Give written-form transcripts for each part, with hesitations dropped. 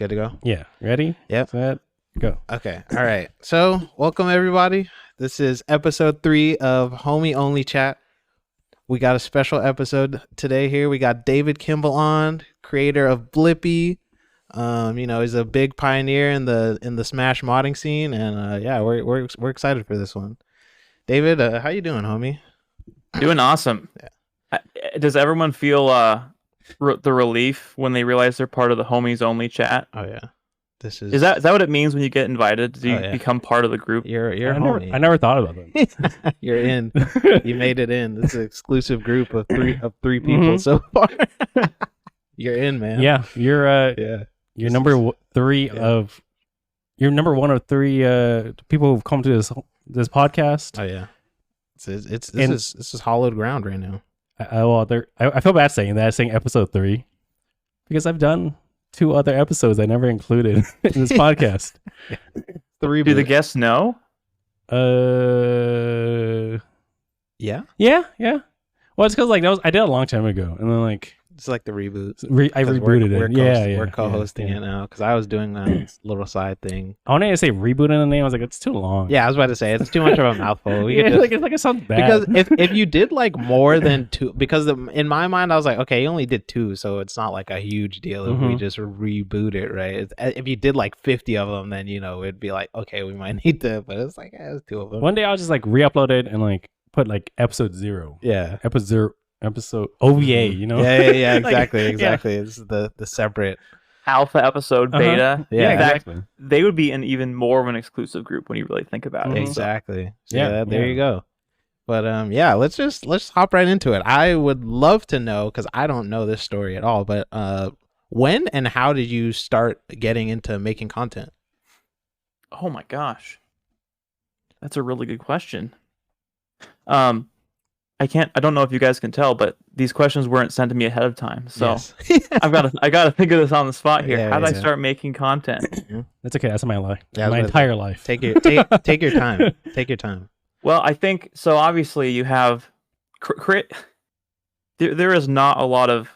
Good to go? Yeah. Ready? Yep. Set, go. Okay. All right. So, welcome everybody. This is episode 3 of Homie Only Chat. We got a special episode today here. We got David Kimball on, creator of Blippi. He's a big pioneer in the Smash modding scene, and we're excited for this one. David, how you doing, homie? Doing awesome. Yeah. Does everyone feel the relief when they realize they're part of the Homies Only Chat? Oh yeah. Is that what it means when you get invited? Do you become part of the group? You're a homie. I never thought about that. You're in. You made it in. This is an exclusive group of three people so far. You're in, man. Yeah, you're You're number 3 of. You're number 1 of 3 people who've come to this podcast. Oh yeah, this is hollowed ground right now. I feel bad saying episode 3, because I've done 2 other episodes I never included in this podcast. Do the guests know? Yeah. Well, it's because I did it a long time ago, and then it's like the reboot. I rebooted it. We're co-hosting it now because I was doing that little side thing. I wanted to say reboot in the name. I was like, it's too long. Yeah, I was about to say it's too much of a mouthful. It sounds bad. Because if you did more than 2, because in my mind I was like, okay, you only did 2, so it's not like a huge deal if we just reboot it, right? If you did 50 of them, then it'd be like, okay, we might need to. But it's it's 2 of them. One day I'll just re-upload it and put episode 0. Yeah. Episode OVA, Yeah, exactly. It's the separate alpha episode, beta. Yeah, exactly. They would be an even more of an exclusive group when you really think about it. Exactly. So there you go. But let's hop right into it. I would love to know, because I don't know this story at all, but when and how did you start getting into making content? Oh my gosh, that's a really good question. I don't know if you guys can tell, but these questions weren't sent to me ahead of time. So yes. I gotta think of this on the spot here. How did I start making content? That's okay. That's my life. My entire life. Take your time. Take your time. Well, I think so. Obviously, you have there is not a lot of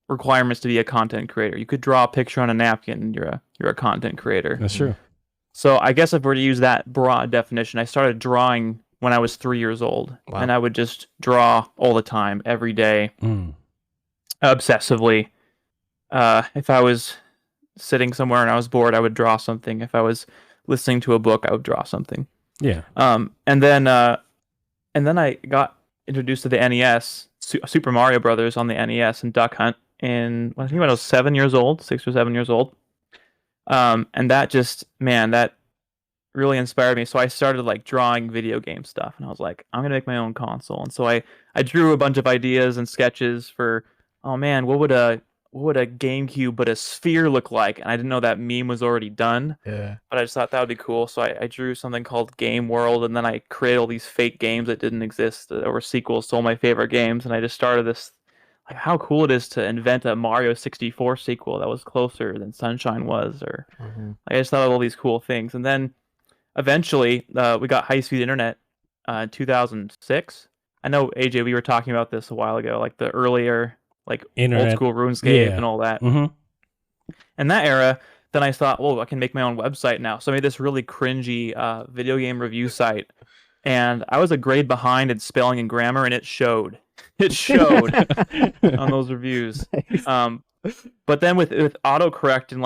requirements to be a content creator. You could draw a picture on a napkin, and you're a content creator. That's true. So I guess if we're to use that broad definition, I started drawing when I was 3 years old. Wow. And I would just draw all the time, every day, obsessively. If I was sitting somewhere and I was bored, I would draw something. If I was listening to a book, I would draw something. Yeah. And then I got introduced to the NES, Super Mario Brothers on the NES, and Duck Hunt I think when I was 7 years old, 6 or 7 years old. And that really inspired me. So I started drawing video game stuff, and I was like, I'm gonna make my own console. And so I drew a bunch of ideas and sketches for, oh man, what would a GameCube but a sphere look like? And I didn't know that meme was already done. Yeah. But I just thought that would be cool. So I drew something called Game World, and then I created all these fake games that didn't exist that were sequels to all my favorite games. And I just started this, how cool it is to invent a Mario 64 sequel that was closer than Sunshine was, or I just thought of all these cool things. And then eventually, we got high-speed internet in 2006. I know, AJ, we were talking about this a while ago, the earlier, internet, old-school RuneScape and all that. Mm-hmm. In that era, then I thought, I can make my own website now. So I made this really cringy video game review site. And I was a grade behind in spelling and grammar, and it showed. It showed on those reviews. But then with autocorrect and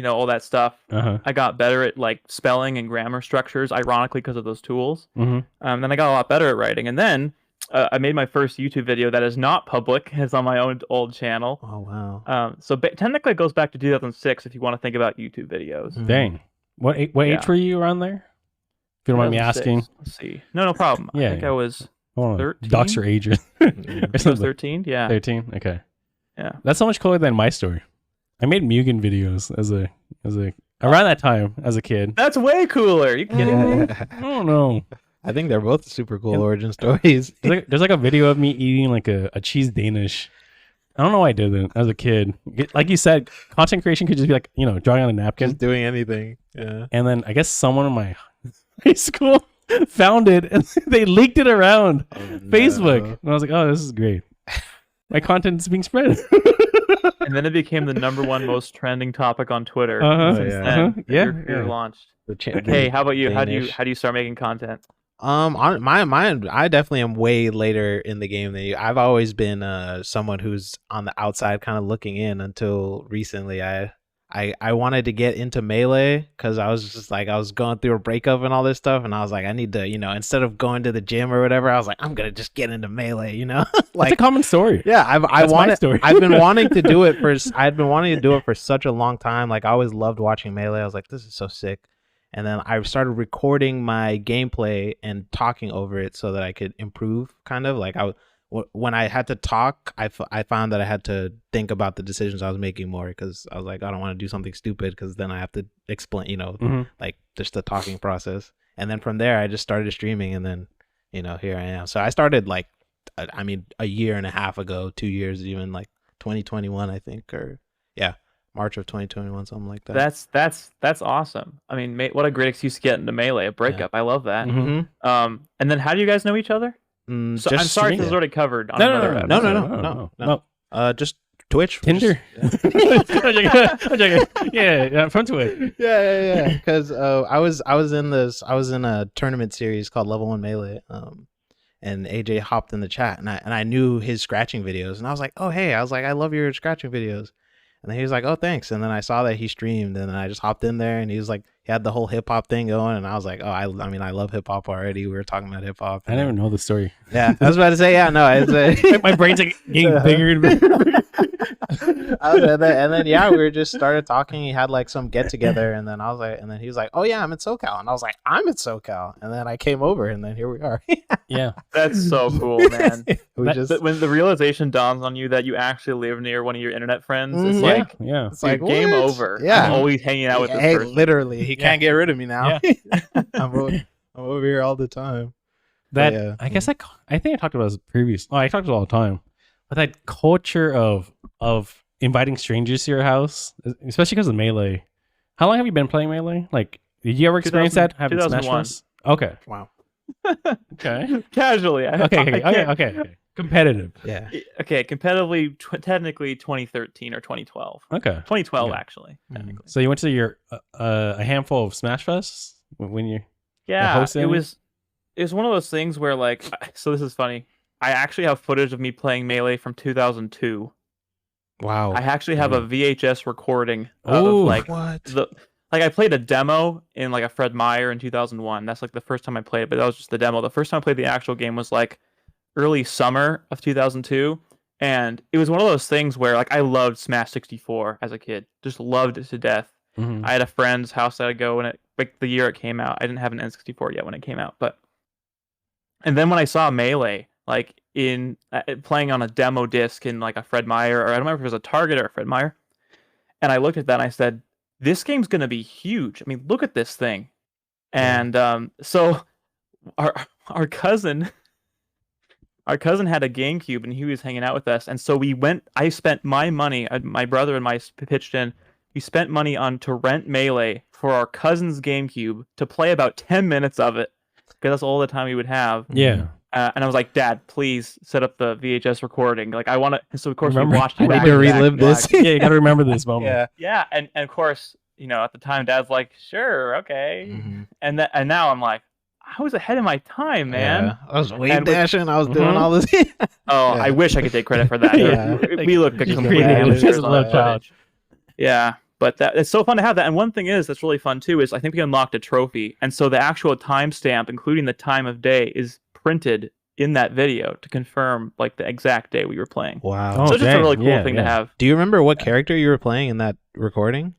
all that stuff. I got better at spelling and grammar structures, ironically, because of those tools. Then I got a lot better at writing. And then I made my first YouTube video that is not public. It's on my own old channel. Oh, wow. So technically it goes back to 2006 if you want to think about YouTube videos. Dang. What age were you around there? If you don't mind me asking. Let's see. No problem. Yeah, I think I was 13. Dox your age. I was 13, yeah. 13? Okay. Yeah. That's so much cooler than my story. I made Mugen videos as a around that time as a kid. That's way cooler. Are you kidding me? I don't know. I think they're both super cool origin stories. There's a video of me eating a cheese Danish. I don't know why I did it as a kid. Like you said, content creation could just be drawing on a napkin. Just doing anything. Yeah. And then I guess someone in my high school found it and they leaked it around Facebook. And I was like, oh, this is great. My content's being spread. And then it became the #1 most trending topic on Twitter. Uh-huh. Since yeah. then, Yeah, you're yeah. launched. The Hey, how about you? Danish. How do you start making content? Mine, I definitely am way later in the game than you. I've always been someone who's on the outside, kind of looking in until recently. I wanted to get into Melee because I was just like I was going through a breakup and all this stuff, and I was like I need to, instead of going to the gym or whatever, I was like I'm gonna just get into Melee, That's a common story. Yeah, That's my story. I've been wanting to do it for. I'd been wanting to do it for such a long time. Like I always loved watching Melee. I was like, this is so sick. And then I started recording my gameplay and talking over it so that I could improve. Kind of like when I had to talk, I found that I had to think about the decisions I was making more because I was like, I don't want to do something stupid because then I have to explain, like just the talking process. And then from there, I just started streaming, and then here I am. So I started like. A year and a half ago, 2 years, even like 2021, I think, or March of 2021, something like that. That's awesome. I mean, what a great excuse to get into Melee, a breakup. I love that. Mm-hmm. And then how do you guys know each other? So I'm sorry, this is already covered. On No. Just Twitch, Tinder. Yeah, from Twitch. Yeah. Because I was in a tournament series called Level 1 Melee. And AJ hopped in the chat, and I knew his scratching videos, and I was like, oh hey, I love your scratching videos, and then he was like, oh thanks, and then I saw that he streamed, and then I just hopped in there, and he was like, he had the whole hip hop thing going, and I was like, oh I love hip hop already. We were talking about hip hop. I never know the story. Yeah, I was about to say it's my brain's like getting bigger and bigger. and then we were just started talking. He had like some get together, and then I was like, and then he was like, oh yeah, I'm in SoCal, and I was like, I'm in SoCal, and then I came over, and then here we are. Yeah, that's so cool, man. When the realization dawns on you that you actually live near one of your internet friends, it's like, it's like game over. Yeah, I'm always hanging out with this person. Literally, he can't get rid of me now. Yeah. I'm over here all the time. I guess I think I talked about this previous. I talked about it all the time. But that culture of inviting strangers to your house, especially because of Melee. How long have you been playing Melee? Like, did you ever experience that? Having Smash Bros? Okay. Wow. Okay. Casually. Okay. Competitive. Yeah. Okay. Competitively, technically 2013 or 2012. Okay. 2012, actually. Technically. So you went to a handful of Smash Fests when you hosting? It was one of those things where like, so this is funny. I actually have footage of me playing Melee from 2002. Wow. I actually have a VHS recording of like I played a demo in like a Fred Meyer in 2001. That's like the first time I played it, but that was just the demo. The first time I played the actual game was like early summer of 2002, and it was one of those things where like I loved Smash 64 as a kid. Just loved it to death. I had a friend's house that I'd go when the year it came out. I didn't have an N64 yet when it came out, and then when I saw Melee like in playing on a demo disc in like a Fred Meyer, or I don't remember if it was a Target or a Fred Meyer, and I looked at that and I said, this game's gonna be huge. I mean, look at this thing. And so our cousin had a GameCube, and he was hanging out with us, and so I spent my money, my brother and I pitched in. We spent money to rent Melee for our cousin's GameCube to play about 10 minutes of it, because that's all the time we would have. Yeah. And I was like, Dad, please set up the VHS recording. Like, I want to. So of course we watched. I need to relive this. Yeah, you got to remember this moment. Yeah, and of course, at the time, Dad's like, sure, okay. And now I'm like, I was ahead of my time, man. Yeah. I was wave dashing. I was doing all this. I wish I could take credit for that. We look completely amateurs on that footage. Yeah. But it's so fun to have that. And one thing that's really fun too is I think we unlocked a trophy, and so the actual timestamp, including the time of day, is printed in that video to confirm like the exact day we were playing. Wow! So it's just a really cool thing to have. Do you remember what character you were playing in that recording?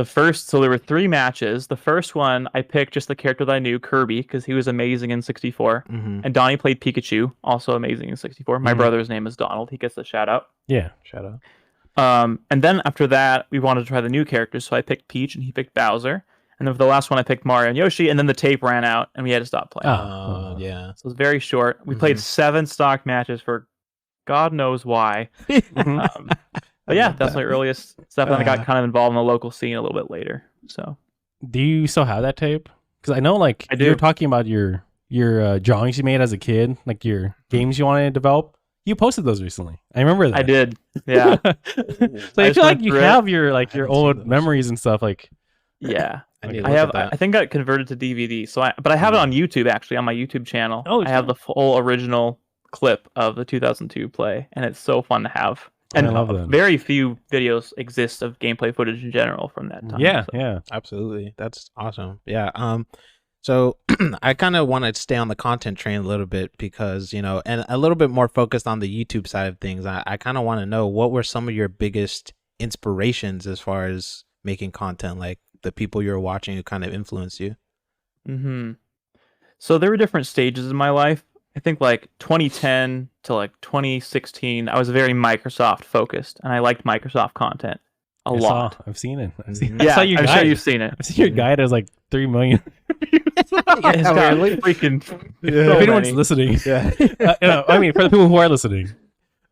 So there were 3 matches. The first one I picked just the character that I knew, Kirby, because he was amazing in 64, and Donnie played Pikachu, also amazing in 64. My brother's name is Donald. He gets a shout out. Yeah, shout out. And then after that, we wanted to try the new characters, so I picked Peach and he picked Bowser. And then for the last one, I picked Mario and Yoshi, and then the tape ran out and we had to stop playing. Yeah. So it was very short. We played 7 stock matches for God knows why. But yeah, that's my earliest stuff. And I got kind of involved in the local scene a little bit later. So, do you still have that tape? Because I know, like, you were talking about your drawings you made as a kid, like your games you wanted to develop. You posted those recently. I remember that. I did. Yeah. So I just feel like went you through it. have your haven't your seen old those. memories and stuff. Like, Yeah. I need to I look have. at that. I think I got converted to DVD. But I have it on YouTube actually on my YouTube channel. Oh, I have shit. the full original clip of the 2002 play, and it's so fun to have. I And love that. very few videos exist of gameplay footage in general from that time. yeah, so. yeah. Absolutely. That's awesome. Yeah. So I kind of want to stay on the content train a little bit because, and a little bit more focused on the YouTube side of things. I kind of want to know what were some of your biggest inspirations as far as making content, like the people you're watching who kind of influenced you. Mm-hmm. So there were different stages in my life. I think like 2010 to like 2016, I was very Microsoft focused, and I liked Microsoft content a lot. I've seen it. I've Mhm. seen. Yeah, I saw your I'm guide. sure you've seen it. I've seen your guide has like 3 million views. It's got freaking if so anyone's many. listening, Yeah. I mean, for the people who are listening,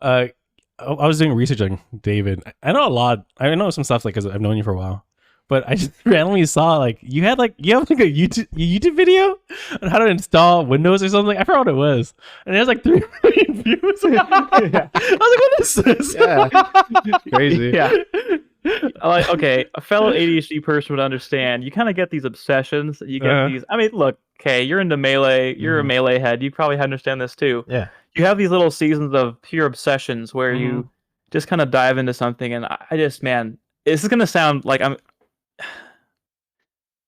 I was doing research on David. I know a lot. I know some stuff because I've known you for a while. But I just randomly saw like you have like a YouTube video on how to install Windows or something. I forgot what it was, and it has like 3 million views. I was like, "What is this?" Yeah. Crazy. Yeah. Like, okay, a fellow ADHD person would understand. You kind of get these obsessions. You get these. I mean, look, okay, you're into Melee. You're a Melee head. You probably understand this too. Yeah. You have these little seasons of pure obsessions where you just kind of dive into something, and I just, man, this is gonna sound like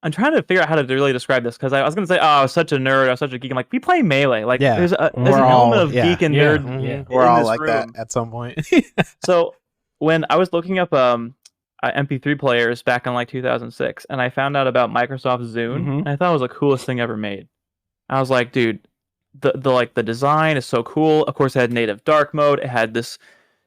I'm trying to figure out how to really describe this because I was gonna say, oh, I was such a nerd, I was such a geek. I'm like, we play Melee. Like, Yeah. there's an We're element all- of yeah. geek and Yeah. nerd. Yeah. We're in all this like that room. at some point. So when I was looking up MP3 players back in like 2006, and I found out about Microsoft Zune, Mhm. and I thought it was the coolest thing ever made. I was like, dude, the design is so cool. Of course, it had native dark mode. It had this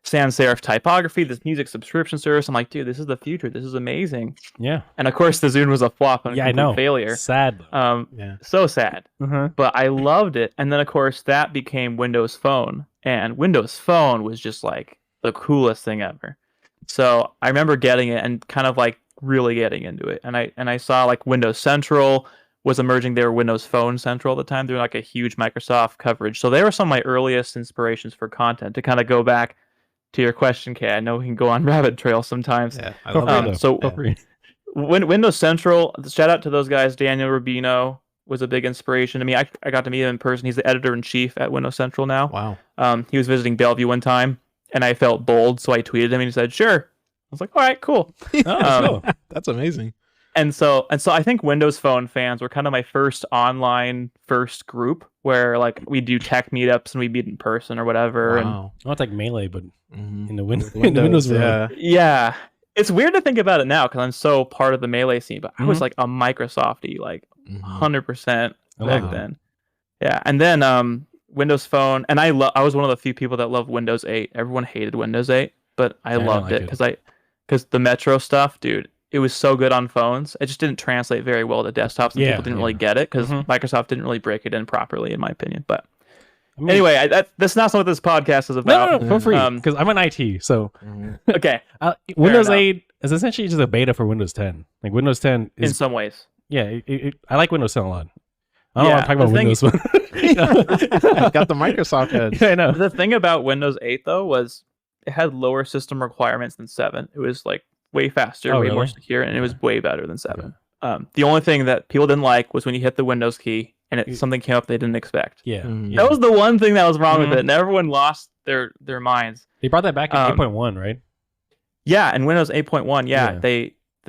sans serif typography, this music subscription service. I'm like, dude, this is the future. This is amazing. Yeah. And of course, the Zune was a flop and a Yeah, I complete know. failure. Sad. Yeah. So sad. Uh-huh. But I loved it. And then, of course, that became Windows Phone. And Windows Phone was just like the coolest thing ever. So I remember getting it and kind of like really getting into it. And I saw like Windows Central was emerging. They were Windows Phone Central at the time. They were like a huge Microsoft coverage. So they were some of my earliest inspirations for content. To kind of go back to your question, Kay, I know we can go on rabbit trail sometimes. Yeah. I Go love for it, that. though. So Go for it. Windows Central, shout out to those guys. Daniel Rubino was a big inspiration to me. I got to meet him in person. He's the editor-in-chief at Windows Central now. Wow. He was visiting Bellevue one time, and I felt bold, so I tweeted him, and he said, sure. I was like, all right, cool. Oh, that's cool. That's amazing. And so I think Windows Phone fans were kind of my first online group where like we do tech meetups and we meet in person or whatever. Wow. Oh, it's like Melee, but Mhm. in the Windows Windows, world. yeah. And yeah, it's weird to think about it now because I'm so part of the Melee scene, but I was Mhm. like a Microsofty, like Mhm. 100% I back love that. then. Yeah, and then Windows Phone, and I was one of the few people that loved Windows 8. Everyone hated Windows 8, but I Yeah, I don't loved like it it. because the Metro stuff, dude, it was so good on phones. It just didn't translate very well to desktops, and Yeah, people didn't really yeah. get it because Mhm. Microsoft didn't really break it in properly, in my opinion. But I mean, anyway, that's not what this podcast is about. no, feel free. Um, Because I'm an IT, so Mhm. Okay, Windows enough. 8 is essentially just a beta for Windows 10. Like Windows 10 in is some ways. yeah. I like Windows 10 a lot. I don't Yeah, want to talk about the thing- Windows one. Got the Microsoft head. Yeah, I know. The thing about Windows 8 though was it had lower system requirements than 7. It was like way faster, Oh, way more really? secure, and it was way better than 7. The only thing that people didn't like was when you hit the Windows key and something came up they didn't expect. Yeah, Mhm. yeah. That was the one thing that was wrong with Mhm. it, and everyone lost their minds. They brought that back in Um, 8.1, right? Yeah, and Windows 8.1, Yeah.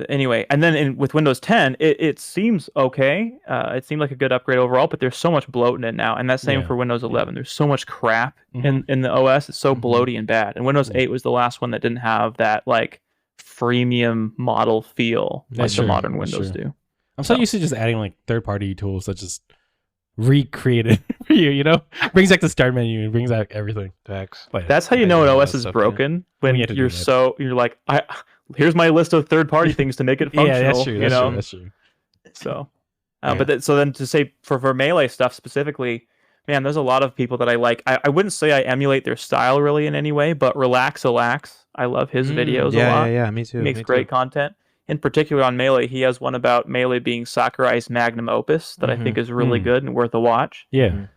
anyway, and then with Windows 10, it seems okay. It seemed like a good upgrade overall, but there's so much bloat in it now, and that's same Yeah, for Windows 11. There's so much crap Mhm. in the OS. It's so Mhm. bloaty and bad. And Windows Yeah. 8 was the last one that didn't have that like freemium model feel like That's the true, modern that's Windows true. do. I'm so So- used to just adding like third-party tools that just recreate it for you. You know, brings back the start menu and brings out everything. Facts. But That's how you I know do an all OS that is stuff, broken when We had to do you're that. you're like, here's my list of third-party things to make it functional. yeah, that's true. you That's know? true. That's true. So, Yeah. so then to say for Melee stuff specifically, man, there's a lot of people that I like. I wouldn't say I emulate their style really in any way, but Relax, I love his videos a lot. Yeah, me too. He makes me great too. content. In particular on Melee, he has one about Melee being Sakurai's magnum opus that I Mhm. think is really Mm. good and worth a watch. Yeah. Mhm.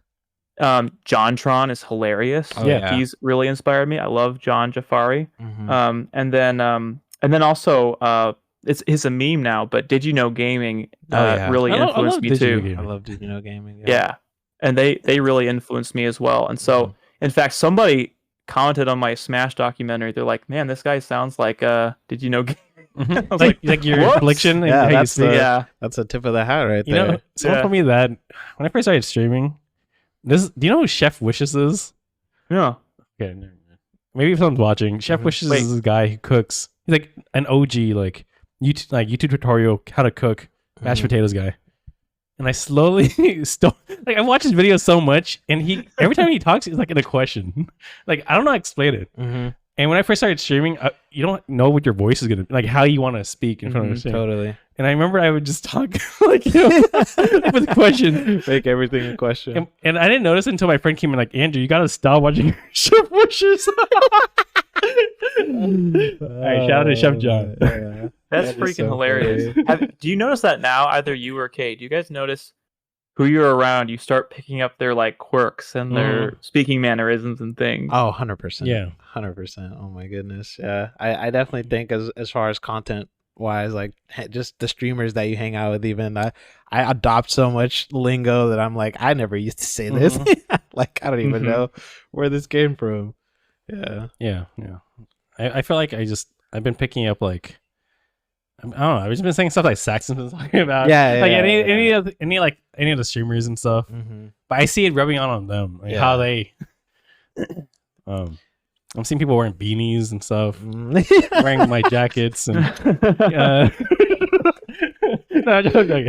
JonTron is hilarious. Oh, Yeah. He's really inspired me. I love John Jafari. Mhm. And then also it's a meme now, but Did You Know Gaming Oh, yeah. really I influenced love me Did You Know too. Gaming. I love Digital Gaming. Yeah. And they really influenced me as well. And so, Mhm. in fact, somebody commented on my Smash documentary. They're like, "Man, this guy sounds like Did You Know Gaming?" I was like your "Whoops." inflection and Yeah, how you that's speak. Yeah. That's a tip of the hat right You there. know, someone Yeah. told me that when I first started streaming. Do you know who Chef Wishes is? Yeah. Okay, never mind. Maybe if someone's watching, Chef Mhm. Wishes Wait. is this guy who cooks. He's like an OG, like YouTube tutorial how to cook mashed Mhm. potatoes guy. And I slowly I watch his videos so much, and he every time he talks, he's like in a question. Like I don't know how to explain it. Mhm. And when I first started streaming, you don't know what your voice is gonna like how you want to speak in front of a stream. Totally. And I remember I would just talk like with a question. Make everything a question. And I didn't notice it until my friend came in like, Andrew, you gotta stop watching Chef Wishes. Alright, shout out to Chef John. Yeah. That's That is freaking so hilarious. funny. Do you notice that now, either you or Kay? Do you guys notice who you're around? You start picking up their like quirks and their speaking mannerisms and things. Oh, 100%. Yeah. 100%. Oh my goodness. Yeah. I definitely think as far as content wise, like just the streamers that you hang out with, even I adopt so much lingo that I'm like, I never used to say this. Like I don't even know where this came from. Yeah. Yeah. I feel like I've been picking up like I don't know. I've just been saying stuff like Saxon's been talking about. Yeah, Like yeah, any of the streamers and stuff. Mm-hmm. But I see it rubbing on them. Like how they I'm seeing people wearing beanies and stuff, wearing my jackets and no, I'm joking.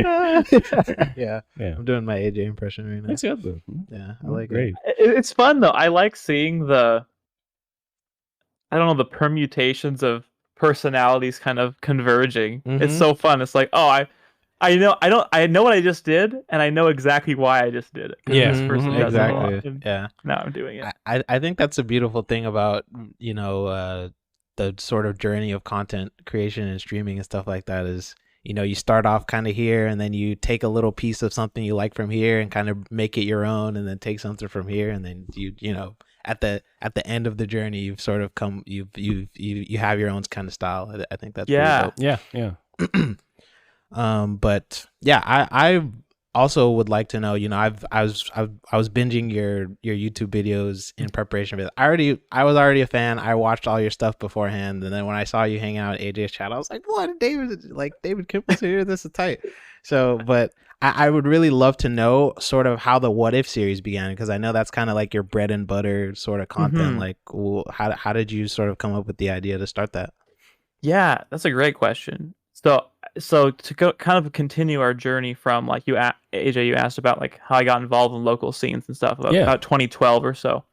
Yeah. Yeah. I'm doing my AJ impression right now. That's good though. Yeah, I like Great. It's fun though. I like seeing the permutations of personalities kind of converging. It's Mhm. so fun. It's like, oh, I know what I just did, and I know exactly why I just did it. 'Cause Yeah, this person does it a lot, exactly. and Yeah. now I'm doing it. I think that's a beautiful thing about the sort of journey of content creation and streaming and stuff like that is, you start off kind of here and then you take a little piece of something you like from here and kind of make it your own, and then take something from here, and then you at the end of the journey you've sort of come you have your own kind of style. I think that's pretty dope. Yeah. But yeah, I also would like to know, I was binging your YouTube videos in preparation for this. I was already a fan. I watched all your stuff beforehand, and then when I saw you hang out at AJ's chat, I was like, what, David Kimball's here? This is tight. So, but I would really love to know sort of how the What If series began, because I know that's kind of like your bread and butter sort of content. Mhm. Like, how did you sort of come up with the idea to start that? Yeah, that's a great question. So to go kind of continue our journey from like AJ, you asked about like how I got involved in local scenes and stuff about 2012 or so.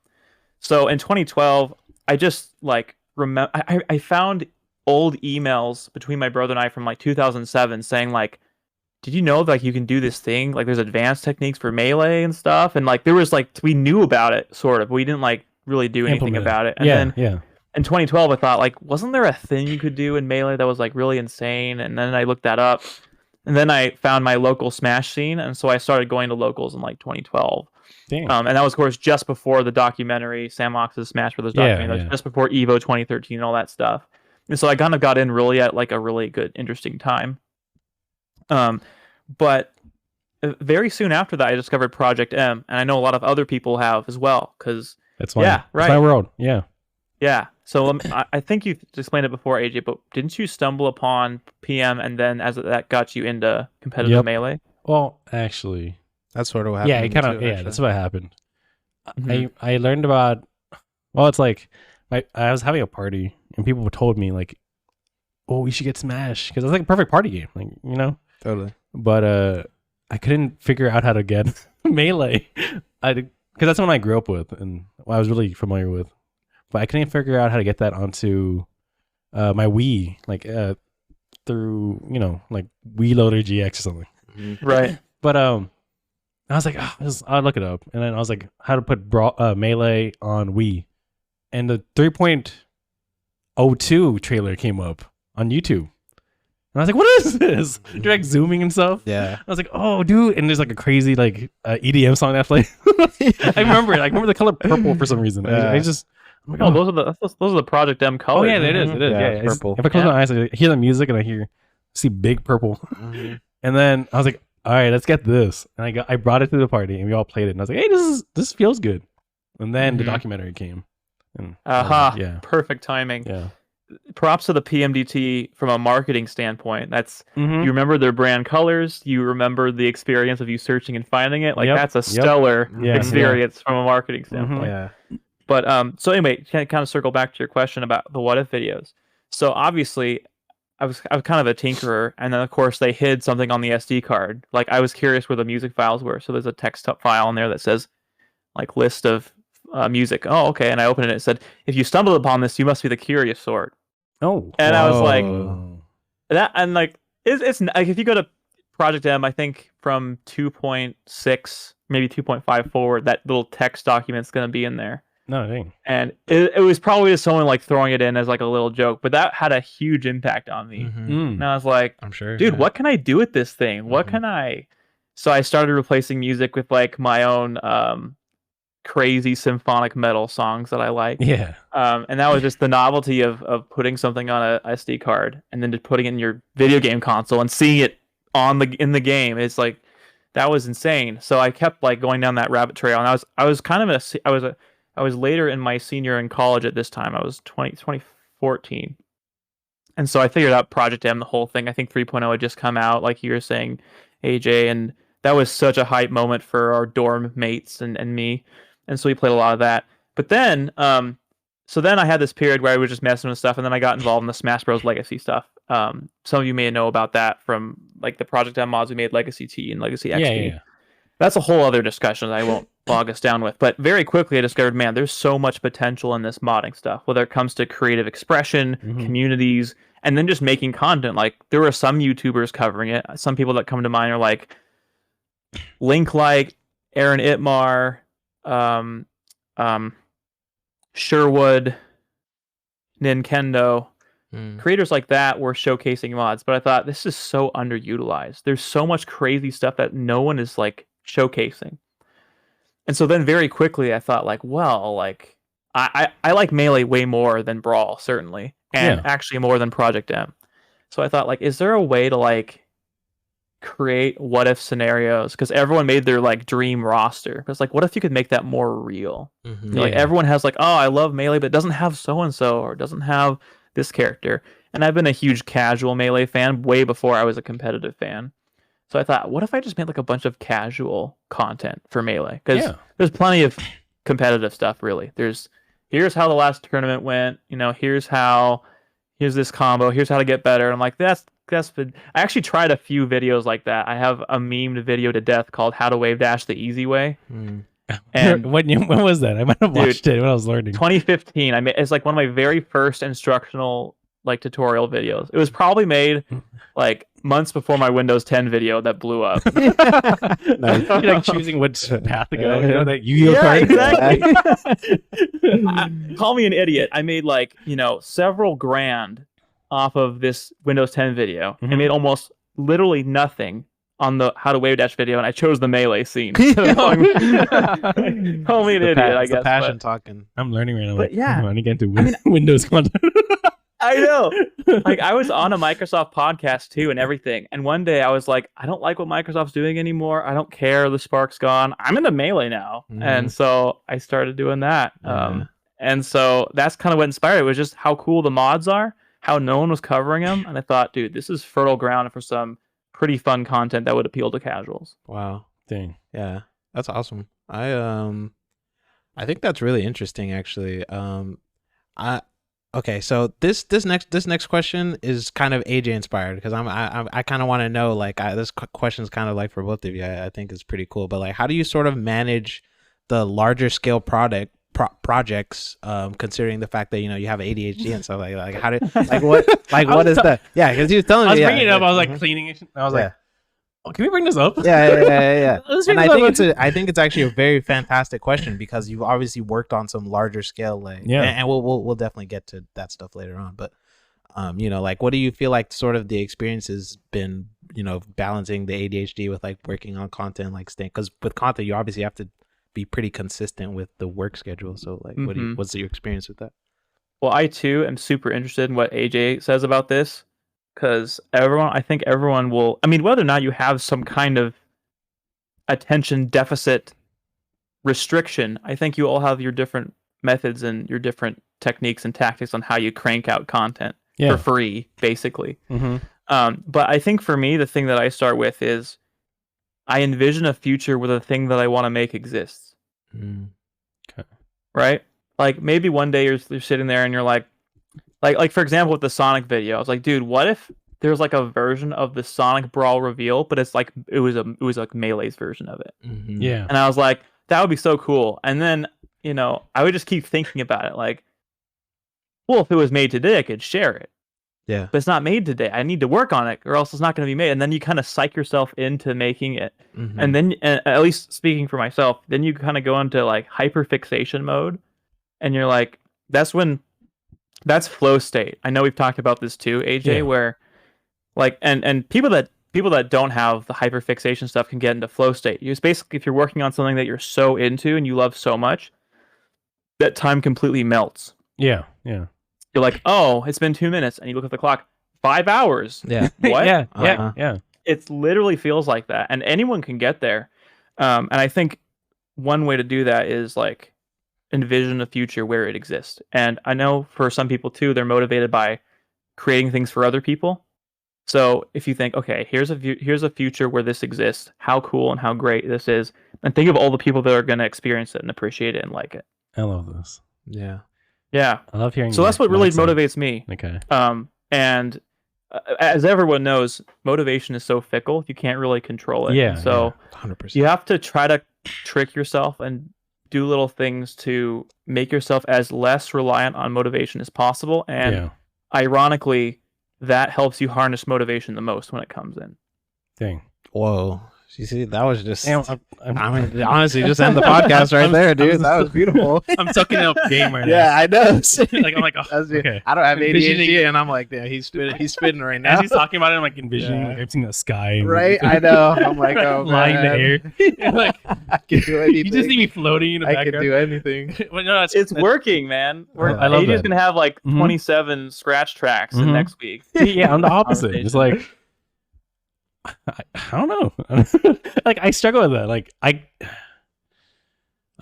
So in 2012, I just like remember I found old emails between my brother and I from like 2007 saying like, did you know that like you can do this thing? Like there's advanced techniques for melee and stuff, and like there was like we knew about it sort of, but we didn't like really do anything Implement it. about it. And then Yeah. in 2012, I thought, like, wasn't there a thing you could do in Melee that was, like, really insane? And then I looked that up. And then I found my local Smash scene. And so I started going to locals in, like, 2012. Damn. And that was, of course, just before the documentary, Sam Ox's Smash Brothers documentary. That was just before EVO 2013 and all that stuff. And so I kind of got in really at, like, a really good, interesting time. But very soon after that, I discovered Project M. And I know a lot of other people have as well. Because, That's my, yeah, right. That's my world. Yeah. Yeah. So I think you explained it before, AJ, but didn't you stumble upon PM and then as that got you into competitive Melee? Well, actually, That's sort of what happened. yeah, it kind of, that's what happened. I learned about, well, it's like I was having a party and people told me like, oh, we should get Smash because it's like a perfect party game, like, Totally. But I couldn't figure out how to get Melee, because that's the one I grew up with and I was really familiar with. But I couldn't figure out how to get that onto my Wii, like through like Wii Loader GX or something. Right. But I was like, I'll look it up, and then I was like, how to put Melee on Wii, and the 3.02 trailer came up on YouTube. I was like, what is this? You're like zooming and stuff. Yeah. I was like, oh, dude. And there's like a crazy like EDM song that plays. I remember it. I remember the color purple for some reason. I just. I'm like, Oh, those are the Project M colors. Oh yeah, it is. It is. Yeah, Yeah, it's purple. If I close my eyes, I hear the music and I see big purple. And then I was like, all right, let's get this. And I brought it to the party and we all played it. And I was like, hey, this feels good. And then the documentary came. And yeah, Perfect timing. yeah. Props to the PMDT from a marketing standpoint. That's Mhm. you remember their brand colors. You remember the experience of you searching and finding it. Like Yep, that's a yep. stellar Yeah, experience from a marketing standpoint. Yeah. But so anyway, kind of circle back to your question about the what if videos. So obviously, I was kind of a tinkerer, and then of course they hid something on the SD card. Like I was curious where the music files were, so there's a text file in there that says like list of music. Oh, okay. And I opened it. It said, if you stumbled upon this, you must be the curious sort. Oh. And I was like, Whoa. that, and like it's like if you go to Project M, I think from 2.6 maybe 2.5 forward, that little text document's gonna be in there. No, dang. And it was probably just someone like throwing it in as like a little joke, but that had a huge impact on me. And I was like, I'm sure. dude, what can I do with this thing? What can I? So I started replacing music with like my own crazy symphonic metal songs that I like. Yeah. And that was just the novelty of putting something on a SD card and then just putting it in your video game console and seeing it in the game. It's like that was insane. So I kept like going down that rabbit trail, and I was later in my senior in college at this time. I was 2014. And so I figured out Project M, the whole thing. I think 3.0 had just come out, like you were saying, AJ, and that was such a hype moment for our dorm mates and me. And so we played a lot of that. But then, so then I had this period where I was just messing with stuff, and then I got involved in the Smash Bros. Legacy stuff. Some of you may know about that from like the Project M mods we made, Legacy T and Legacy XP. Yeah. That's a whole other discussion that I won't bog us down with. But very quickly I discovered, man, there's so much potential in this modding stuff, whether it comes to creative expression, communities, and then just making content. Like there were some YouTubers covering it. Some people that come to mind are like Link, like Aaron Itmar, Sherwood, Nintendo. Creators like that were showcasing mods, but I thought this is so underutilized. There's so much crazy stuff that no one is like showcasing. And so then very quickly I thought like, well, like I like Melee way more than Brawl, certainly, and actually more than Project M. So I thought like, is there a way to like create what if scenarios? Because everyone made their like dream roster. It's like, what if you could make that more real? Like everyone has like, oh, I love Melee, but it doesn't have so and so, or it doesn't have this character. And I've been a huge casual Melee fan way before I was a competitive fan. So I thought, what if I just made like a bunch of casual content for Melee? Because there's plenty of competitive stuff, really. Here's how the last tournament went. You know, here's this combo. Here's how to get better. And I'm like, that's been. I actually tried a few videos like that. I have a memed video to death called "How to Wave Dash the Easy Way." And when was that? I might have watched it when I was learning. 2015. It's like one of my very first instructional like tutorial videos. It was probably made like months before my Windows 10 video that blew up. Nice. You're like choosing which path to go. You know that Yu-Gi-Oh card. Exactly. Call me an idiot. I made like several grand off of this Windows 10 video. I made almost literally nothing on the How to Wave Dash video, and I chose the Melee scene. Call me an idiot, I guess. The passion talking. I'm learning right now. But yeah. I'm trying to get into Windows content. I know. Like I was on a Microsoft podcast too and everything. And one day I was like, I don't like what Microsoft's doing anymore. I don't care. The spark's gone. I'm into Melee now. And so I started doing that. And so that's kind of what inspired it. It was just how cool the mods are, how no one was covering them. And I thought, dude, this is fertile ground for some pretty fun content that would appeal to casuals. Wow. Dang. Yeah. That's awesome. I think that's really interesting actually. Okay, so this next question is kind of AJ inspired because I kind of want to know like this question is kind of like for both of you. I think it's pretty cool, but like how do you sort of manage the larger scale projects considering the fact that you have ADHD and stuff like how do what is that? Yeah, because he was telling me. I was bringing it up. I was like cleaning it. I was like, oh, can we bring this up? Yeah. And I think it's actually a very fantastic question because you've obviously worked on some larger scale and we'll definitely get to that stuff later on. But You know, like what do you feel like sort of the experience has been, you know, balancing the ADHD with like working on content, like staying, because with content you obviously have to be pretty consistent with the work schedule. So like what's your experience with that? Well, I too am super interested in what AJ says about this, because I think everyone will, I mean, whether or not you have some kind of attention deficit restriction, I think you all have your different methods and your different techniques and tactics on how you crank out content for free, basically. But I think for me, the thing that I start with is I envision a future where the thing that I want to make exists. Okay. Right? Like maybe one day you're sitting there and you're like for example with the Sonic video, I was like, dude, what if there's like a version of the Sonic Brawl reveal, but it's like it was like Melee's version of it. Yeah. And I was like, that would be so cool. And then, you know, I would just keep thinking about it, like, well, if it was made today, I could share it. Yeah. But it's not made today. I need to work on it, or else it's not going to be made. And then you kind of psych yourself into making it. And then, at least speaking for myself, then you kind of go into like hyperfixation mode. And you're like, that's flow state. I know we've talked about this too, AJ, where like, and people that don't have the hyperfixation stuff can get into flow state. It's basically, if you're working on something that you're so into and you love so much, that time completely melts. Yeah. You're like, oh, it's been 2 minutes, and you look at the clock, 5 hours. Yeah. What? Yeah. It literally feels like that, and anyone can get there. And I think one way to do that is like envision a future where it exists. And I know for some people too, they're motivated by creating things for other people. So if you think, okay, here's a future where this exists, how cool and how great this is, and think of all the people that are going to experience it and appreciate it and like it. I love this. Yeah. I love hearing. So that's what really motivates me. Okay. And as everyone knows, motivation is so fickle, you can't really control it. Yeah. So 100%. you have to try to trick yourself and do little things to make yourself as less reliant on motivation as possible. And ironically, that helps you harness motivation the most when it comes in. Dang. Whoa. You see, that was just. Damn, I mean, honestly, just end the podcast right there, dude. That was beautiful. I'm sucking up game right now. Yeah, I know. Like I'm like, oh, okay. I don't have Envisioning- ADHD, and I'm like, yeah, he's spitting right now. As he's talking about it, I'm like envisioning, Yeah. like I'm seeing the sky. And Right, I know. I'm like, oh flying man. in the air. Like I can do anything. you just see me floating in the I background. can do anything. Well, no, It's working, man. I love AJ's that. gonna have like Mhm. 27 scratch tracks in next week. Yeah, I'm the opposite. It's like I don't know. Like I struggle with that. Like I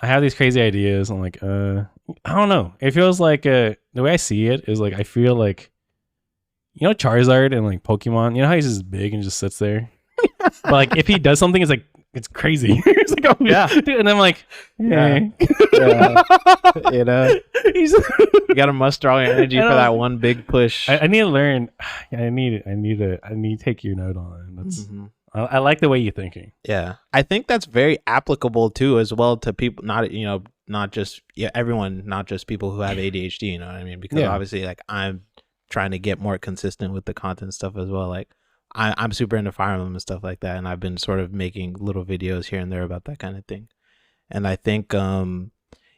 have these crazy ideas. I'm like, I don't know. It feels like the way I see it is like I feel like, you know, Charizard and like Pokemon. You know how he's just big and just sits there. But like if he does something, it's like it's crazy. It's like, oh Yeah. dude. And I'm like, hey. Yeah. You know, He's you got to muster all your energy for that one big push. I need to learn. I need to take your note on it. That's Mhm. I like the way you're thinking. Yeah, I think that's very applicable too, as well, to people. Not just everyone, not just people who have ADHD. You know what I mean? Because obviously, like I'm trying to get more consistent with the content stuff as well. Like I'm super into Fire Emblem and stuff like that, and I've been sort of making little videos here and there about that kind of thing. And I think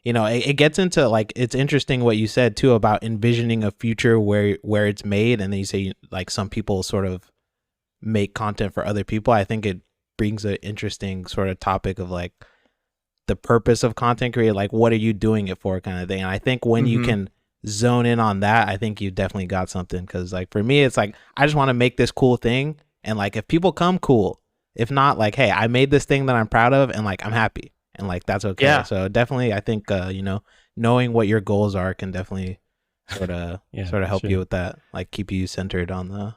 it gets into like, it's interesting what you said too about envisioning a future where it's made, and then you say like some people sort of make content for other people. I think it brings an interesting sort of topic of like the purpose of content creator, like what are you doing it for, kind of thing. And I think when you can zone in on that, I think you definitely got something. Because like for me, it's like I just want to make this cool thing, and like if people come, cool. If not, like, hey, I made this thing that I'm proud of, and like I'm happy, and like that's okay. Yeah. So definitely, I think knowing what your goals are can definitely sort of help you with that, like keep you centered on that.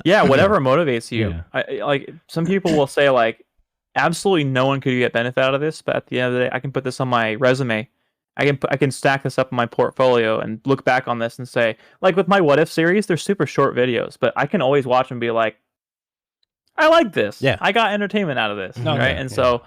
Yeah, whatever motivates you. Yeah. I like some people will say like, absolutely no one could get benefit out of this, but at the end of the day, I can put this on my resume. I can stack this up in my portfolio and look back on this and say, like with my What If series, they're super short videos, but I can always watch and be like, I like this. Yeah. I got entertainment out of this. No, right. yeah, And yeah. so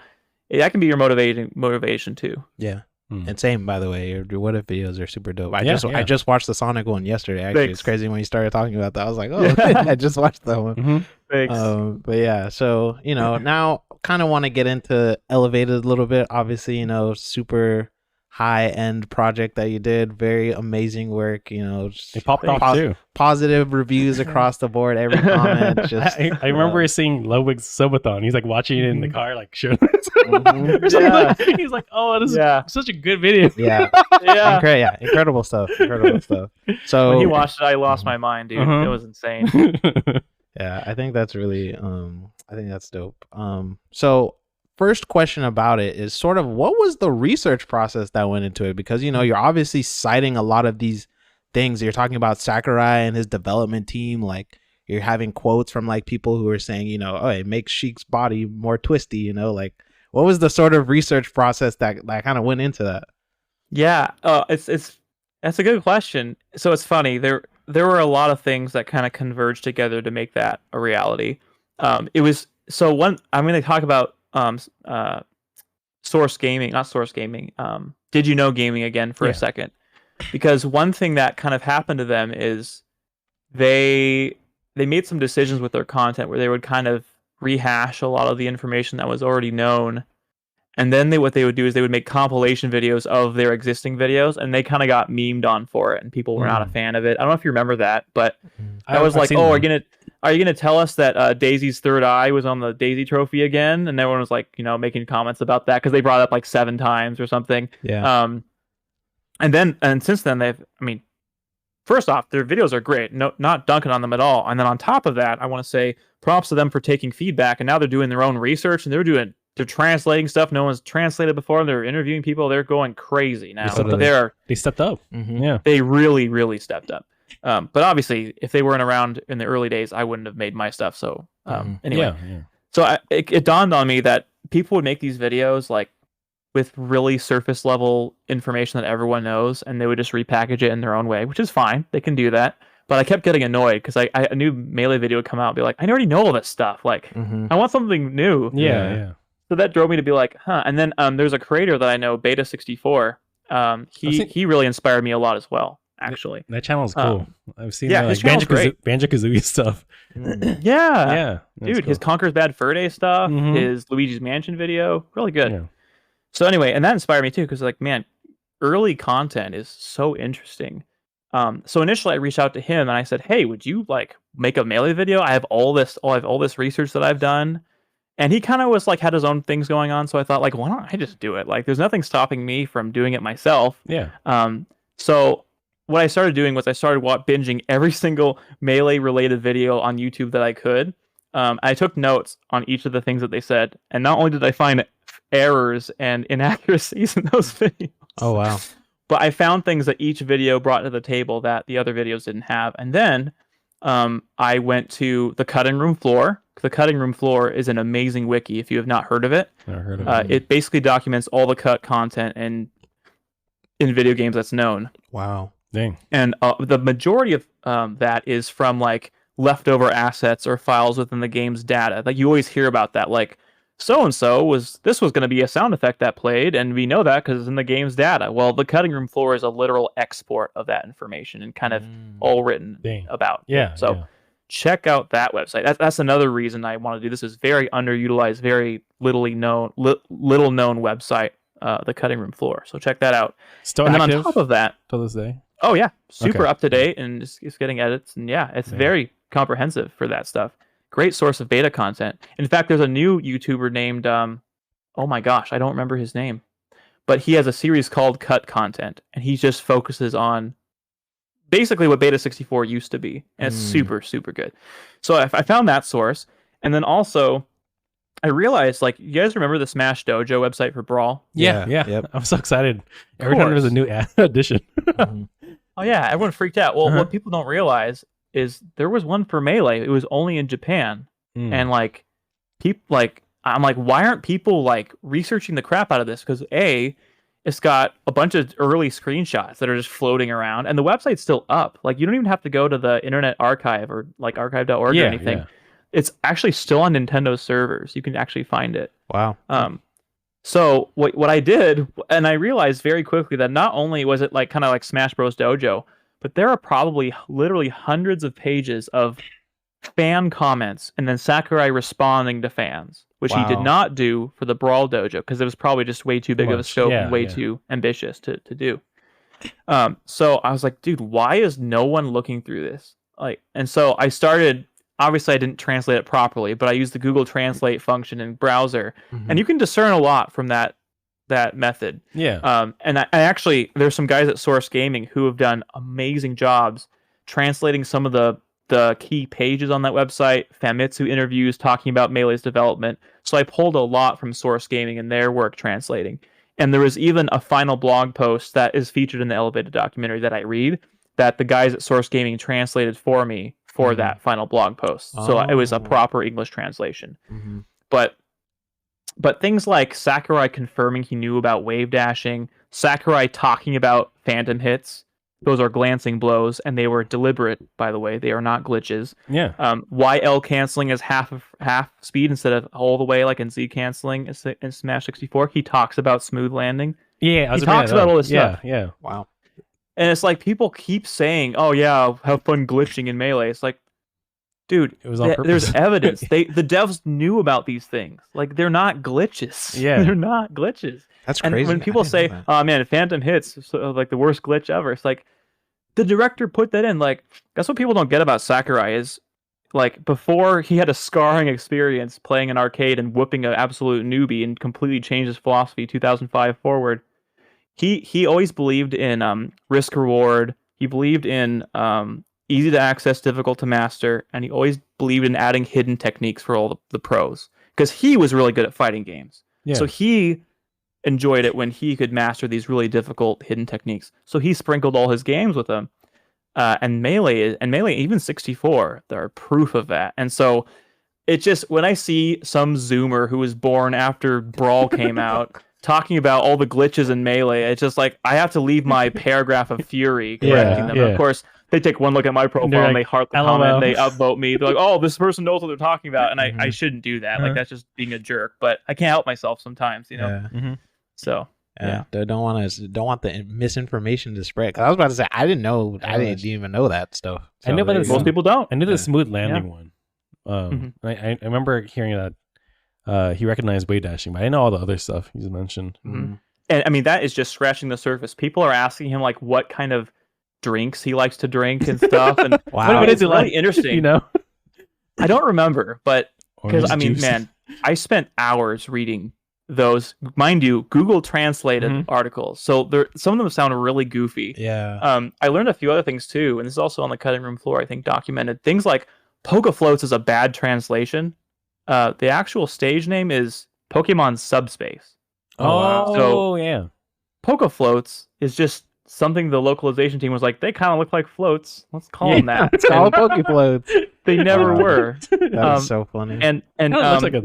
that can be your motivation too. Yeah. Mm. And same, by the way, your What If videos are super dope. I Yeah, I just watched the Sonic one yesterday. Actually, Thanks. It's crazy when you started talking about that. I was like, oh, I just watched that one. Mm-hmm. Thanks. But yeah, so now kind of want to get into Elevated a little bit. Obviously, super high end project that you did. Very amazing work. It popped off too. Positive reviews across the board. Every comment. Just I remember seeing Ludwig's Subathon. He's like watching it in the car, like showing Yeah. He's like, "Oh, this is such a good video." yeah, incredible stuff. So when he watched it, I lost my mind, dude. It was insane. Yeah, I think that's really I think that's dope. So first question about it is sort of what was the research process that went into it? Because you're obviously citing a lot of these things. You're talking about Sakurai and his development team, like you're having quotes from like people who are saying, oh, it makes Sheik's body more twisty, like what was the sort of research process that kind of went into that? Yeah, that's a good question. So it's funny. There were a lot of things that kind of converged together to make that a reality. I'm going to talk about Source Gaming, not Source Gaming. Did You Know Gaming again for a second, because one thing that kind of happened to them is they made some decisions with their content where they would kind of rehash a lot of the information that was already known. And then what they would do is they would make compilation videos of their existing videos, and they kind of got memed on for it, and people were not a fan of it. I don't know if you remember that, but I was like, "Oh, are you gonna tell us that Daisy's third eye was on the Daisy trophy again?" And everyone was like, making comments about that because they brought it up like 7 times or something. Yeah. And since then first off, their videos are great. No, not dunking on them at all. And then on top of that, I want to say props to them for taking feedback, and now they're doing their own research, and they're translating stuff no one's translated before. They're interviewing people. They're going crazy now. They stepped up. Mm-hmm. Yeah, they really, really stepped up. But obviously, if they weren't around in the early days, I wouldn't have made my stuff. So anyway, so it dawned on me that people would make these videos like with really surface level information that everyone knows, and they would just repackage it in their own way, which is fine. They can do that. But I kept getting annoyed because I knew Melee video would come out and be like, I already know all this stuff. Like, I want something new. Yeah. So that drove me to be like, huh. And then there's a creator that I know, Beta64. He really inspired me a lot as well, actually. That channel is cool. I've seen his channel's great. Banjo-Kazooie stuff. Yeah. Dude, cool. His Conker's Bad Fur Day stuff, his Luigi's Mansion video, really good. Yeah. So anyway, and that inspired me too, because like, man, early content is so interesting. So initially I reached out to him and I said, hey, would you like make a Melee video? I have all this research that I've done. And he kind of was like, had his own things going on. So I thought like, why don't I just do it? Like, there's nothing stopping me from doing it myself. Yeah. So what I started doing was I started binging every single Melee related video on YouTube that I could. I took notes on each of the things that they said. And not only did I find errors and inaccuracies in those videos. Oh, wow. But I found things that each video brought to the table that the other videos didn't have. And then I went to the cutting room floor. The cutting room floor is an amazing wiki if you have not heard of it. Never heard of it. It basically documents all the cut content in video games that's known. Wow. Dang. And the majority of that is from like leftover assets or files within the game's data. Like you always hear about that, like so-and-so was going to be a sound effect that played, and we know that because it's in the game's data. Well, the cutting room floor is a literal export of that information and kind of all written about. Yeah. So check out that website. That's another reason I want to do this. Is very underutilized, very little known website, the cutting room floor. So check that out. Still and active then on top of that, till this day. Oh yeah, super up to date, and it's getting edits, and it's very comprehensive for that stuff. Great source of beta content. In fact, there's a new YouTuber named oh my gosh, I don't remember his name, but he has a series called Cut Content, and he just focuses on basically what Beta64 used to be, and it's super, super good. So I found that source, and then also I realized, like, you guys remember the Smash Dojo website for Brawl? Yeah. Yep. I'm so excited. Every time there's a new addition. Oh yeah, everyone freaked out. Well, what people don't realize is there was one for Melee. It was only in Japan, and like, I'm like, why aren't people like researching the crap out of this? Because it's got a bunch of early screenshots that are just floating around, and the website's still up. Like, you don't even have to go to the Internet Archive or like archive.org or anything. Yeah. It's actually still on Nintendo's servers. You can actually find it. Wow. So what I did, and I realized very quickly that not only was it like kind of like Smash Bros. Dojo, but there are probably literally hundreds of pages of fan comments and then Sakurai responding to fans, which he did Wow. not do for the Brawl Dojo because it was probably just way too big of a Much. scope Yeah, and way yeah. too ambitious to do. So I was like, dude, why is no one looking through this? Like, and so I started. Obviously, I didn't translate it properly, but I used the Google Translate function in browser, and you can discern a lot from that method. Yeah. And I actually, there's some guys at Source Gaming who have done amazing jobs translating some of the key pages on that website, Famitsu interviews talking about Melee's development. So I pulled a lot from Source Gaming and their work translating. And there was even a final blog post that is featured in the Elevated documentary that I read that the guys at Source Gaming translated for me for that final blog post. So it was a proper English translation. But things like Sakurai confirming he knew about wave dashing, Sakurai talking about phantom hits, those are glancing blows, and they were deliberate, by the way. They are not glitches. Yeah. Why L canceling is half speed instead of all the way, like in Z canceling in Smash 64. He talks about smooth landing. Yeah. He talks about all this yeah, stuff. Yeah. Wow. And it's like people keep saying, "Oh yeah, have fun glitching in Melee." It's like, dude, It was on purpose. there's evidence. The devs knew about these things. Like they're not glitches. Yeah. They're not glitches. That's And crazy. when people say, "Oh man, Phantom hits like the worst glitch ever," it's like the director put that in. Like that's what people don't get about Sakurai is like before he had a scarring experience playing an arcade and whooping an absolute newbie and completely changed his philosophy 2005 forward. He always believed in risk reward. He believed in easy to access, difficult to master, and he always believed in adding hidden techniques for all the pros because he was really good at fighting games. Yeah. So he enjoyed it when he could master these really difficult hidden techniques. So he sprinkled all his games with them. And Melee, even 64, they're proof of that. And so it just when I see some Zoomer who was born after Brawl came out talking about all the glitches in Melee, it's just like I have to leave my paragraph of fury correcting them. yeah. And of course, they take one look at my profile They're and like, they heart the LOL. comment, they upvote me. They're like, "Oh, this person knows what they're talking about," and I shouldn't do that. Like that's just being a jerk. But I can't help myself sometimes, you know. Yeah. So Yeah, they don't want the misinformation to spread. 'Cause I was about to say I didn't even know that stuff. I know, but there it's- you most go. people don't. I knew the Yeah. smooth landing one. I remember hearing that he recognized wave dashing, but I know all the other stuff he's mentioned. Mhm. And I mean, that is just scratching the surface. People are asking him like what kind of drinks he likes to drink and stuff. And Wow. What it's is it really like? interesting. You know, I don't remember, but because Orange I mean, juice. man, I spent hours reading those, mind you, Google translated articles. So some of them sound really goofy. Yeah. I learned a few other things too, and this is also on the cutting room floor. I think documented things like Poke Floats is a bad translation. The actual stage name is Pokemon Subspace. Oh, wow. So- yeah. Poke Floats is just something the localization team was like, they kind of look like floats. Let's call them that. It's called And Poke Floats. they never Wow. were. That is so funny. And Kinda looks like a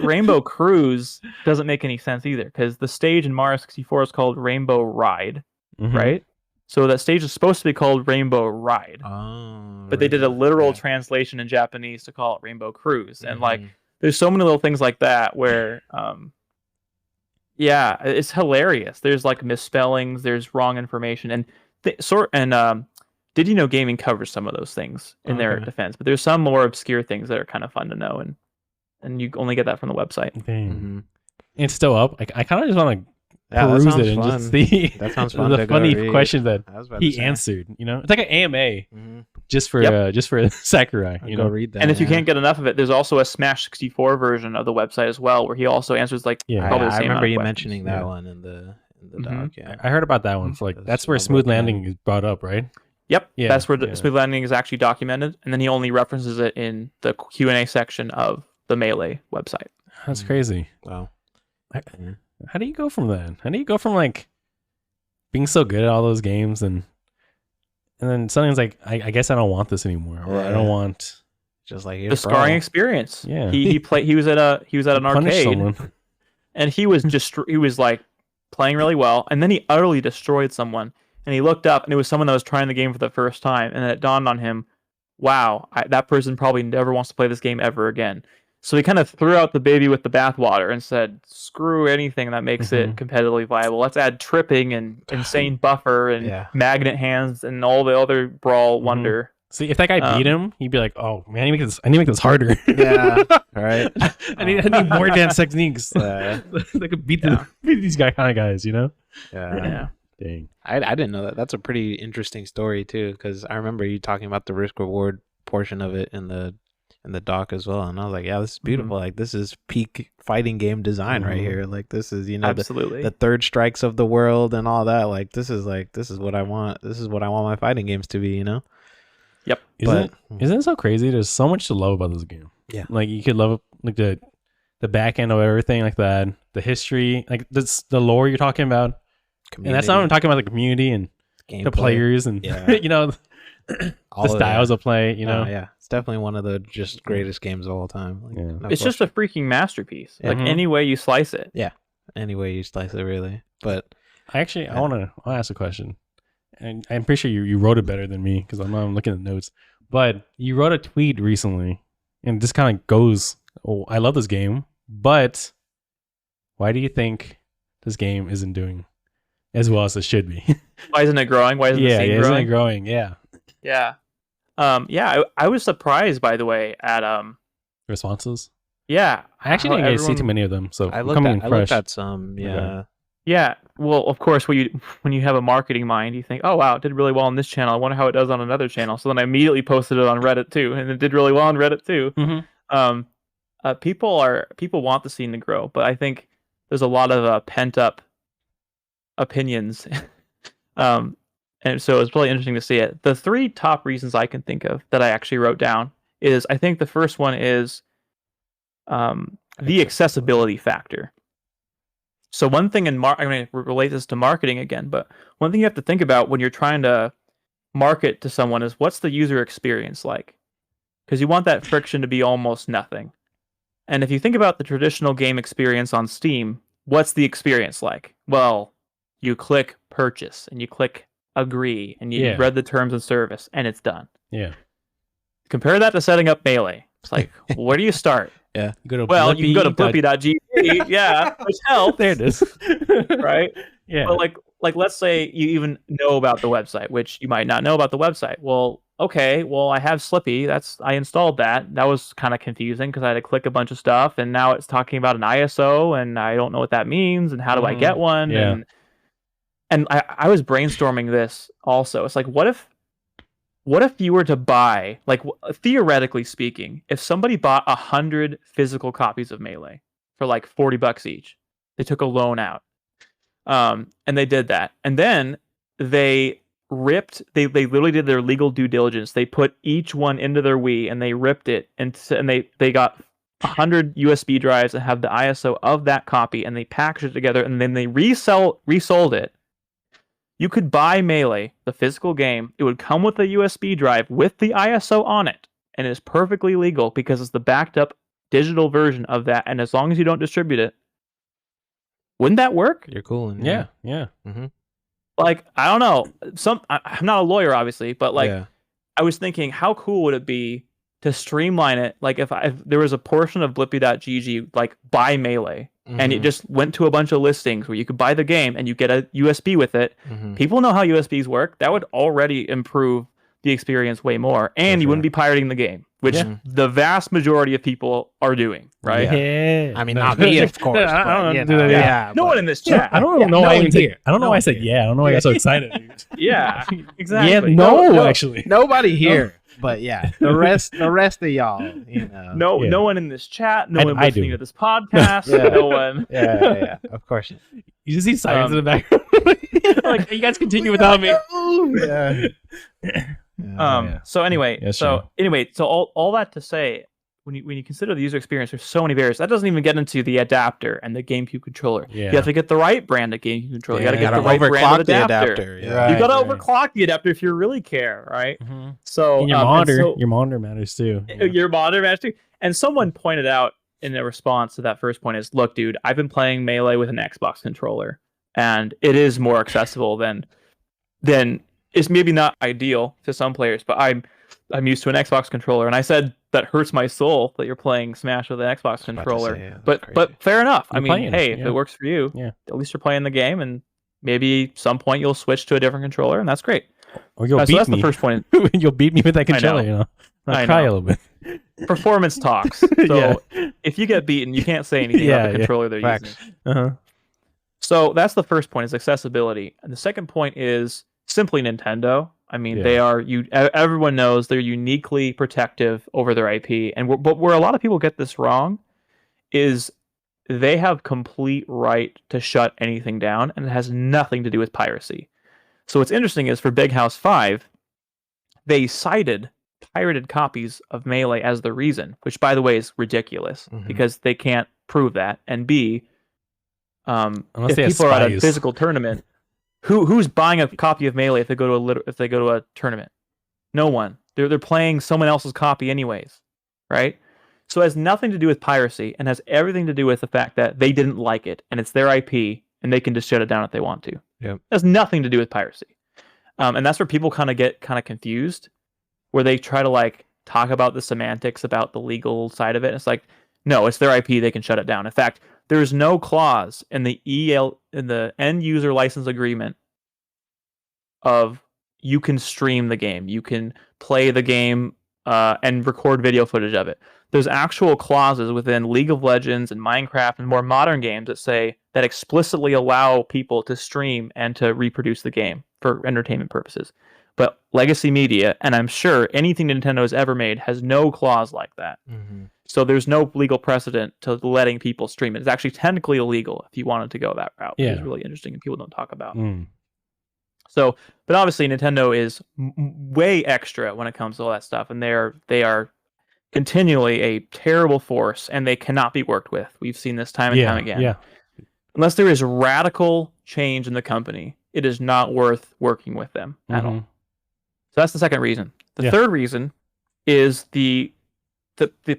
Rainbow Cruise doesn't make any sense either because the stage in Mario 64 is called Rainbow Ride, right? So that stage is supposed to be called Rainbow Ride, but they did a literal translation in Japanese to call it Rainbow Cruise. And like, there's so many little things like that where, yeah, it's hilarious. There's like misspellings, there's wrong information, and Did You Know Gaming covers some of those things in their defense, but there's some more obscure things that are kind of fun to know, and you only get that from the website. Dang. It's still up. I kind of just want to that peruse sounds it and fun. just see That sounds fun. the to go funny read. questions that I was about to he say. answered. You know, it's like an AMA Mhm. just for Sakurai. I'll You go know, read that. And if you yeah. can't get enough of it, there's also a Smash 64 version of the website as well, where he also answers like Yeah. probably the I same remember amount of you questions. mentioning that Yeah. one in the Mhm. doc. Yeah. I heard about that one. For like That's that's where so smooth good, man. landing is brought up, right? Yep, Yeah, that's where the yeah. smooth landing is actually documented, and then he only references it in the Q&A section of the Melee website. That's crazy. Wow. How do you go from that? How do you go from like being so good at all those games and then something's like, I guess I don't want this anymore, or I don't Yeah. want Just like here, The scarring bro. experience. Yeah. He was at an punish arcade, someone. and he was like playing really well, and then he utterly destroyed someone. And he looked up, and it was someone that was trying the game for the first time, and then it dawned on him, wow, that person probably never wants to play this game ever again. So he kind of threw out the baby with the bathwater and said, screw anything that makes it competitively viable. Let's add tripping and insane buffer and Yeah. magnet hands and all the other Brawl wonder See, if that guy beat him, he'd be like, "Oh man, I need to make this harder." Yeah. Right. I need more advanced techniques that could beat these kind of guys. Yeah. Yeah. Dang. I didn't know that. That's a pretty interesting story too, because I remember you talking about the risk reward portion of it in the doc as well, and I was like, yeah, this is beautiful. Like this is peak fighting game design right here. Like this is Absolutely. the third strikes of the world and all that. Like this is what I want. This is what I want my fighting games to be. Yep. Isn't it so crazy? There's so much to love about this game. Yeah. Like you could love like the back end of everything like that, the history, like this, the lore you're talking about. And that's not even talking about the community and Gameplay. the players and the styles of play. Yeah, it's definitely one of the just greatest games of all time. Like, no It's just a freaking masterpiece. Like any way you slice it. Yeah, any way you slice it, really. But I want to ask a question, and I'm pretty sure you wrote it better than me because I'm looking at the notes. But you wrote a tweet recently, and this kind of goes, "Oh, I love this game, but why do you think this game isn't doing as well as it should be?" Why isn't it growing? Why isn't the scene isn't growing? it growing? Yeah. Yeah. I was surprised, by the way, at Responses. Yeah. I actually didn't get to see too many of them, so I I'm looked coming in at fresh. some. Yeah. Okay. Yeah. Well, of course, when you have a marketing mind, you think, oh wow, it did really well on this channel. I wonder how it does on another channel. So then I immediately posted it on Reddit too, and it did really well on Reddit too. Mm-hmm. People want the scene to grow, but I think there's a lot of pent up opinions. And so it's really interesting to see it. The three top reasons I can think of that I actually wrote down is, I think the first one is the accessibility factor. So one thing I'm going to relate this to marketing again, but one thing you have to think about when you're trying to market to someone is, what's the user experience like? Because you want that friction to be almost nothing. And if you think about the traditional game experience on Steam, what's the experience like? Well, you click purchase and you click agree and you read the terms of service and it's done. Yeah. Compare that to setting up Melee. It's like, where do you start? Yeah. You go to Well, you can go to blippi.gg. Yeah, which helps. There it is. Right? Yeah. But like let's say you even know about the website, which you might not know about the website. Well, okay, I have Slippy. I installed that. That was kind of confusing because I had to click a bunch of stuff, and now it's talking about an ISO, and I don't know what that means, and how do I get one? Yeah. And I was brainstorming this also. It's like, what if you were to buy, like, theoretically speaking, if somebody bought 100 physical copies of Melee for like $40 each, they took a loan out, and they did that, and then they literally did their legal due diligence. They put each one into their Wii and they ripped it, and they got 100 USB drives and have the ISO of that copy, and they packaged it together, and then they resold it. You could buy Melee, the physical game. It would come with a USB drive with the ISO on it, and it's perfectly legal because it's the backed up digital version of that. And as long as you don't distribute it, wouldn't that work? You're cool. Yeah. Mm-hmm. Like, I don't know. I'm not a lawyer, obviously, but I was thinking, how cool would it be to streamline it? Like, if there was a portion of blippi.gg, like, buy Melee, and it just went to a bunch of listings where you could buy the game and you get a USB with it. People know how USBs work. That would already improve the experience way more, and you wouldn't be pirating the game, which the vast majority of people are doing, right? Yeah. I mean, not me, of course. I don't but, do that. Yeah. No one in this chat. I don't know why I don't know why I said here. yeah. I don't know why I got so excited. Yeah, exactly. Yeah, no, actually. Nobody here. But yeah, the rest of y'all, No one in this chat. No one I listening do. to this podcast. No one. Yeah, of course. You just see silence in the background. Like, you guys continue without me. So anyway, Yes, so all that to say, when you consider the user experience, there's so many barriers. That doesn't even get into the adapter and the GameCube controller. Yeah. You have to get the right brand of GameCube controller. You got to get the right overclock brand of the adapter. adapter. Yeah. You got to Right. overclock the adapter if you really care, right? Mm-hmm. So And your monitor matters too. Your monitor matters too. And someone pointed out in a response to that first point is, look, dude, I've been playing Melee with an Xbox controller, and it is more accessible than it's maybe not ideal to some players, but I'm used to an Xbox controller, and I said that hurts my soul that you're playing Smash with an Xbox controller. But fair enough. I mean, hey, if it works for you, at least you're playing the game, and maybe some point you'll switch to a different controller, and that's great. Or you'll So beat that's me. the first point. You'll beat me with that controller, you know. I'll cry a little bit. Performance talks. So if you get beaten, you can't say anything about the controller they're using. Uh-huh. So that's the first point, is accessibility. And the second point is simply Nintendo. I mean, they are everyone knows they're uniquely protective over their IP. And but where a lot of people get this wrong is they have complete right to shut anything down, and it has nothing to do with piracy. So what's interesting is for Big House 5, they cited pirated copies of Melee as the reason, which by the way is ridiculous because they can't prove that. And B, if people are at a physical tournament, who's buying a copy of Melee if they go to a tournament? No one. They're playing someone else's copy anyways, right? So it has nothing to do with piracy and has everything to do with the fact that they didn't like it and it's their IP and they can just shut it down if they want to. Yep. It has nothing to do with piracy. And that's where people kind of confused, where they try to like talk about the semantics about the legal side of it. It's like, no, it's their IP, they can shut it down. In fact, there's no clause in the end user license agreement of you can stream the game, you can play the game and record video footage of it. There's actual clauses within League of Legends and Minecraft and more modern games that explicitly allow people to stream and to reproduce the game for entertainment purposes. But Legacy Media, and I'm sure anything Nintendo has ever made, has no clause like that. So there's no legal precedent to letting people stream it. It's actually technically illegal if you wanted to go that route. Yeah. Which is really interesting and people don't talk about. So, but obviously Nintendo is way extra when it comes to all that stuff, and they are continually a terrible force, and they cannot be worked with. We've seen this time and time again. Yeah. Unless there is radical change in the company, it is not worth working with them at all. So that's the second reason. The third reason is the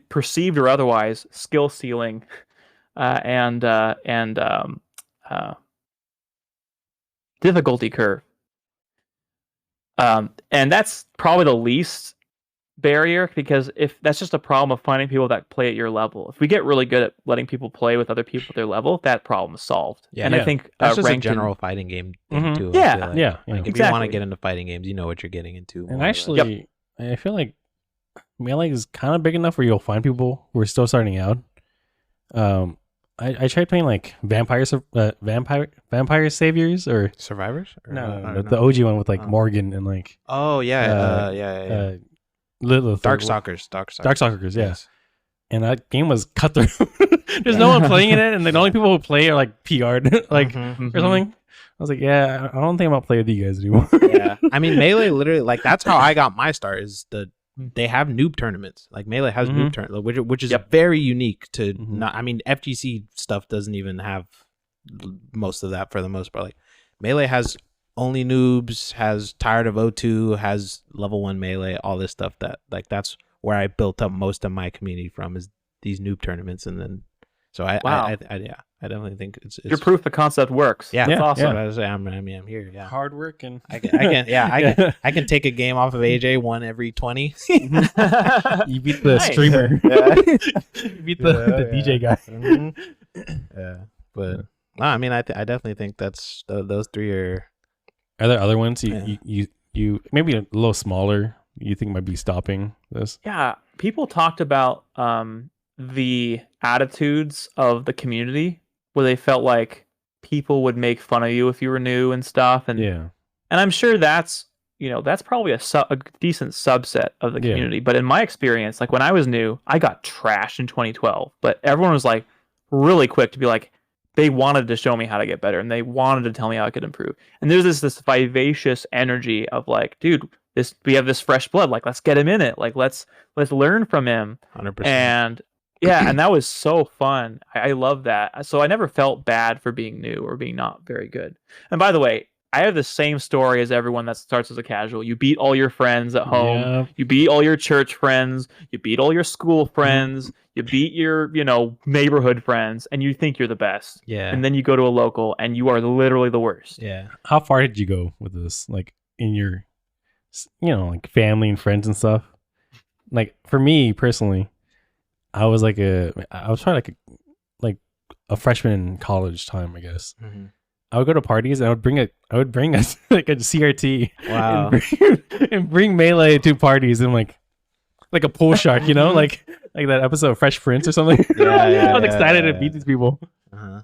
perceived or otherwise skill ceiling and difficulty curve. And that's probably the least barrier, because if that's just a problem of finding people that play at your level. If we get really good at letting people play with other people at their level, that problem is solved. And I think that's just a general fighting game thing too. Like if you want to get into fighting games, you know what you're getting into. And actually, I feel like Melee is kind of big enough where you'll find people who are still starting out. I tried playing like Vampire Saviors or Survivors. No, the OG one with like Morgan and like. Oh Darkstalkers, yes. And that game was cutthroat. There's no one playing in it, and the only people who play are like PR'd, like or something. I was like, I don't think I'm gonna play with you guys anymore. I mean, Melee literally, like, that's how I got my start. Is they have noob tournaments. Like Melee has noob tournaments, which is very unique to not. I mean, FGC stuff doesn't even have most of that for the most part. Like Melee has only noobs, has Tired of O2, has level 1 Melee, all this stuff. That like that's where I built up most of my community from, is these noob tournaments. And then so I definitely think it's your proof the concept works. Yeah, it's awesome. I'm here. Yeah, hard work, and I can take a game off of AJ 1 every 20. You beat the streamer. You beat the DJ guy. But no, I mean, I definitely think that's those three are. Are there other ones you maybe a little smaller you think might be stopping this? Yeah, people talked about the attitudes of the community, where they felt like people would make fun of you if you were new and stuff, and I'm sure that's probably a decent subset of the community. But in my experience, like when I was new, I got trashed in 2012, but everyone was like really quick to be like, they wanted to show me how to get better, and they wanted to tell me how I could improve. And there's this vivacious energy of like, dude, we have this fresh blood, like let's get him in it, like let's learn from him. 100%. And and that was so fun. I love that. So I never felt bad for being new or being not very good. And by the way, I have the same story as everyone that starts as a casual. You beat all your friends at home. You beat all your church friends. You beat all your school friends. You beat your, neighborhood friends, and you think you're the best. Yeah. And then you go to a local, and you are literally the worst. Yeah. How far did you go with this? Like in your, like family and friends and stuff? Like for me personally, I was probably like a freshman in college time, I guess. I would go to parties and I would bring us like a CRT. Wow. And bring Melee to parties and like a pool shark, like that episode of Fresh Prince or something. I was excited to beat these people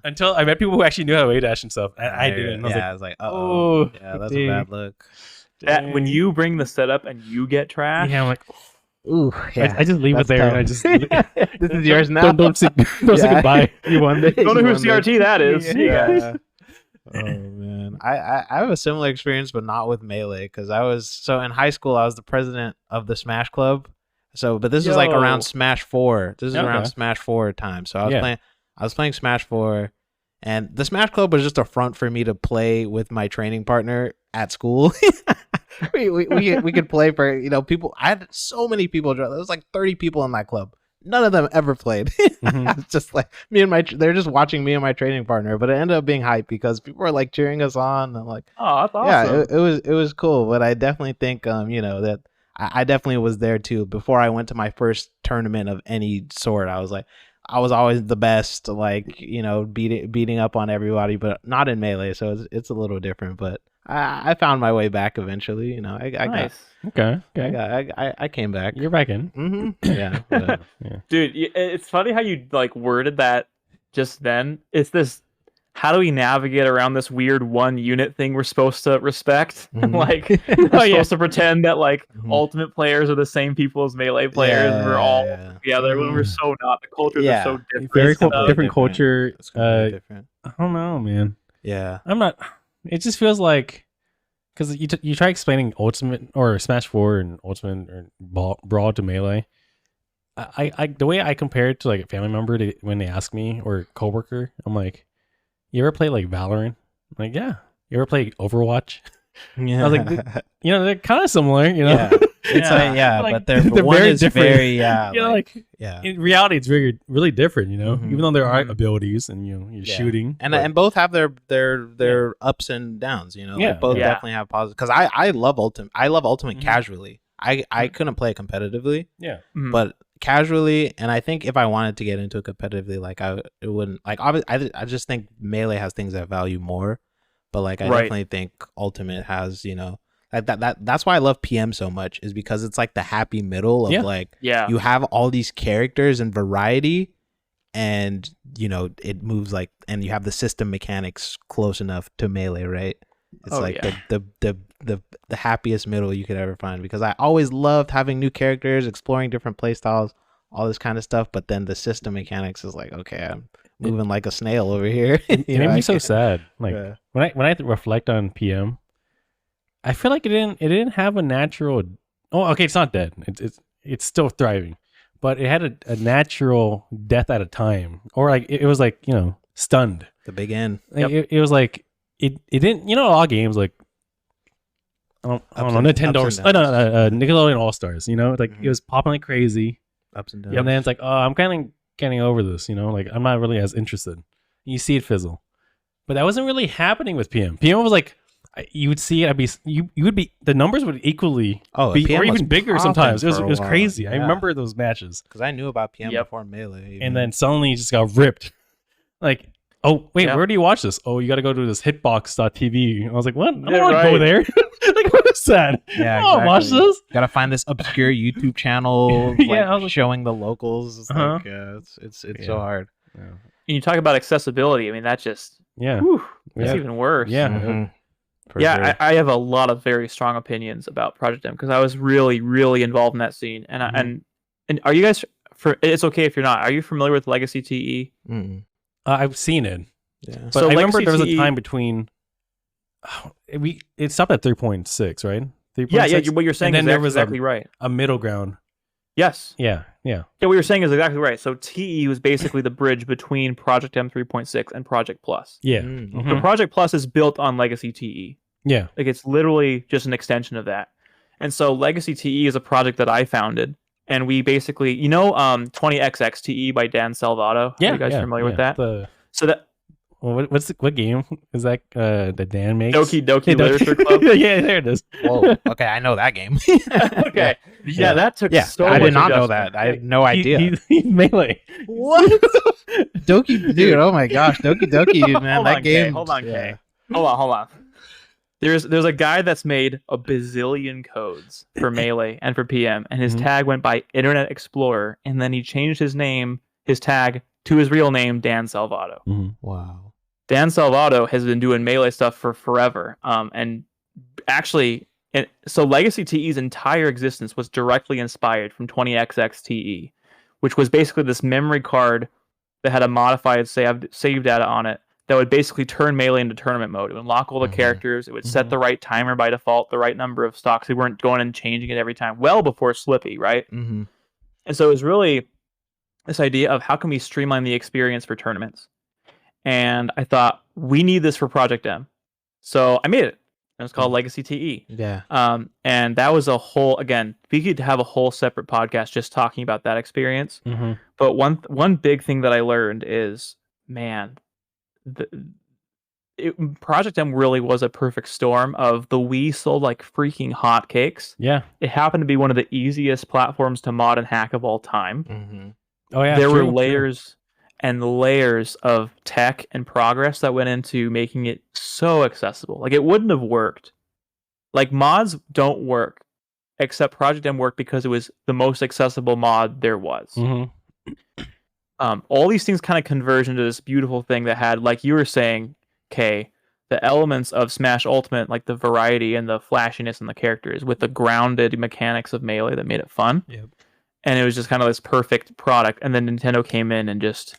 until I met people who actually knew how to A-dash and stuff. I didn't. I was like, oh, yeah, that's a bad look. That when you bring the setup and you get trash. Yeah, I'm like, ooh, yeah, I just leave it there and I just. This is yours now. Don't say goodbye. You won this. Don't know who CRT that is. Yeah. Oh man, I have a similar experience, but not with Melee, because in high school I was the president of the Smash Club. But this was like around Smash 4. This is around Smash 4 time. So I was playing Smash 4, and the Smash Club was just a front for me to play with my training partner at school. we could play for people. I had so many people. There was like 30 people in that club. None of them ever played. It's just like they're just watching me and my training partner. But it ended up being hype because people were like cheering us on and like, oh, that's awesome. Yeah, it was cool. But I definitely think that I definitely was there too. Before I went to my first tournament of any sort, I was always the best, like beating up on everybody, but not in Melee. So it's a little different. But I found my way back eventually. I nice. I came back. You're back in. Mm-hmm. Yeah, yeah. Dude, it's funny how you like worded that just then. It's this. How do we navigate around this weird one unit thing we're supposed to respect? Like, we're supposed to pretend that like Ultimate players are the same people as Melee players, and we're all together when we're so not. The cultures are so different. Very different culture. It's different. I don't know, man. Yeah, I'm not. It just feels like because you try explaining Ultimate or Smash 4 and Ultimate or Brawl to Melee. I the way I compare it to like a family member when they ask me or coworker, I'm like, you ever play like Valorant? I'm like, yeah. You ever play Overwatch? Yeah. I was like, they're kind of similar, Yeah. It's like, but they're one very is different. very, in reality, it's really different, even though there are abilities and you're shooting, and both have their ups and downs, like both definitely have positive. Because I love Ultimate casually. I couldn't play it competitively, but casually, and I think if I wanted to get into it competitively, like it wouldn't like obviously. I just think Melee has things that value more, but like I definitely think Ultimate has that's why I love PM so much, is because it's like the happy middle of you have all these characters and variety, and it moves like, and you have the system mechanics close enough to Melee, right? It's the happiest middle you could ever find, because I always loved having new characters, exploring different playstyles, all this kind of stuff. But then the system mechanics is like, okay, I'm moving like a snail over here. It made me so sad. Like when I reflect on PM, I feel like it didn't have a natural. Oh, okay, it's not dead. It's still thriving, but it had a natural death at a time, or like it was like stunned. The big end. Like, it was like. It didn't, all games like I don't know, Nintendo's Nickelodeon All Stars, like it was popping like crazy, ups and downs, and then it's like, oh, I'm kind of getting over this, like I'm not really as interested. You see it fizzle, but that wasn't really happening with PM. PM was like, you would see it, you would be, the numbers would equally be, or even bigger sometimes. It was crazy. Yeah. I remember those matches because I knew about PM before Melee, even. And then suddenly it just got ripped, like. Oh, wait, where do you watch this? Oh, you got to go to this hitbox.tv. I was like, what? I don't want to go there. Like, what is that? Yeah, exactly. Watch this? Got to find this obscure YouTube channel showing the locals. It's like, it's so hard. Yeah. And you talk about accessibility. I mean, that just, it's even worse. Yeah. Mm-hmm. Sure. I have a lot of very strong opinions about Project M because I was really, really involved in that scene. And and are you guys, it's okay if you're not, are you familiar with Legacy TE? Mm-mm. I've seen it, but so I remember there was a time between. It stopped at 3.6, right? 3.6? Yeah. What you're saying is exactly right. A middle ground. Yes. Yeah. What you're saying is exactly right. So TE was basically the bridge between Project M 3.6 and Project Plus. Yeah. Mm-hmm. So Project Plus is built on Legacy TE. Yeah. Like it's literally just an extension of that. And so Legacy TE is a project that I founded. And we basically, 20XX TE by Dan Salvato. Yeah, are you guys familiar with that? So that what game is that? That Dan makes? Doki Literature Club. Yeah, there it is. Whoa. Okay, I know that game. Okay. Yeah, that took so. I much did not know adjustment. that. I had no idea. He's Melee. What? Doki, dude! Oh my gosh, Doki, man, Hold that on, game. Kay, hold on, Kay. Hold on. There's a guy that's made a bazillion codes for Melee and for PM, and his tag went by Internet Explorer, and then he changed his tag to his real name, Dan Salvato. Wow. Dan Salvato has been doing Melee stuff for forever. And actually, so Legacy TE's entire existence was directly inspired from 20XX TE, which was basically this memory card that had a modified save data on it that would basically turn Melee into tournament mode. It would unlock all the characters. It would set the right timer by default, the right number of stocks. We weren't going and changing it every time, well before Slippy, right? Mm-hmm. And so it was really this idea of how can we streamline the experience for tournaments? And I thought, we need this for Project M. So I made it. It was called Legacy TE. Yeah. And that was a whole, again, we could have a whole separate podcast just talking about that experience. But one big thing that I learned is, man, Project M really was a perfect storm of the Wii sold like freaking hotcakes. Yeah. It happened to be one of the easiest platforms to mod and hack of all time. Oh yeah. There were layers and layers of tech and progress that went into making it so accessible. Like, it wouldn't have worked. Like, mods don't work, except Project M worked because it was the most accessible mod there was. All these things kind of converge into this beautiful thing that had, like you were saying, Kay, the elements of Smash Ultimate, like the variety and the flashiness in the characters, with the grounded mechanics of Melee that made it fun. Yep. And it was just kind of this perfect product. And then Nintendo came in and just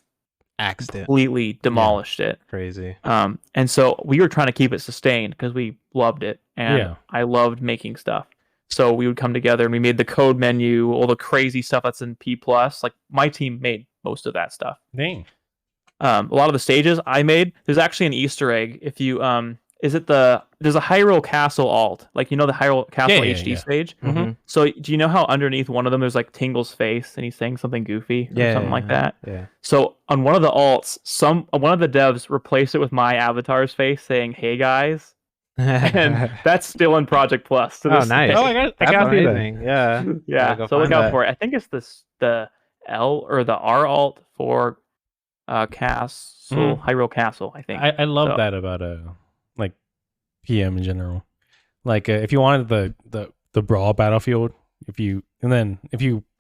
Axed it. completely demolished it. Crazy. And so we were trying to keep it sustained because we loved it. And I loved making stuff. So we would come together and we made the code menu, all the crazy stuff that's in P+. Like, my team made most of that stuff. Dang. A lot of the stages I made, there's actually an Easter egg. If you there's a Hyrule Castle alt, like, you know, the Hyrule Castle HD stage. So do you know how underneath one of them there's like Tingle's face and he's saying something goofy or something like that? Yeah. So on one of the alts, one of the devs replaced it with my avatar's face saying, "Hey guys," and that's still in Project Plus. To this nice. day. Oh, I got see that. Amazing. Yeah. Yeah. Go So look find out that. for it. I think it's the L or the R alt for Castle, Hyrule Castle, I think. I love that about like PM in general. Like, if you wanted the brawl battlefield, if you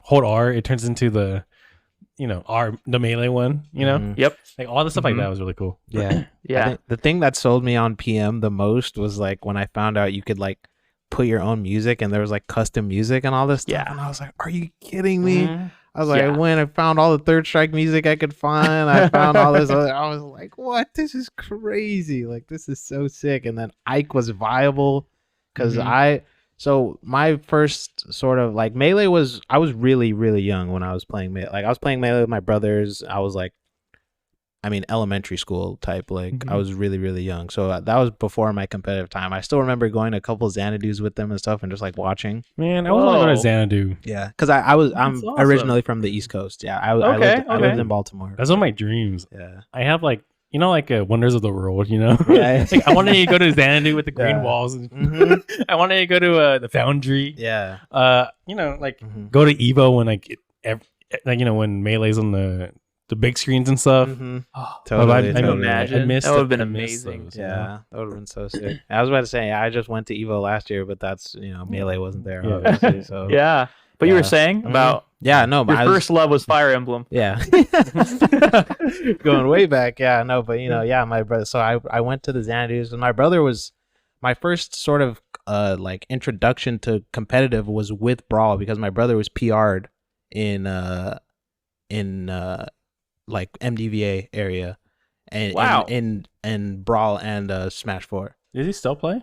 hold R, it turns into the the Melee one. Yep. Like, all the stuff like that was really cool. Yeah. Yeah. I think the thing that sold me on PM the most was like when I found out you could like put your own music and there was like custom music and all this stuff. Yeah. And I was like, are you kidding me? I was like, Yeah. I went and found all the Third Strike music I could find. I found all this other, I was like, what? This is crazy. Like, this is so sick. And then Ike was viable because so my first sort of like Melee was, I was really, really young when I was playing Melee. Like, I was playing Melee with my brothers. I was like, elementary school type. Like, I was really, really young. So that was before my competitive time. I still remember going to a couple Xanadu's with them and stuff and just like watching. Man, I want to go to Xanadu. Yeah, because I'm awesome. originally from the East Coast. Yeah, I lived in Baltimore. That's one of my dreams. Yeah. I have like Wonders of the World. Yeah. Like, I wanted to go to Xanadu with the green walls. I wanted to go to the Foundry. Yeah. Go to Evo when when Melee's on the big screens and stuff. Oh, Totally. Can you imagine? missed That would have been I missed amazing. those, Yeah, that would have been so sick. I was about to say, I just went to Evo last year, but that's Melee wasn't there, Yeah. obviously. So Yeah. But you Yeah. were saying about no, but your I was, first love was Fire Emblem. yeah, going way back. Yeah, no, but my brother. So I went to the Xanadu's, and my brother was my first sort of like introduction to competitive was with Brawl because my brother was PR'd in like MDVA area, and Wow. in Brawl and Smash 4. Does he still play?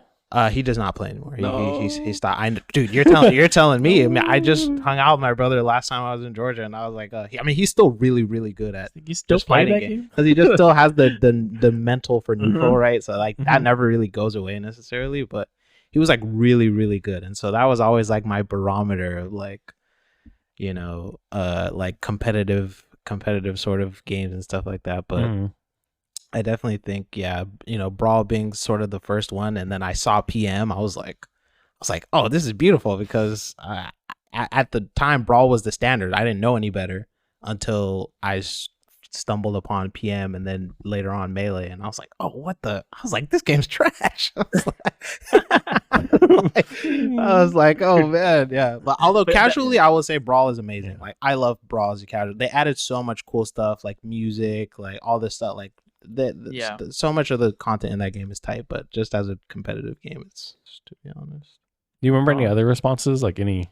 He does not play anymore. No. He stopped. Dude, you're telling me. I mean, I just hung out with my brother last time I was in Georgia, and I was like, he's still really, really good at You still just play fighting that game game? because he just still has the mental for neutral, right? So like that Mhm. never really goes away necessarily, but he was like really, really good, and so that was always like my barometer of like, like competitive sort of games and stuff like that, but. I definitely think, Brawl being sort of the first one, and then I saw PM. I was like, oh, this is beautiful because at the time Brawl was the standard. I didn't know any better until I stumbled upon PM and then later on Melee, and I was like, oh, what the? I was like, this game's trash. I was like, oh man, yeah. But although casually, I will say Brawl is amazing. Like I love Brawl as a casual. They added so much cool stuff, like music, like all this stuff. Like so much of the content in that game is tight. But just as a competitive game, it's just, to be honest. Do you remember any other responses? Like any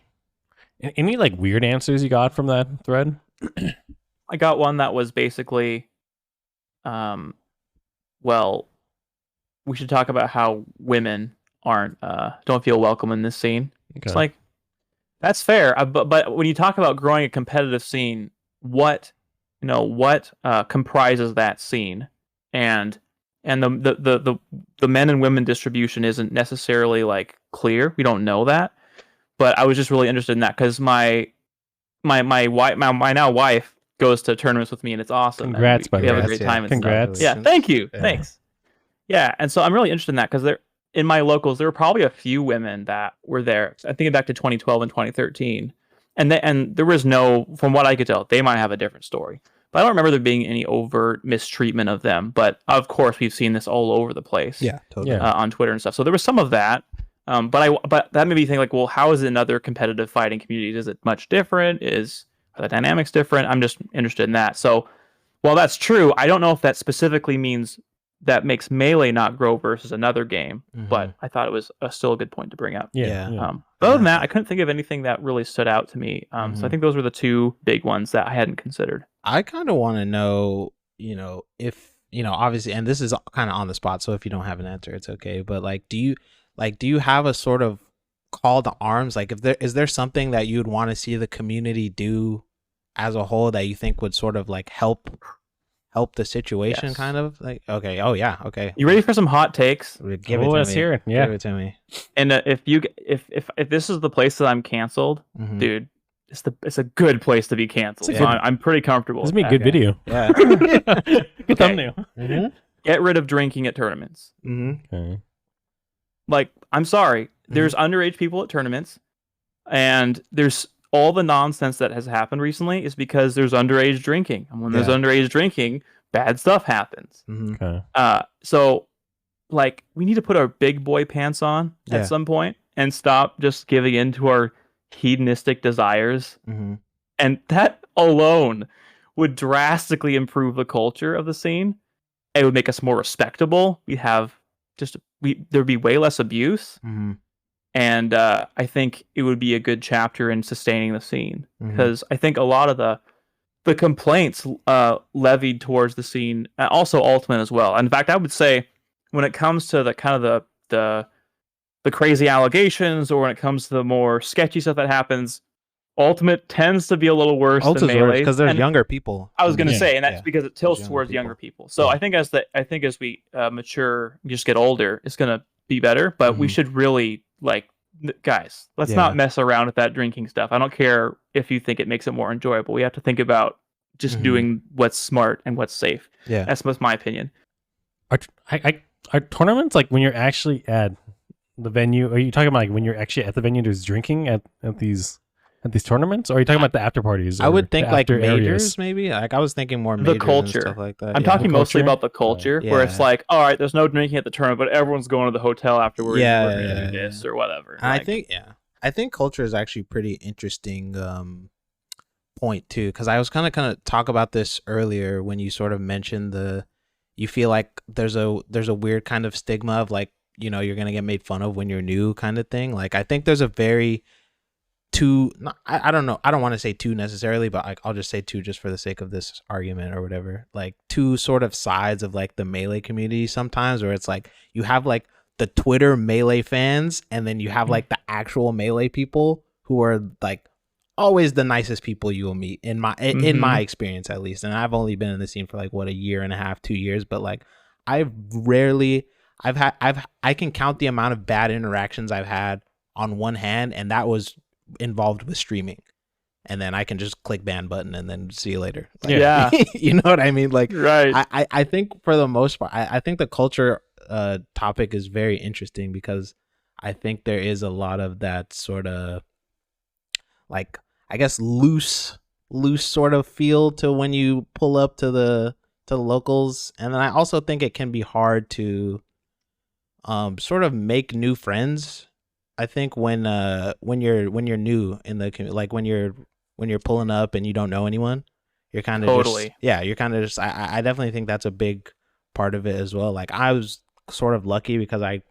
like weird answers you got from that thread? I got one that was basically, well, we should talk about how women don't feel welcome in this scene. Okay. It's like, that's fair. But when you talk about growing a competitive scene, what comprises that scene, and the men and women distribution isn't necessarily like clear. We don't know that, but I was just really interested in that because my now wife goes to tournaments with me, and it's awesome. Congrats, we have a congrats, great yeah. time. And Congrats. stuff. Yeah, thank you. Yeah. Thanks. Yeah, and so I'm really interested in that because in my locals, there were probably a few women that were there. I think back to 2012 and 2013, and there was no, from what I could tell, they might have a different story, but I don't remember there being any overt mistreatment of them. But of course, we've seen this all over the place. Yeah, totally. On Twitter and stuff. So there was some of that. But that made me think like, well, how is it in other competitive fighting communities? Is it much different? Are the dynamics different? I'm just interested in that. So while that's true, I don't know if that specifically means that makes Melee not grow versus another game, but I thought it was still a good point to bring up. Yeah. But other than that, I couldn't think of anything that really stood out to me. So I think those were the two big ones that I hadn't considered. I kind of want to know, if, obviously, and this is kind of on the spot, so if you don't have an answer, it's okay. But like, do you have a sort of call to arms? Like, is there something that you'd want to see the community do as a whole that you think would sort of like help the situation? Yes. Kind of like, okay. Oh yeah. Okay. You ready for some hot takes? Give it to let's me. hear it. Yeah. Give it to me. And if this is the place that I'm canceled, dude, it's a good place to be canceled. So I'm pretty comfortable. This would be a good video. Yeah. Good thumbnail. Get rid of drinking at tournaments. Okay. Like, I'm sorry, there's underage people at tournaments, and there's all the nonsense that has happened recently is because there's underage drinking, and when there's underage drinking, bad stuff happens. Okay. So like, we need to put our big boy pants on at some point and stop just giving in to our hedonistic desires. And that alone would drastically improve the culture of the scene. It would make us more respectable. There'd be way less abuse. And I think it would be a good chapter in sustaining the scene, because I think a lot of the complaints levied towards the scene, also Ultimate as well. In fact, I would say when it comes to the kind of the crazy allegations, or when it comes to the more sketchy stuff that happens, Ultimate tends to be a little worse than Melee because there's younger people. I was going to say, and that's because it tilts towards people. younger people. So I think as we mature, just get older, it's going to be better. But we should really, like, guys, let's not mess around with that drinking stuff. I don't care if you think it makes it more enjoyable. We have to think about just doing what's smart and what's safe. Yeah, that's my opinion. Are tournaments, like when you're actually at the venue? Are you talking about like when you're actually at the venue, there's drinking at these tournaments? Or are you talking about the after parties? I would think like majors, areas? Maybe. Like I was thinking more majors The culture, and stuff like that. I'm talking mostly about the culture, where it's Yeah. like, all right, there's no drinking at the tournament, but everyone's going to the hotel afterwards. Yeah, we're gonna do yeah, this or whatever. And I think culture is actually pretty interesting point too, because I was kind of talk about this earlier when you sort of mentioned you feel like there's a weird kind of stigma of like, you're gonna get made fun of when you're new kind of thing. Like I think there's a very I don't know, I don't want to say two necessarily, but I'll just say two just for the sake of this argument or whatever, like two sort of sides of like the Melee community sometimes, where it's like you have like the Twitter Melee fans, and then you have like the actual Melee people who are like always the nicest people you will meet in my experience, at least. And I've only been in the scene for like a year and a half, 2 years, but like I can count the amount of bad interactions I've had on one hand, and that was involved with streaming, and then I can just click ban button and then see you later. Like, Yeah. You know what I mean? Like, right. I think for the most part, I think the culture topic is very interesting, because I think there is a lot of that sort of like, I guess, loose loose sort of feel to when you pull up to the locals, and then I also think it can be hard to sort of make new friends. I think when you're new in the like when you're pulling up and you don't know anyone, you're kind of Totally. you're kind of just I definitely think that's a big part of it as well. Like I was sort of lucky because I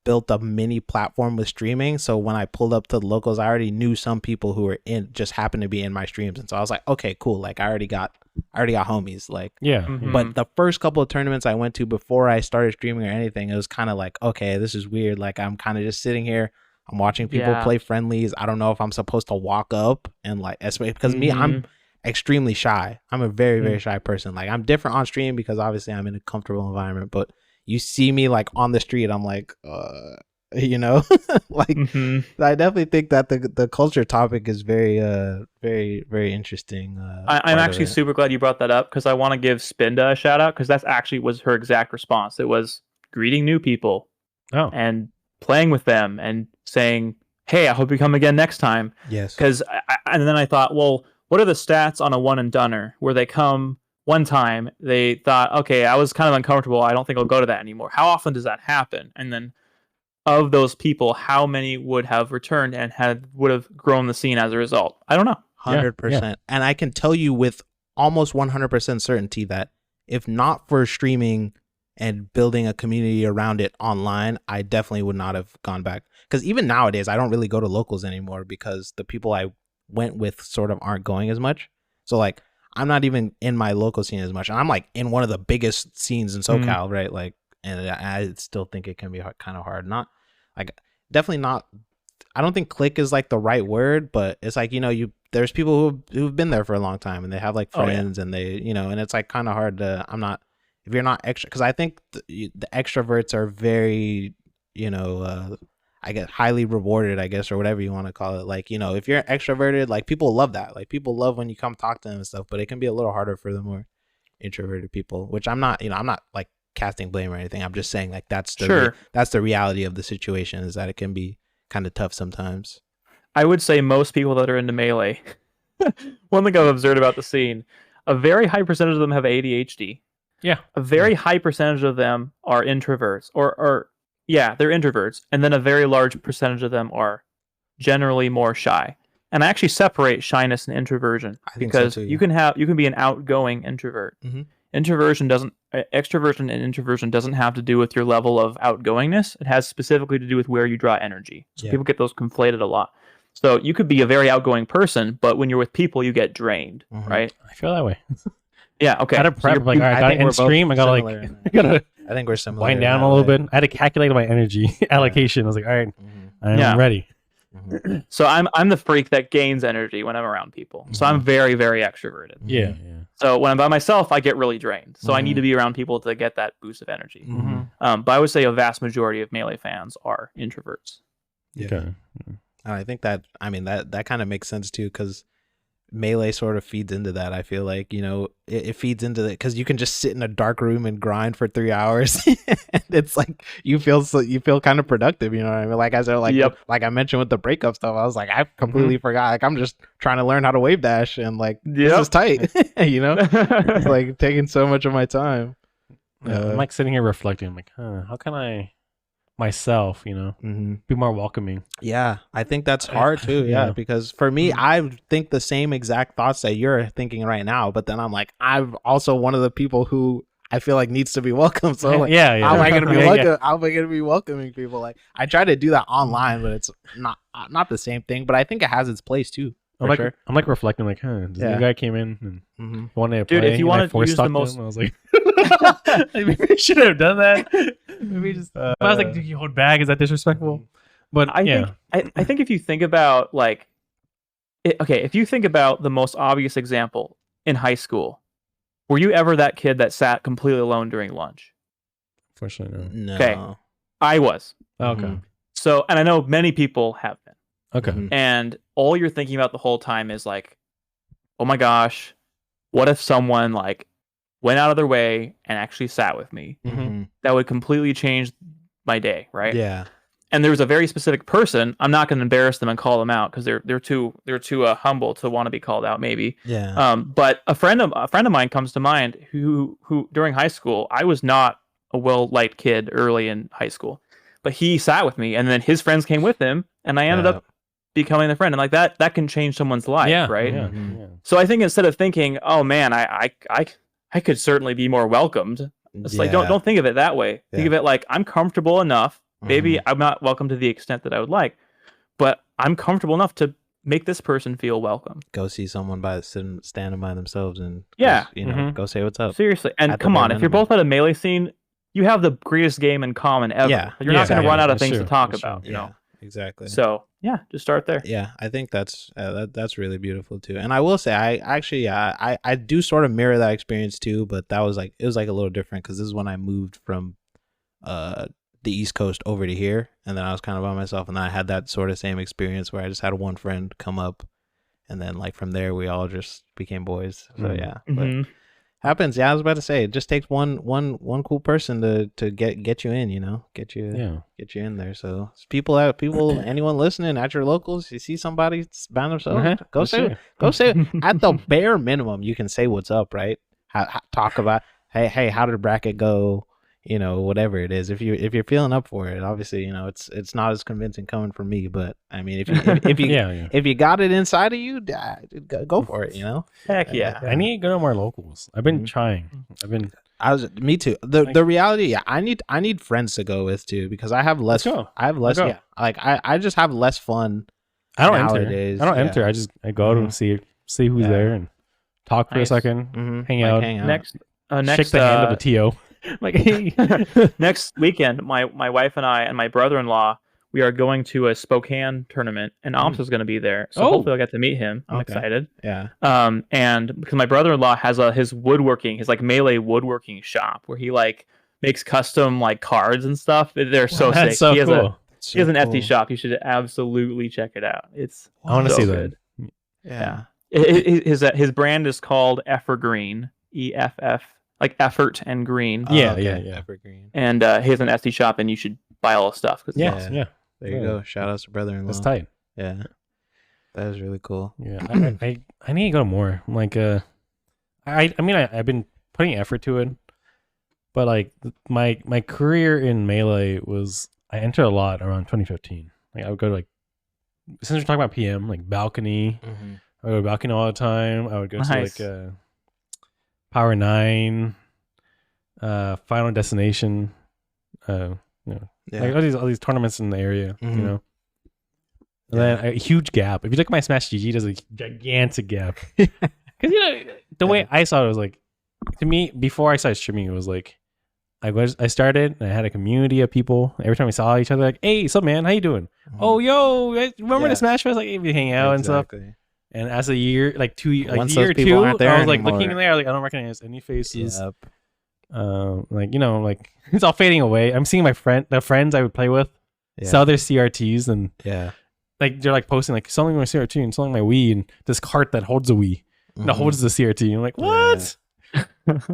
built a mini platform with streaming, so when I pulled up to the locals, I already knew some people who were in, just happened to be in my streams, and so I was like, okay, cool, like I already got homies, like. Yeah. Mhm. But the first couple of tournaments I went to before I started streaming or anything, it was kind of like, okay, this is weird. Like I'm kind of just sitting here, I'm watching people Yeah. play friendlies. I don't know if I'm supposed to walk up and like, because me, I'm extremely shy. I'm a very, very shy person. Like I'm different on stream because obviously I'm in a comfortable environment, but you see me like on the street, I'm like, you know, like I definitely think that the culture topic is very, very, very interesting. I'm actually super glad you brought that up because I want to give Spinda a shout out because that's actually was her exact response. It was greeting new people and playing with them and saying, "Hey, I hope you come again next time." Yes. Because and then I thought, well, what are the stats on a one and doneer where they come one time, they thought, okay, I was kind of uncomfortable, I don't think I'll go to that anymore. How often does that happen? And then of those people, how many would have returned and would have grown the scene as a result? I don't know. 100%. And I can tell you with almost 100% certainty that if not for streaming and building a community around it online, I definitely would not have gone back. Because even nowadays, I don't really go to locals anymore because the people I went with sort of aren't going as much. So like, I'm not even in my local scene as much. And I'm like in one of the biggest scenes in SoCal, right? Like, and I still think it can be kind of hard. Not like, definitely not. I don't think click is like the right word, but it's like, you know, there's people who've been there for a long time and they have like friends and they, you know, and it's like kind of hard to, if you're not extra, because I think the extroverts are very, you know, I get highly rewarded, I guess, or whatever you want to call it. Like, you know, if you're extroverted, like people love that. Like people love when you come talk to them and stuff, but it can be a little harder for the more introverted people, which I'm not, you know, I'm not like casting blame or anything. I'm just saying like that's the reality of the situation, is that it can be kind of tough sometimes. I would say most people that are into Melee, one thing I've observed about the scene, a very high percentage of them have ADHD. Yeah. A very high percentage of them are introverts, or yeah, they're introverts, and then a very large percentage of them are generally more shy. And I actually separate shyness and introversion because you can be an outgoing introvert. Extroversion and introversion doesn't have to do with your level of outgoingness. It has specifically to do with where you draw energy. So people get those conflated a lot. So you could be a very outgoing person, but when you're with people, you get drained, right? I feel that way. Yeah. Okay. I had to prep, So like, all right, I got to end stream. I got to like, I got to I think we're similar. wind down a little bit. I had to calculate my energy allocation. I was like, all right, I'm ready. So I'm the freak that gains energy when I'm around people. So I'm very, very extroverted. Yeah. So when I'm by myself, I get really drained. So I need to be around people to get that boost of energy. But I would say a vast majority of Melee fans are introverts. Yeah. Okay. I think that, I mean, that kind of makes sense too, because Melee sort of feeds into that. I feel like, you know, it feeds into that because you can just sit in a dark room and grind for 3 hours. And it's like you feel kind of productive, you know what I mean? Like I said, like I mentioned with the breakup stuff, I was like, I completely forgot. Like I'm just trying to learn how to wave dash, and like this is tight. You know, it's like taking so much of my time. I'm like sitting here reflecting. I'm like, how can I myself, you know, be more welcoming? Yeah, I think that's hard too. Yeah, because for me, I think the same exact thoughts that you're thinking right now, but then I'm like, I'm also one of the people who I feel like needs to be welcomed. So like, how am I gonna be welcome? How am I gonna be welcoming people? Like I try to do that online, but it's not the same thing. But I think it has its place too. I'm like reflecting, like, this new guy came in and wanted to play. Dude, if you want to use the most, I was like, maybe I should have done that. Maybe just. I was like, "Do you hold back? Is that disrespectful?" But I think if you think about like, if you think about the most obvious example in high school, were you ever that kid that sat completely alone during lunch? Unfortunately, no. Okay, I was. Okay. So, and I know many people have been. Okay. And all you're thinking about the whole time is like, oh my gosh, what if someone like went out of their way and actually sat with me? That would completely change my day, right? Yeah. and there was a very specific person. I'm not going to embarrass them and call them out because they're too humble to want to be called out, maybe. Yeah. But a friend of mine comes to mind who during high school, I was not a well-liked kid early in high school, but he sat with me, and then his friends came with him, and I ended up becoming the friend, and like that can change someone's life, right? Yeah, Mhm. yeah. So I think instead of thinking, oh man, I could certainly be more welcomed. It's like don't think of it that way. Think of it like I'm comfortable enough. Maybe I'm not welcome to the extent that I would like, but I'm comfortable enough to make this person feel welcome. Go see someone standing by themselves and Yeah. go say what's up. Seriously. And At the come bare on, if you're minimum. both at a melee scene, you have the greatest game in common ever. Yeah. You're not going to Yeah, run out of that's things true. to talk That's about, true. you know. Exactly. So yeah, just start there. Yeah, I think that's really beautiful too. And I will say, I do sort of mirror that experience too, but it was like a little different because this is when I moved from the East Coast over to here, and then I was kind of by myself, and then I had that sort of same experience where I just had one friend come up, and then like from there we all just became boys. So yeah, but Mhm. happens. Yeah, I was about to say it just takes one cool person to get you in, get you in there. So people anyone listening at your locals, you see somebody by themselves, go say at the bare minimum you can say what's up, right? Talk about hey, how did the bracket go? Whatever it is, if you're feeling up for it, obviously, it's not as convincing coming from me, but I mean, if you got it inside of you, go for it, Heck yeah. I need to go to more locals. I've been trying. Me too. The reality, yeah, I need friends to go with too, because I have less. go. I have less. Let's go. Yeah, like I just have less fun. I don't nowadays. enter. I go out and see who's there and talk for a Nice. second, hang out, Next shake the hand of the TO. Like, hey. next weekend, my wife and I and my brother-in-law, we are going to a Spokane tournament, and Ops is going to be there. So hopefully I'll get to meet him. I'm excited. Yeah. And because my brother-in-law has his woodworking, his like melee woodworking shop where he like makes custom like cards and stuff. They're so sick. That's so cool. He has an Etsy shop. You should absolutely check it out. It's I want to so see good. that. Yeah. His brand is called Effergreen, EFF, like effort and green. Yeah, okay. yeah. Evergreen. And he has an Etsy shop, and you should buy all his stuff. 'Cause it's Yeah, awesome. yeah. There you go. Shout out to brother-in-law. That's tight. Yeah. That is really cool. Yeah, I need to go more. Like, I've been putting effort to it, but like my career in Melee was I entered a lot around 2015. Like I would go to since we're talking about PM, like Balcony. Mm-hmm. I would go to Balcony all the time. I would go Nice. to Power 9, Final Destination. Yeah. Like all these tournaments in the area, Mhm. you know. And then a huge gap. If you look at my Smash GG, there's a gigantic gap. Because the way I saw it was like, to me, before I started streaming, it was like, I started and I had a community of people. Every time we saw each other, like, hey, what's up, man? How you doing? Oh, yo, remember the Smash Fest? Like, we hang out and stuff. And as a year, like 2 years, like Once year those people two, aren't there I was like anymore. looking in there, like I don't recognize any faces. Yep. Like it's all fading away. I'm seeing the friends I would play with sell their CRTs and Yeah. like they're like posting like selling my CRT and selling my Wii and this cart that holds a Wii that holds the CRT. And I'm like, what?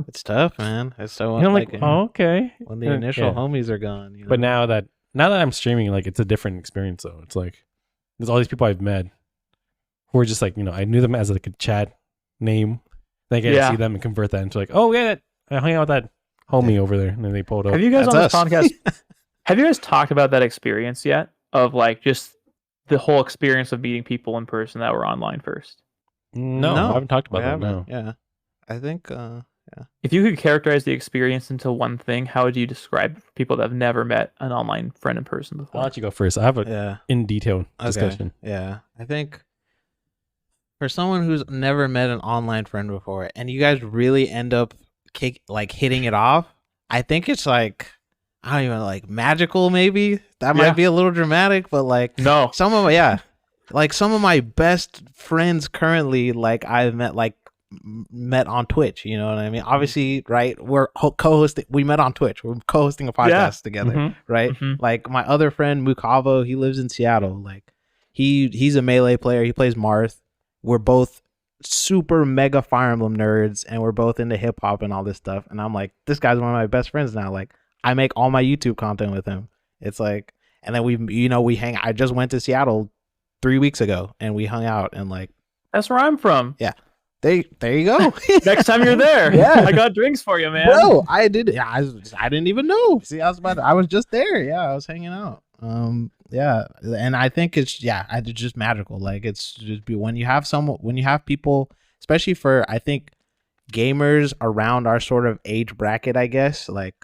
It's tough, man. It's so And I'm like, oh, okay. when the initial Yeah. homies are gone. But now that I'm streaming, like it's a different experience. Though it's like there's all these people I've met who are just like I knew them as like a chat name. Then I get to see them and convert that into like, oh yeah, I hung out with that homie over there, and then they pulled up. Have you guys That's on this us. podcast? Have you guys talked about that experience yet? Of like just the whole experience of meeting people in person that were online first. No, I haven't talked about that. No. Yeah. I think If you could characterize the experience into one thing, how would you describe it for people that have never met an online friend in person before? I'll let you go first. I have a in detail discussion. Yeah. I think for someone who's never met an online friend before and you guys really end up hitting it off, I think it's like, I don't even like magical maybe. That might be a little dramatic, but like No. some of my best friends currently I've met on Twitch, you know what I mean? Obviously, right? We're co-hosting. We met on Twitch. We're co-hosting a podcast together, right? Like my other friend Mukavo, he lives in Seattle. Like he's a Melee player. He plays Marth. We're both super mega Fire Emblem nerds, and we're both into hip hop and all this stuff. And I'm like, this guy's one of my best friends now. Like I make all my YouTube content with him. It's like, And then we hang. I just went to Seattle 3 weeks ago, and we hung out, and like That's where I'm from. there you go. Next time you're there, Yeah. I got drinks for you, man. Bro, I did. Yeah, I didn't even know. See, I was just there. Yeah, I was hanging out. Yeah, and I think it's just magical. Like it's just when you have people, especially for I think gamers around our sort of age bracket. I guess like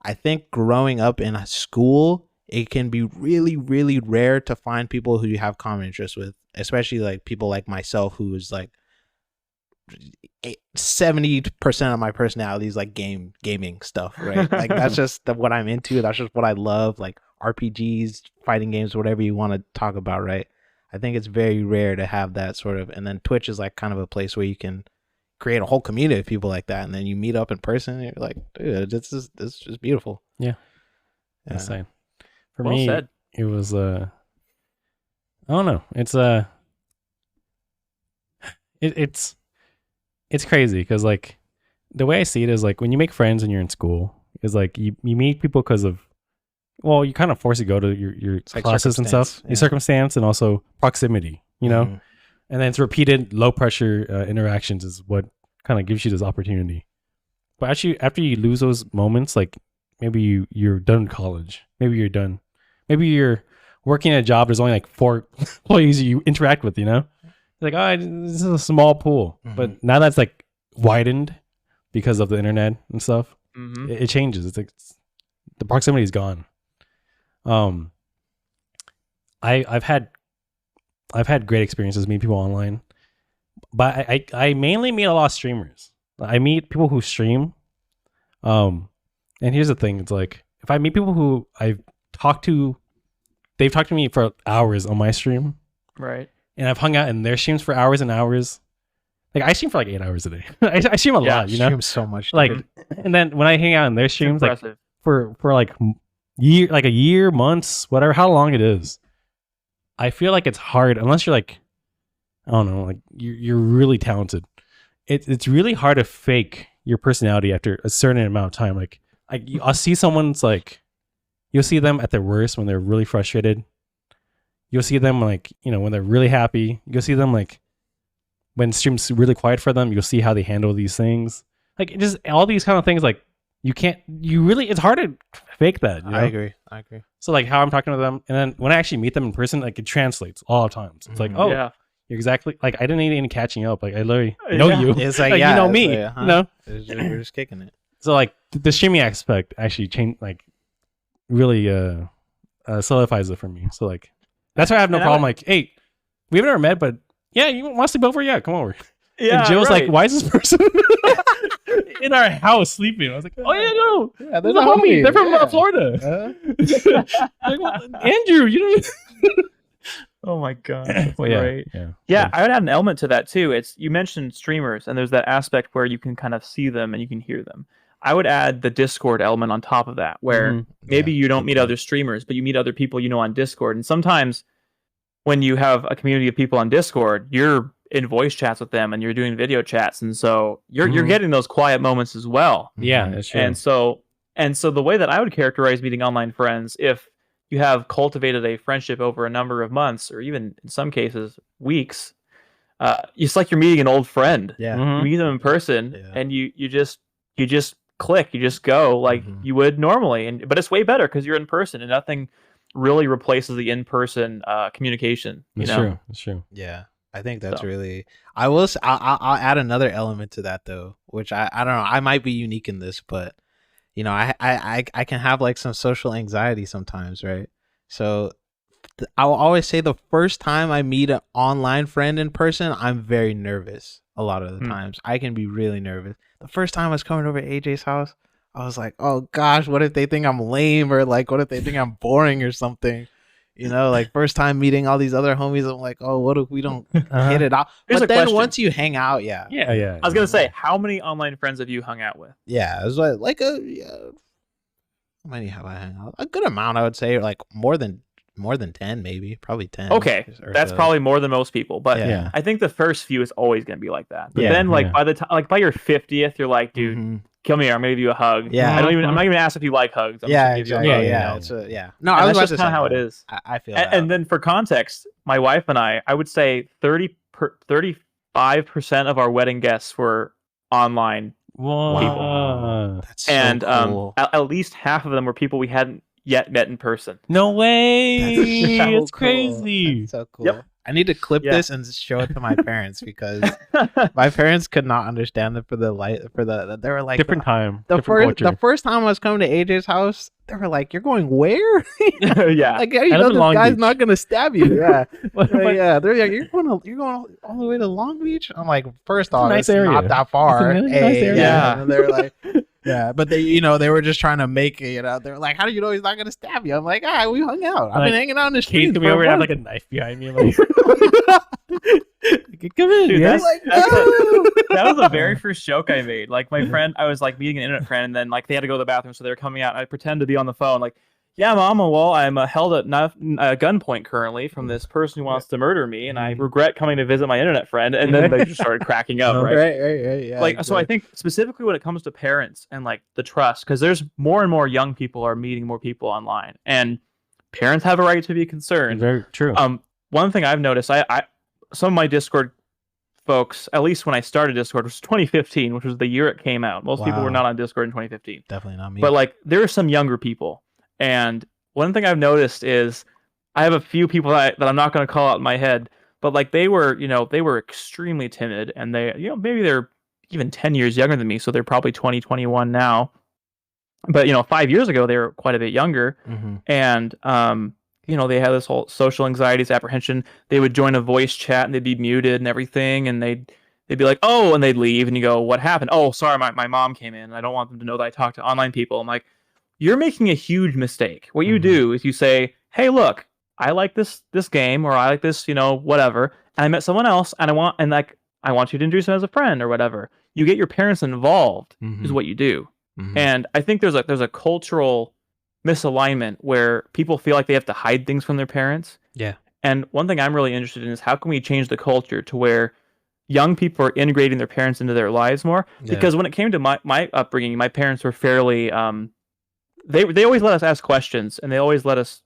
I think growing up in a school, it can be really, really rare to find people who you have common interests with, especially like people like myself who is like 70% of my personality is like gaming stuff, right? Like that's just what I'm into. That's just what I love, like RPGs, fighting games, whatever you want to talk about, right? I think it's very rare to have that sort of, and then Twitch is like kind of a place where you can create a whole community of people like that, and then you meet up in person and you're like, dude, this is just beautiful. Yeah. Insane. For Well me, said. it was I don't know. It's crazy because like the way I see it is like when you make friends and you're in school is like you meet people because of, well, you kind of force to go to your like classes and stuff, your circumstance, and also proximity, you know. Mhm. And then it's repeated low pressure interactions is what kind of gives you this opportunity. But actually, after you lose those moments, like maybe you're done college, maybe you're done, maybe you're working at a job. There's only like 4 employees you interact with, you know. Like, oh, this is a small pool, but now that's like widened because of the internet and stuff. Mm-hmm. It changes. It's like the proximity is gone. I've had great experiences meeting people online, but I mainly meet a lot of streamers. I meet people who stream. And here's the thing: it's like if I meet people who I've talked to, they've talked to me for hours on my stream, Right. and I've hung out in their streams for hours and hours. Like I stream for like 8 hours a day. I stream a lot, you know. Stream so much, Like, dude. and then when I hang out in their streams, like Impressive. for like a year, months, whatever, how long it is, I feel like it's hard unless you're like, I don't know, like you're really talented. It's really hard to fake your personality after a certain amount of time. Like I'll see someone's like, you'll see them at their worst when they're really frustrated. You'll see them like, you know, when they're really happy. You'll see them like when stream's really quiet for them. You'll see how they handle these things. Like it just all these kind of things. Like it's hard to fake that. You know? I agree. So like how I'm talking to them, and then when I actually meet them in person, like it translates all the times. It's like, oh, Yeah. you're exactly like I didn't need any catching up. Like I literally know Yeah. you. It's like, Like, yeah, you know it's me. like, You know. we're just kicking it. So like the streaming aspect actually changed, like really solidifies it for me. So like that's why I have no And I problem. would- Like, hey, we've never met, but yeah, you want to sleep over? Yeah, come over. Yeah. And Jill's right. like, why is this person in our house sleeping? I was like, oh yeah, no, Yeah, there's a homie. They're from Florida. Uh-huh. Like, well, Andrew, you don't. Oh my god. That's Well, yeah, great. yeah. Yeah, I would add an element to that too. It's you mentioned streamers, and there's that aspect where you can kind of see them and you can hear them. I would add the Discord element on top of that, where Mhm. maybe Yeah, you don't good meet point. other streamers, but you meet other people you know on Discord. And sometimes when you have a community of people on Discord, you're in voice chats with them and you're doing video chats, and so you're Mhm. getting those quiet moments as well. Yeah, Mhm. that's true. And so the way that I would characterize meeting online friends, if you have cultivated a friendship over a number of months, or even in some cases weeks, it's like you're meeting an old friend. Yeah. Mhm. You meet them in person, Yeah. and you just click, you just go like Mhm. you would normally, but it's way better because you're in person, and nothing really replaces the in-person communication. That's you know? true. That's true. Yeah, I think that's So. really. I will. I'll add another element to that though, which I don't know. I might be unique in this, but you know, I can have like some social anxiety sometimes, right? So I will always say the first time I meet an online friend in person, I'm very nervous. A lot of the Hmm. times, I can be really nervous. The first time I was coming over to AJ's house, I was like, "Oh gosh, what if they think I'm lame, or like, what if they think I'm boring or something?" You know, like first time meeting all these other homies, I'm like, "Oh, what if we don't hit it off?" Here's But a then question. once you hang out, yeah, Yeah, yeah. I was gonna say, how many online friends have you hung out with? yeah, it was like a. Yeah, how many have I hung out? A good amount, I would say, like more than 10, maybe, probably 10. Okay, or that's so. probably more than most people, but Yeah. Yeah. I think the first few is always gonna be like that. But Yeah, then, like yeah. by the time, like by your 50th, you're like, dude, Mhm. come here, I'm gonna give you a hug. Yeah. I'm not even ask if you like hugs. I'm Yeah, just gonna exactly. give you a hug, Yeah, you know? it's no, And I was that's about just to kind say of how it that. is. I feel that. And then for context, my wife and I would say 35% of our wedding guests were online Wow. That's so and cool. at least half of them were people we hadn't yet met in person. No way. so It's cool. crazy. That's so cool. Yep. I need to clip Yeah. this and show it to my parents because my parents could not understand it they were like Different time. the different culture. first time I was coming to AJ's house, they were like, "You're going where?" Yeah. Like, how do you I know live in this Long guy's Beach. not gonna stab you? Yeah. But- Yeah, they're like, you're going all the way to Long Beach. I'm like, first off, nice it's area. not that far. It's a nice Hey, area. yeah. And they're like, yeah, but they were just trying to make it. They're like, how do you know he's not gonna stab you? I'm like, we hung out. I've Like, been hanging out in the Kate street. could be for a over and have month." like a knife behind me. Like, come in, Dude, yeah. that was the very first joke I made. Like my friend, I was like meeting an internet friend, and then like they had to go to the bathroom, so they were coming out. And I pretend to be on the phone, like, "Yeah, Mama, well, I'm held at gunpoint currently from this person who wants to murder me, and I regret coming to visit my internet friend." And then they just started cracking up, right? Right, yeah. Like, so I think specifically when it comes to parents and like the trust, because there's more and more young people are meeting more people online, and parents have a right to be concerned. Very true. One thing I've noticed, I some of my Discord folks, at least when I started Discord, was 2015, which was the year it came out. Most people Wow. were not on Discord in 2015. definitely not me. But like there are some younger people. And one thing I've noticed is I have a few people that I'm not going to call out in my head, but like they were extremely timid, and they, maybe they're even 10 years younger than me. So they're probably 20, 21 now. But, 5 years ago, they were quite a bit younger. Mhm. And, they had this whole social anxieties, apprehension. They would join a voice chat and they'd be muted and everything. And they'd be like, "Oh," and they'd leave. And you go, "What happened?" "Oh, sorry, my mom came in and I don't want them to know that I talk to online people." I'm like, you're making a huge mistake. What you do is you say, "Hey, look, I like this game, or I like this, whatever. And I met someone else and I want you to introduce them as a friend or whatever." You get your parents involved is what you do. Mhm. And I think there's a cultural misalignment where people feel like they have to hide things from their parents. Yeah. And one thing I'm really interested in is how can we change the culture to where young people are integrating their parents into their lives more? Yeah. Because when it came to my upbringing, my parents were fairly they always let us ask questions, and they always let us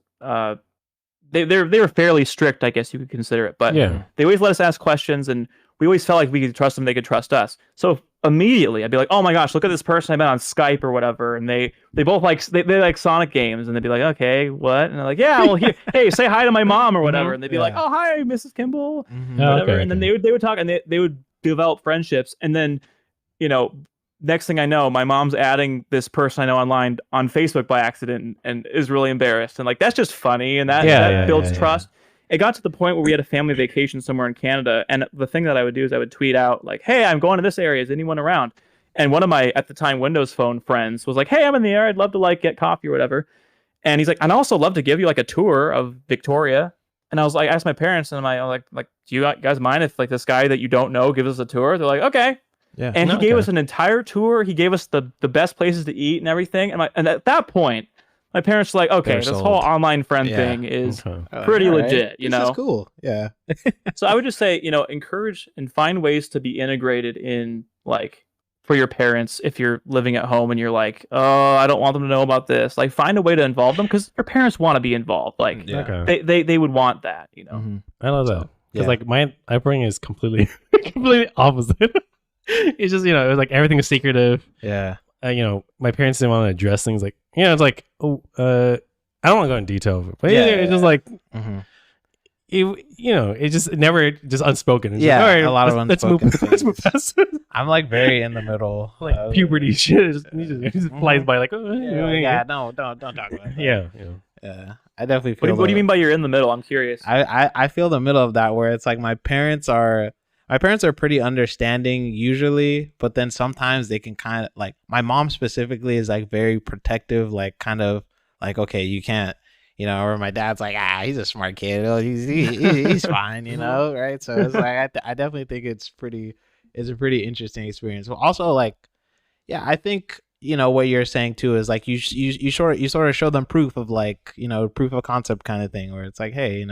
they were fairly strict, I guess you could consider it. But Yeah. they always let us ask questions, and we always felt like we could trust them, they could trust us. So immediately I'd be like, "Oh my gosh, look at this person I met on Skype or whatever," and they both like they like Sonic games, and they'd be like, "Okay, what?" And they're like, "Yeah, well, here, hey, say hi to my mom or whatever," and they'd be like, Yeah. "Oh, hi, Mrs. Kimball," Mhm. Oh, whatever. okay, And then okay. they would talk, and they would develop friendships, and then next thing I know, my mom's adding this person I know online on Facebook by accident, and is really embarrassed, and like that's just funny, and that builds trust. It got to the point where we had a family vacation somewhere in Canada, and the thing that I would do is I would tweet out like, "Hey, I'm going to this area. Is anyone around?" And one of my, at the time, Windows Phone friends was like, "Hey, I'm in the area. I'd love to like get coffee or whatever." And he's like, "I'd also love to give you like a tour of Victoria." And I was like, I asked my parents, and I was like, "Do you guys mind if like this guy that you don't know gives us a tour?" They're like, "Okay." Yeah. And he Okay. gave us an entire tour. He gave us the best places to eat and everything. And at that point, my parents were like, "Okay, They're this sold. whole online friend Yeah. thing is Okay. pretty All right. legit, This is cool. Yeah. So I would just say, encourage and find ways to be integrated in, like, for your parents if you're living at home and you're like, "Oh, I don't want them to know about this." Like, find a way to involve them, because your parents want to be involved. Like, Yeah. Okay. they would want that, Mhm. I love that. So, Because yeah. like my upbringing is completely opposite. It's just, it was like everything is secretive. Yeah. My parents didn't want to address things like, it's like, I don't want to go in detail, but Yeah, it's just like, Mhm. it just never just unspoken. It's Yeah, like, all right, a lot of let's move, unspoken let's move past it. I'm like very in the middle. Like puberty shit. It just flies by like, Yeah. No, don't talk about that. yeah. Yeah. I definitely feel. what do you mean by you're in the middle? I'm curious. I feel the middle of that, where it's like my parents are pretty understanding usually, but then sometimes they can kind of, like, my mom specifically is like very protective, like kind of like, okay, you can't, or my dad's like, he's a smart kid, he's fine, right? So it's like I definitely think it's a pretty interesting experience. Well, also, like, yeah, I think what you're saying too is like you sort of show them proof of, like, proof of concept kind of thing, where it's like, hey,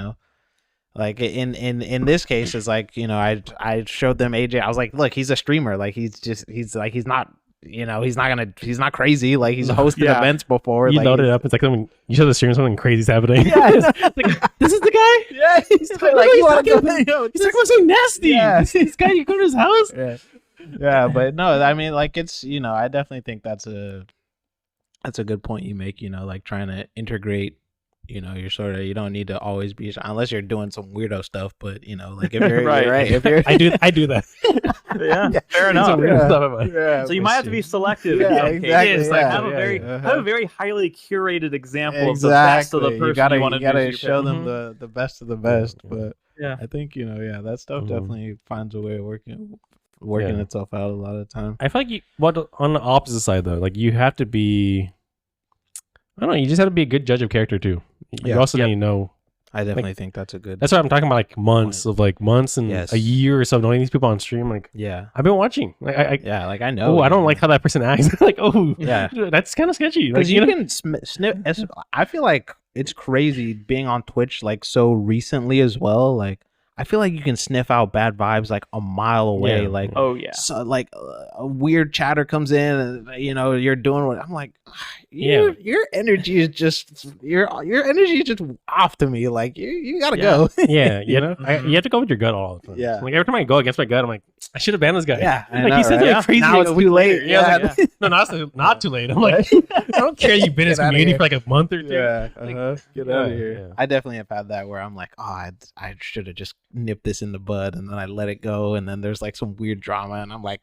like in this case, it's like, I showed them AJ. I was like, look, he's a streamer. Like he's not he's not crazy. Like he's hosted events before. You like, load it up. It's like something, you show the stream, something crazy's happening. Yeah, like, this is the guy. Yeah, he's like, he's talking about something nasty. Yeah. This guy, you go to his house. Yeah, but no, I mean, like it's I definitely think that's a good point you make. Like trying to integrate. You don't need to always be unless you're doing some weirdo stuff. But like if you're Right. if you're I do that. Yeah, fair enough. Some weird stuff about it. So you might have to be selective. Yeah, in some exactly, cases. Like yeah. have a very highly curated example exactly. of the best of the person you want to gotta show them the best of the best. But Yeah. I think that stuff Mhm. definitely finds a way of working Yeah. itself out a lot of the time. I feel like on the opposite side though, like you have to be, I don't know, you just have to be a good judge of character too. You Yeah. also need to know. I definitely think that's a good. That's what I'm talking about, like months and Yes. a year or so knowing these people on stream. Like Yeah. I've been watching. Like I Like I know. I don't like how that person acts. Like Yeah. that's kind of sketchy. Like Because you can snip. I feel like it's crazy being on Twitch like so recently as well. Like I feel like you can sniff out bad vibes like a mile away. Yeah. Like Oh yeah. so, like a weird chatter comes in, and you're doing what I'm like. Your energy is just your energy is just off to me. Like you gotta go. yeah, you have to go with your gut all the time. Yeah. Like every time I go against my gut, I'm like, I should have banned this guy. Yeah, I like know, he said right? something crazy. Now like, it's a week too late. later. Yeah, Yeah. like, no, not too late. I'm like, I don't care. You've been in this Get outta community here. for like a month or two. Yeah, get out of yeah, here. yeah. I definitely have had that where I'm like, I should have just nipped this in the bud, and then I let it go, and then there's like some weird drama, and I'm like,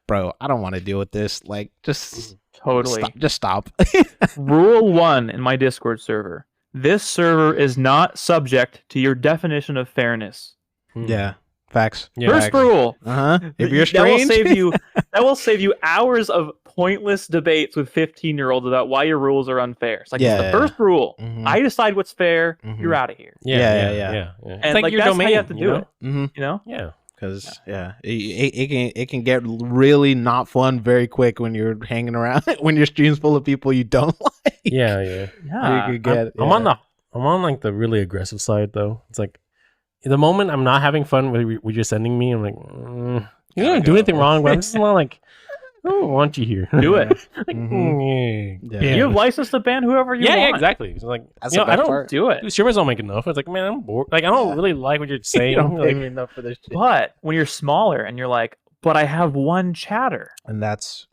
bro, I don't want to deal with this. Like, just Totally. stop. Rule 1 in my Discord server: this server is not subject to your definition of fairness. Yeah, facts. Yeah, First rule. If you're strange, that will save you hours of pointless debates with 15-year-olds about why your rules are unfair. It's like it's the first rule. Mhm. I decide what's fair. Mhm. You're out of here. Yeah. And It's like your that's domain. how you have to do it. Mm-hmm. You know? Yeah. Because it can get really not fun very quick when you're hanging around when your stream's full of people you don't like. Yeah. Yeah. You could get. I'm on like the really aggressive side though. It's like the moment I'm not having fun with what you're sending me, I'm like, you don't do anything wrong, but I'm just not like, I don't want you here. Do it. Like, Yeah. ban. You have license to ban whoever you want. Yeah, exactly. It's like, That's you know, the I best don't part. Do it. do streamers don't make enough. It's like, man, I'm bored. Like, I don't really like what you're saying. You don't pay Like, me enough for this shit. But when you're smaller and you're like, but I have one chatter. And that's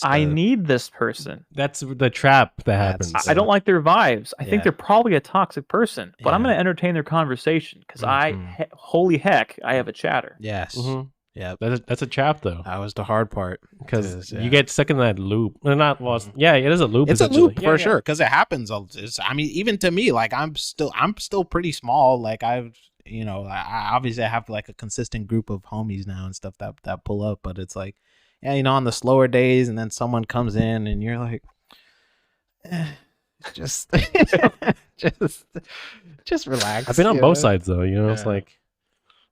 I need this person. that's the trap that That's- happens. I don't like their vibes. I Yeah. think they're probably a toxic person, but I'm Yeah. going to entertain their conversation because Mhm. holy heck, I have a chatter. Yes. Mhm. Yeah. That's a trap though, That was the hard part because yeah. you get stuck in that loop. Well, not well, yeah, it is a loop. It's a essentially. loop Yeah, for yeah. sure because it happens. I mean, even to me, like I'm still pretty small. Like I've I obviously have like a consistent group of homies now and stuff that pull up, but it's like on the slower days, and then someone comes in and you're like, just just relax. I've been on you both know? sides though. It's Yeah. like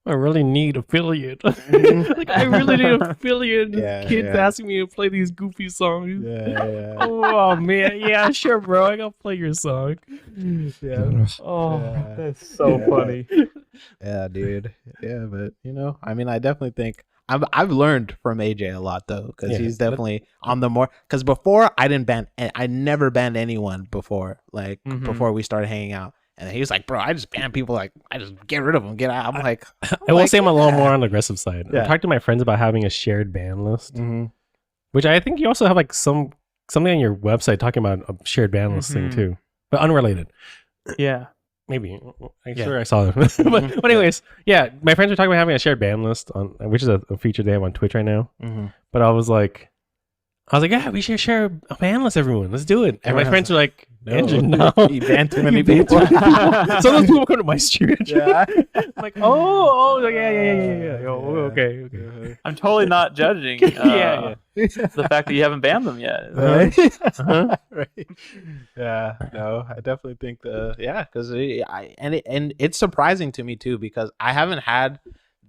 I really need affiliate. Like I really need affiliate. Yeah, Kids yeah. asking me to play these goofy songs. Yeah. Oh man, yeah, sure, bro. I gotta play your song. Yeah. Oh, Yeah. that's so Yeah. funny. Yeah, dude. Yeah, but I mean, I definitely think I've learned from AJ a lot though, because Yeah, he's but- definitely on the more. Because before I never banned anyone before, like Mhm. before we started hanging out, and he was like, "Bro, I just ban people. Like, I just get rid of them, get out." I'm like, I will say I'm a little more on the aggressive side. Yeah. I talked to my friends about having a shared ban list, Mm-hmm. which I think you also have like something on your website talking about a shared ban list thing Mhm. too, but unrelated. Yeah. Maybe. I'm Yeah. sure I saw them. but anyways, yeah, my friends were talking about having a shared ban list on, which is a feature they have on Twitch right now. Mm-hmm. But I was like, yeah, we should share a ban list, everyone. Let's do it. And my Everyone friends were like, No. Andrew, no. You banned too many You banned people. too many people. So those people come to my stream. Yeah. I'm like, yeah. Okay. I'm totally not judging Yeah. the fact that you haven't banned them yet. Right. Uh-huh. Right. Yeah. No, I definitely think because it's surprising to me too because I haven't had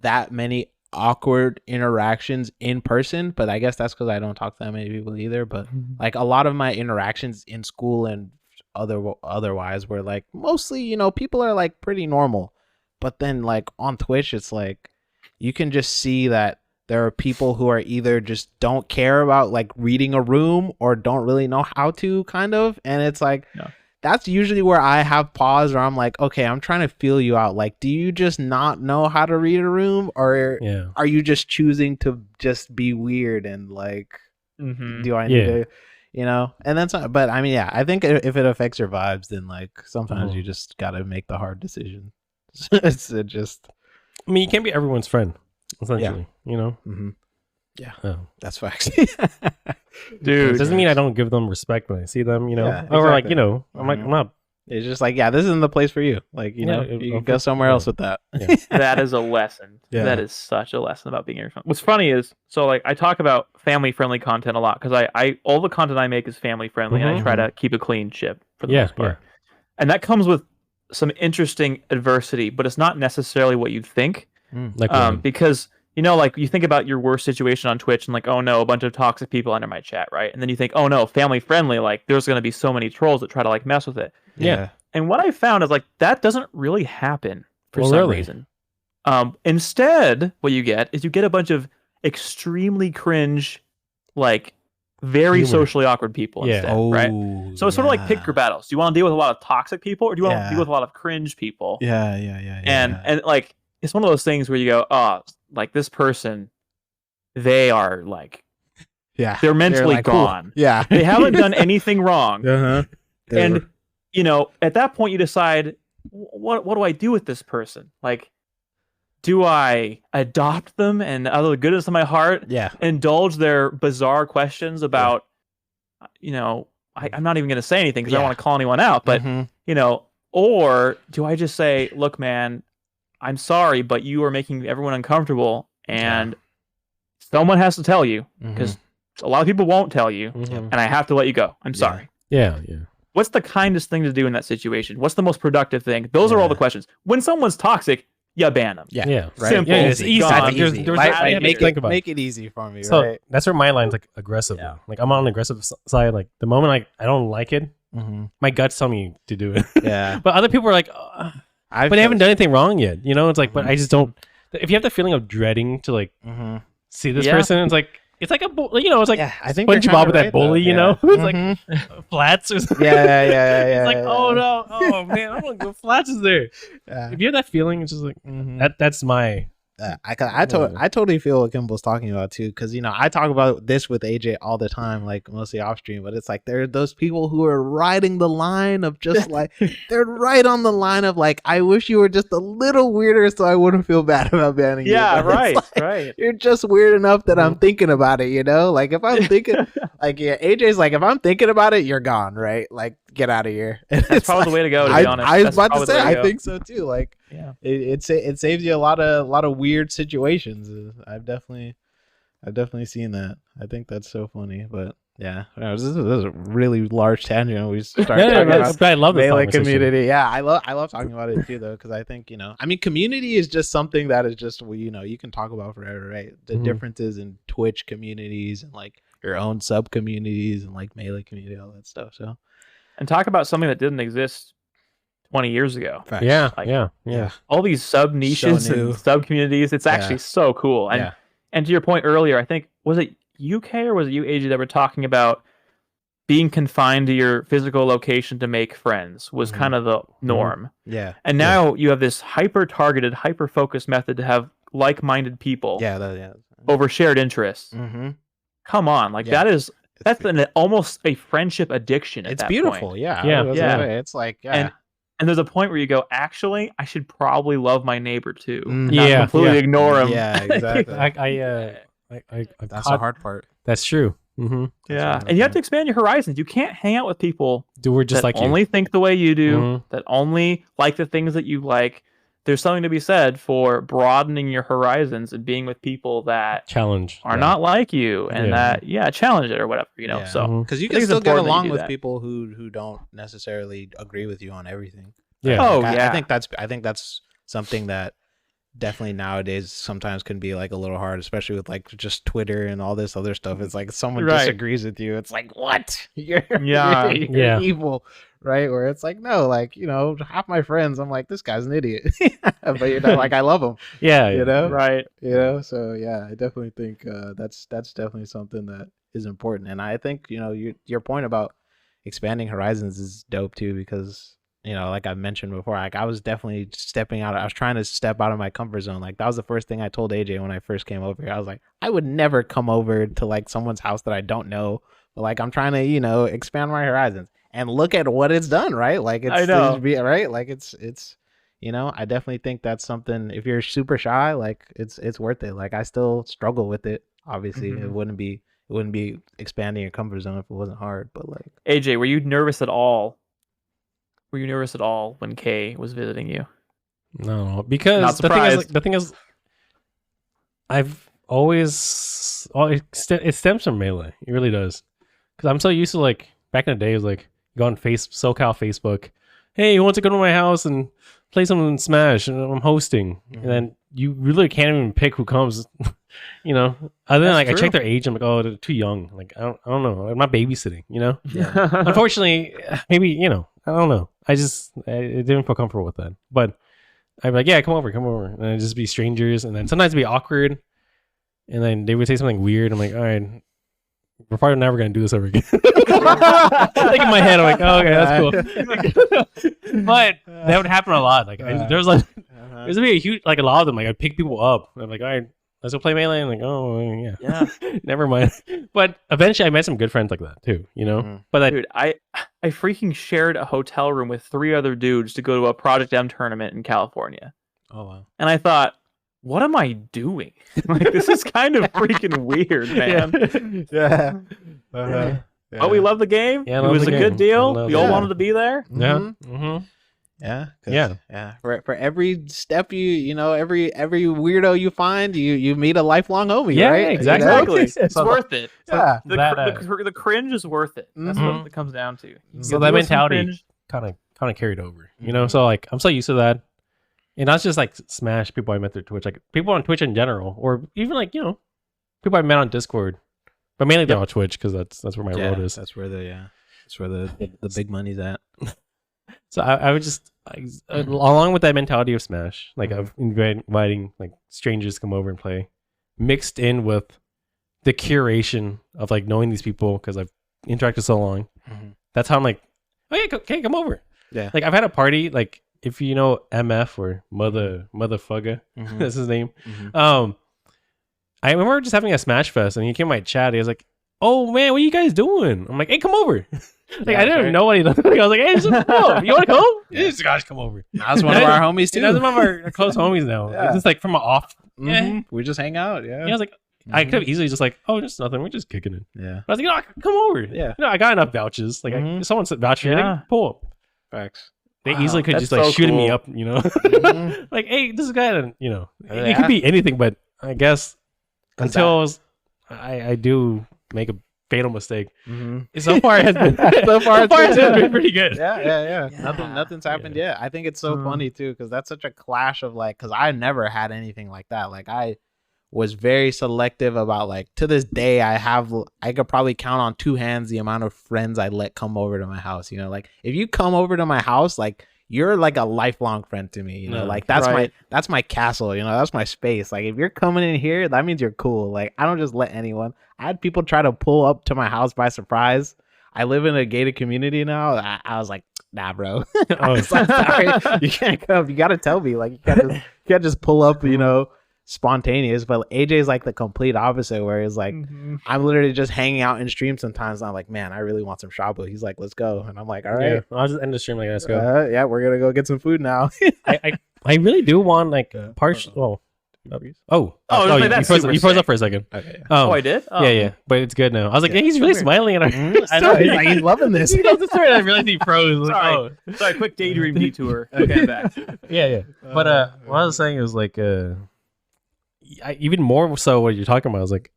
that many awkward interactions in person, but I guess that's because I don't talk to that many people either. But like a lot of my interactions in school and otherwise were like mostly people are like pretty normal, but then like on Twitch it's like you can just see that there are people who are either just don't care about like reading a room or don't really know how to, kind of. And it's like, that's usually where I have pause, where I'm like, okay, I'm trying to feel you out. Like, do you just not know how to read a room, or are you just choosing to just be weird and like, do I need to, you know? And then some, but I mean, yeah, I think if it affects your vibes, then like sometimes you just gotta make the hard decision. It's just, I mean, you can't be everyone's friend, essentially. You know. Yeah, Oh. that's facts. Dude, It doesn't mean I don't give them respect when I see them, you know. Yeah, Or like, exactly. you know, I'm like, I'm not. It's just like, yeah, this isn't the place for you. Like, you know, you can go somewhere else with that. that is a lesson. Yeah. That is such a lesson about being your friend. What's funny is, so like I talk about family friendly content a lot because I all the content I make is family friendly, and I try to keep a clean ship for the most part. And that comes with some interesting adversity, but it's not necessarily what you'd think. Because you know, like you think about your worst situation on Twitch and like, oh no, a bunch of toxic people under my chat, right? And then you think, oh no, family friendly, like there's going to be so many trolls that try to like mess with it. Yeah. And what I found is like that doesn't really happen for some reason. Instead, what you get is you get a bunch of extremely cringe, like very socially awkward people instead, right? So it's sort of like pick your battles. Do you want to deal with a lot of toxic people, or do you want to deal with a lot of cringe people? And like it's one of those things where you go, oh, like this person, they are like, they're mentally like, gone. Cool. Yeah, they haven't done anything wrong. And you know, at that point, you decide, what do I do with this person? Like, do I adopt them and out of the goodness of my heart, indulge their bizarre questions about, you know, I'm not even going to say anything because I don't want to call anyone out, but you know, or do I just say, look, man, I'm sorry, but you are making everyone uncomfortable, and someone has to tell you because a lot of people won't tell you, and I have to let you go. I'm sorry. Yeah. What's the kindest thing to do in that situation? What's the most productive thing? Those are all the questions. When someone's toxic, you ban them. Yeah. Right. Simple. Yeah, it's easy. Make it easy for me. So right? that's where my line's like aggressive. Yeah. Like I'm on the aggressive side. Like the moment I don't like it, my guts tell me to do it. Yeah. But other people are like, but they haven't done anything wrong yet. You know, it's like, but I just don't. If you have the feeling of dreading to like see this person, it's like it's like you know, it's like I think SpongeBob with that bully. You know, it's like Flats or something. Yeah. It's like oh no, oh man, I want to go. Flats is there. If you have that feeling, it's just like that's my. I totally feel what Kimball's talking about too, because you know I talk about this with AJ all the time, like mostly off stream, but it's like there are those people who are riding the line of just like they're right on the line of like, I wish you were just a little weirder so I wouldn't feel bad about banning you. Right, like, right. You're just weird enough that I'm thinking about it, you know? Like if I'm thinking like AJ's like, if I'm thinking about it, you're gone, right? Like get out of here. That's probably the way to go, to be honest. I was about to say I think so too. Like it saves you a lot of weird situations. I've definitely seen that. I think that's so funny. But yeah, this is a really large tangent. We started talking about I love the melee community. Yeah, I love talking about it too, though, because I think, you know, I mean, community is just something that is just, you know, you can talk about forever, right? The differences in Twitch communities and like your own sub communities and like melee community, all that stuff. So, and talk about something that didn't exist 20 years ago. Facts. Yeah. All these sub niches and sub communities. It's actually so cool. And to your point earlier, I think, was it UK or was it you, AJ, that were talking about being confined to your physical location to make friends was kind of the norm. Yeah. And now you have this hyper targeted, hyper focused method to have like-minded people over shared interests. Come on. Like that's almost a friendship addiction at it's that beautiful. point. Yeah. It's like, And there's a point where you go, actually, I should probably love my neighbor too. Yeah. Not completely ignore him. Yeah, exactly. That's the hard part. That's true. Yeah. And you have to expand your horizons. You can't hang out with people that only think the way you do, that only like the things that you like. There's something to be said for broadening your horizons and being with people that are not like you and that challenge it or whatever, you know. So because you can still get along with people who don't necessarily agree with you on everything. Yeah. I think that's something that definitely nowadays sometimes can be like a little hard, especially with like just Twitter and all this other stuff. It's like someone Right. disagrees with you, it's like, what? You're Yeah. you're evil, right? Where it's like, no, like, you know, half my friends, I'm like, this guy's an idiot, but you're not like, I love him, Yeah, you know, Right. you know. So yeah, I definitely think that's definitely something that is important. And I think, you know, your point about expanding horizons is dope too, because, you know, like I mentioned before, like I was definitely stepping out. I was trying to step out of my comfort zone. Like that was the first thing I told AJ when I first came over here. I was like, I would never come over to like someone's house that I don't know, but like I'm trying to, you know, expand my horizons. And look at what it's done, right? Like it's I know. right? Like it's you know, I definitely think that's something. If you're super shy, like it's worth it. Like I still struggle with it. Obviously, it wouldn't be expanding your comfort zone if it wasn't hard. But like, AJ, were you nervous at all? Were you nervous at all when Kay was visiting you? No, because Not the thing is, surprised. the thing is, I've always it stems from Melee. It really does. Because I'm so used to like back in the day, it was like you go on SoCal Facebook. Hey, you want to go to my house and play some Smash? And I'm hosting, and then you really can't even pick who comes. You know, other than That's like I true. check their age, I'm like, oh, they're too young. Like I don't know. I'm not babysitting. You know. yeah, Unfortunately, maybe, you know, I don't know. I didn't feel comfortable with that. But I'm like, yeah, come over. And it'd just be strangers, and then sometimes it'd be awkward, and then they would say something weird. I'm like, all right, we're probably never gonna do this ever again. Like in my head, I'm like, oh, okay, that's cool. But that would happen a lot. Like there's like there's gonna be a huge, like a lot of them. Like I'd pick people up. I'm like, all right, let's go play Melee. I'm like, oh yeah, Yeah. never mind. But eventually, I met some good friends like that too. You know, Mhm. but Dude, I freaking shared a hotel room with 3 other dudes to go to a Project M tournament in California. oh wow, And I thought, what am I doing? Like, this is kind of freaking weird, man. yeah, But we love the game. Yeah, I it love was the a game. good deal. I love We all it. wanted to be there. Yeah. Mhm. Mm-hmm. Yeah, 'cause- Yeah. yeah. For every step you know, every weirdo you find, you meet a lifelong homie, Yeah, right? exactly. You know? Exactly. It's So- worth it. Yeah. The cringe is worth it. That's Mhm. what it comes down to. So You that do us some mentality cringe. kind of carried over, you know. So like I'm so used to that, and not just like Smash people I met through Twitch, like people on Twitch in general, or even like, you know, people I met on Discord, but mainly they're on Twitch because that's where my road is. That's where the big money's at. So I would just along with that mentality of Smash, like of inviting like strangers to come over and play, mixed in with the curation of like knowing these people because I've interacted so long. Mhm. That's how I'm like, oh yeah, okay, come over. Yeah. Like I've had a party, like if you know MF or motherfucker, Mhm. that's his name. Mhm. I remember just having a Smash Fest, and he came to my chat. He was like, "Oh man, what are you guys doing?" I'm like, "Hey, come over." Like Yeah, I didn't right. know anything. Like, I was like, "Hey, just come. You want to come?" Yeah, just guys, come over. That's one of our homies too. That's one of our close homies now. Yeah. It's just like from an off. Yeah. Mhm. We just hang out. Yeah. I was like, I could have easily just like, oh, just nothing. We're just kicking it. Yeah. But I was like, no, come over. Yeah. You know, I got enough vouchers. Like, Mhm. if someone said voucher, yeah. Yeah. Pull up. Facts. They Wow, easily could that's just like so shooting me cool. up, you know? Mhm. Like, hey, this guy, and you know, it Yeah. could be anything, but I guess 'Cause until I do make a fatal mistake. Mhm. So far, it has been So far, it's yeah. been pretty good. Yeah. Yeah. Nothing's happened yet. I think it's so Mhm. funny too, because that's such a clash of like, because I never had anything like that. Like I was very selective about like, to this day, I could probably count on 2 hands the amount of friends I let come over to my house. You know, like if you come over to my house, like you're like a lifelong friend to me. You know, No. like that's Right. my castle. You know, that's my space. Like if you're coming in here, that means you're cool. Like I don't just let anyone. I had people try to pull up to my house by surprise. I live in a gated community now. I was like, nah, bro. I was like, sorry, you can't come. You gotta tell me. Like you can't just pull up. You know, spontaneous. But AJ's like the complete opposite, where it's like Mhm. I'm literally just hanging out in stream sometimes. And I'm like, man, I really want some shabu. He's like, let's go, and I'm like, all Yeah, right, I'll just end the stream like, let's go. yeah, we're gonna go get some food now. I really do want like Yeah. partial. Well, Oh, you, that's you froze, super you froze sick. up for a second. Okay. Oh, I did? Oh. Yeah, but it's good now. I was like, Yeah. yeah, he's really Weird. smiling at our. I know. He's like, he's loving this. He knows the story. I realized he froze. Like, Sorry. oh. Sorry, quick daydream detour. Okay, I'm back. Yeah. But what I was saying was like, even more so what you're talking about is like,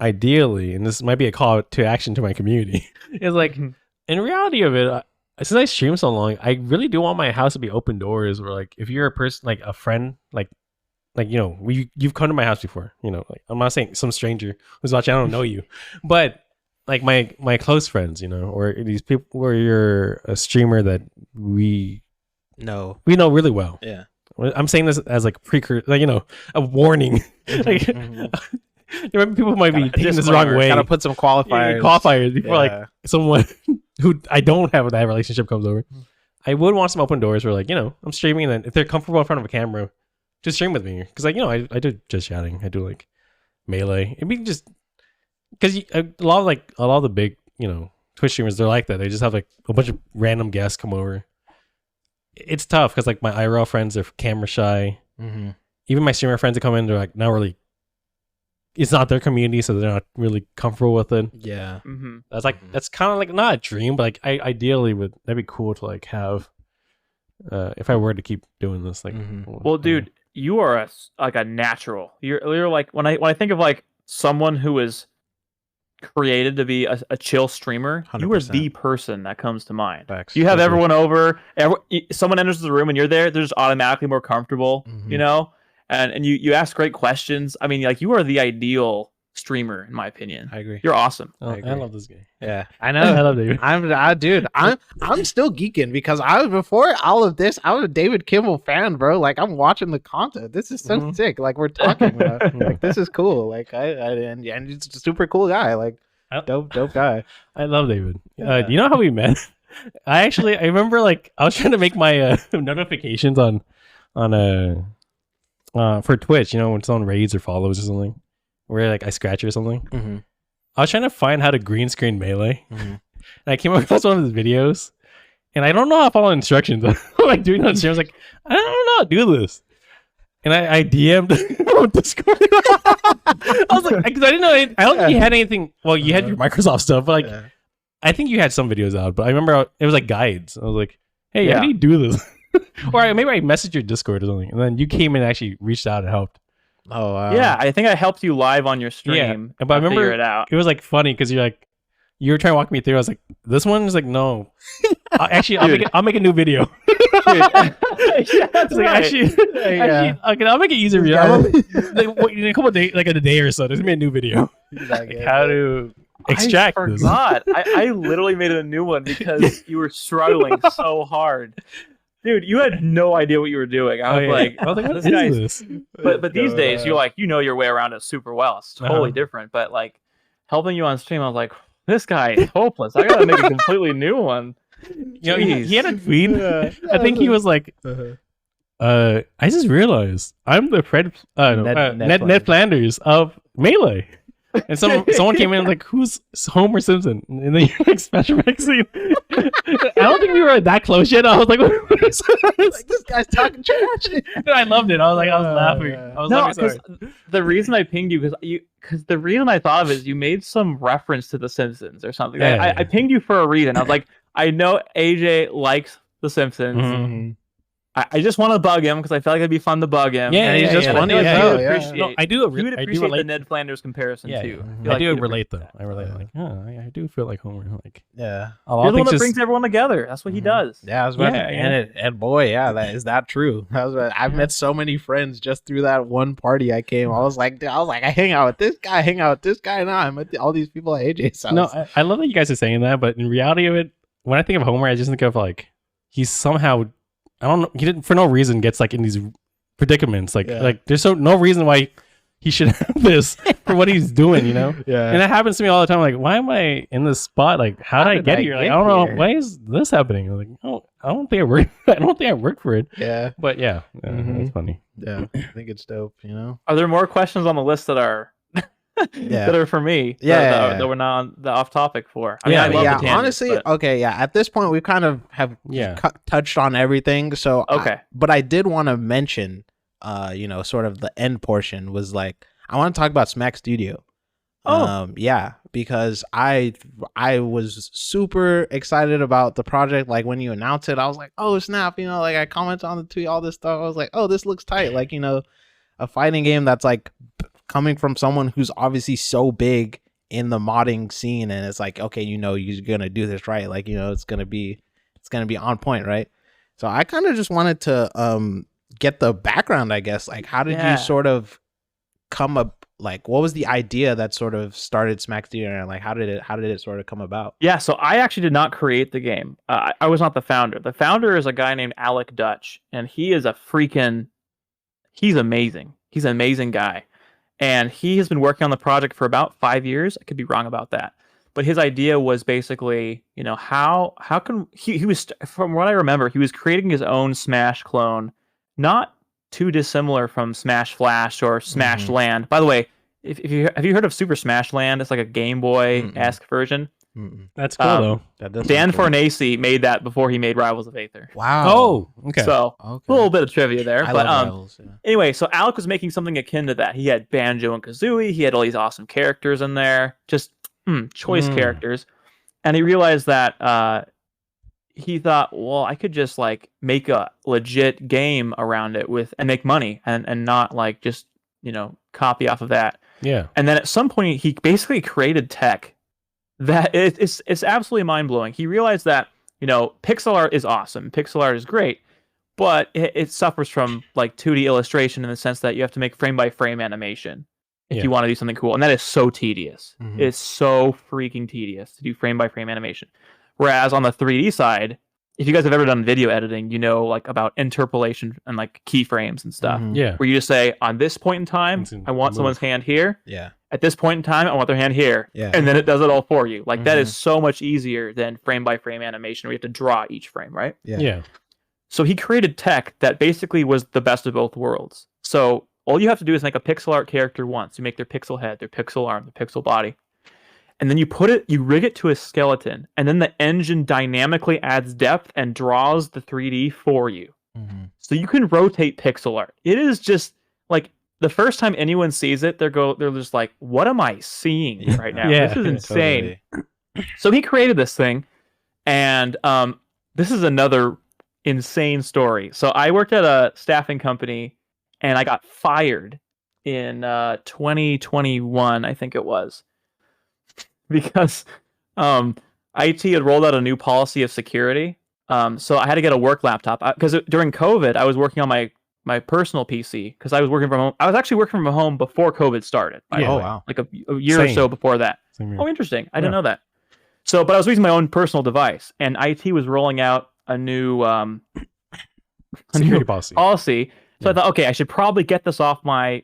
ideally, and this might be a call to action to my community, is like, in reality of it, since I stream so long, I really do want my house to be open doors. Where like, if you're a person, like a friend, like like, you know, you've come to my house before, you know, like I'm not saying some stranger who's watching, I don't know you, but like my close friends, you know, or these people where you're a streamer that we know really well. Yeah. I'm saying this as like precursor, like, you know, a warning. Like, people might be taking this the wrong way. Gotta put some qualifiers before like someone who I don't have that relationship comes over. I would want some open doors where, like, you know, I'm streaming, and if they're comfortable in front of a camera, just stream with me. Because, like, you know, I do just chatting. I do like Melee. It'd be just because a lot of the big, you know, Twitch streamers, they're like that. They just have like a bunch of random guests come over. It's tough because like my IRL friends are camera shy. Mm-hmm. Even my streamer friends that come in, they're like not really. It's not their community, so they're not really comfortable with it. Yeah. Mm-hmm. That's like that's kind of like not a dream, but like I ideally that'd be cool to like have. If I were to keep doing this, like, well, dude, you are a natural. You're like when I think of like someone who is created to be a chill streamer, 100%. You are the person that comes to mind. Facts. You have everyone over. Someone enters the room and you're there. They're just automatically more comfortable, you know. And you ask great questions. I mean, like, you are the ideal streamer, in my opinion. I agree. You're awesome. I love this game. Yeah, I know. I love David. I'm still geeking because before all of this, I was a David Kimball fan, bro. Like, I'm watching the content. This is so sick. Like, we're talking about, like, this is cool. Like, and he's a super cool guy. Like, dope guy. I love David. Do you know how we met? I remember, like, I was trying to make my notifications on for Twitch, you know, when someone raids or follows or something, where like I scratch or something. Mm-hmm. I was trying to find how to green screen Melee, and I came across one of his videos, and I don't know how to follow instructions. I'm like doing it on stream. I was like, I don't know how to do this, and I DM'd on Discord. I was like, because I didn't know. I don't think you had anything. Well, you had your Microsoft stuff, but like, I think you had some videos out. But I remember it was like guides. I was like, hey, how do you do this? Or maybe I messaged your Discord or something, and then you came and actually reached out and helped. Oh, wow. Yeah, I think I helped you live on your stream. Yeah, but I remember figure it out. It was like funny because you were trying to walk me through. I was like, this one is like, no. I'll make a new video. Yeah, that's like, right. actually, okay, I'll make it easier. In a couple of days, like in a day or so, there's gonna be a new video. Like how to extract I this. forgot. I literally made a new one because you were struggling so hard. Dude, you had no idea what you were doing. I was like, what is this? But these days, you're like, you know your way around it super well. It's totally different. But like, helping you on stream, I was like, this guy is hopeless. I gotta make a completely new one. You know, he had a tweet. I think he was like, I just realized I'm the Ned Flanders of Melee. And someone came in and like, who's Homer Simpson? And then you're like, SmasherMagazine. I don't think we were that close yet. I was like, what is this? Like, this guy's talking trash. I loved it. I was laughing. I was laughing. The reason I pinged you because the reason I thought of it is you made some reference to The Simpsons or something. I pinged you for a reason. I was like, I know AJ likes The Simpsons. Mm-hmm. I just want to bug him because I feel like it'd be fun to bug him. Yeah, and he's just funny as hell. I do appreciate the Ned Flanders comparison too. I do relate though. I relate. Like, I do feel like Homer. Like, you're the one that brings everyone together. That's what he does. Yeah, I was about to, and boy, that true. I've met so many friends just through that one party I came. I was like, I hang out with this guy, Now I met all these people at AJ's house. No, I love that you guys are saying that, but in reality of it, when I think of Homer, I just think of like he's somehow. I don't know. He didn't, for no reason, gets like in these predicaments. Like there's no reason why he should have this for what he's doing, you know? Yeah. And that happens to me all the time. Like, why am I in this spot? Like, how did I get here? Like, I don't know. Why is this happening? I'm like, oh, I don't think I work. I don't think I work for it. Yeah. But it's funny. Yeah, I think it's dope. You know. Are there more questions on the list that are? That are for me. That we're not on the off topic for. I mean, I love the tangents, honestly, but... At this point, we kind of have touched on everything. So but I did want to mention, sort of the end portion was like I want to talk about Smack Studio. Because I was super excited about the project. Like when you announced it, I was like, oh snap! You know, like I commented on the tweet, all this stuff. I was like, oh, this looks tight. Like, you know, a fighting game that's like coming from someone who's obviously so big in the modding scene, and it's like, okay, you know, you're gonna do this right, like, you know, it's gonna be on point, right? So I kind of just wanted to get the background, I guess. Like, how did Yeah. you sort of come up? Like, what was the idea that sort of started Smack Theater, and like, how did it sort of come about? Yeah, so I actually did not create the game. I was not the founder. The founder is a guy named Alec Dutch, and he is he's amazing. He's an amazing guy. And he has been working on the project for about 5 years. I could be wrong about that. But his idea was basically, how can he was, from what I remember, he was creating his own Smash clone, not too dissimilar from Smash Flash or Smash Land. By the way, have you heard of Super Smash Land? It's like a Game Boy-esque version. That's cool though. Dan Farnese made that before he made Rivals of Aether. Wow. Oh, okay. So a little bit of trivia there. I But love Rivals, yeah. anyway, so Alec was making something akin to that. He had Banjo and Kazooie. He had all these awesome characters in there, just choice characters. And he realized that he thought, well, I could just like make a legit game around it and make money and not like just copy off of that. Yeah. And then at some point, he basically created tech that it's absolutely mind blowing. He realized that pixel art is awesome, pixel art is great, but it suffers from like 2D illustration in the sense that you have to make frame by frame animation if you want to do something cool, and that is so tedious. It's so freaking tedious to do frame by frame animation. Whereas on the 3D side, if you guys have ever done video editing, like about interpolation and like keyframes and stuff. Yeah. Where you just say, on this point in time, I want someone's hand here. Yeah. At this point in time, I want their hand here. Yeah. And then it does it all for you. Like that is so much easier than frame by frame animation where you have to draw each frame, right? Yeah. So he created tech that basically was the best of both worlds. So all you have to do is make a pixel art character once. You make their pixel head, their pixel arm, their pixel body. And then you rig it to a skeleton, and then the engine dynamically adds depth and draws the 3D for you. So you can rotate pixel art. It is just like the first time anyone sees it, they're just like, "What am I seeing right now? Yeah. This is insane." Totally. So he created this thing, and this is another insane story. So I worked at a staffing company, and I got fired in 2021, I think it was. Because IT had rolled out a new policy of security. So I had to get a work laptop. Because during COVID, I was working on my personal PC. Because I was working from home. I was actually working from home before COVID started. Oh, wow. Like a year or so before that. Same Oh, interesting. I didn't know that. So, but I was using my own personal device. And IT was rolling out a new security policy. So I thought, okay, I should probably get this off my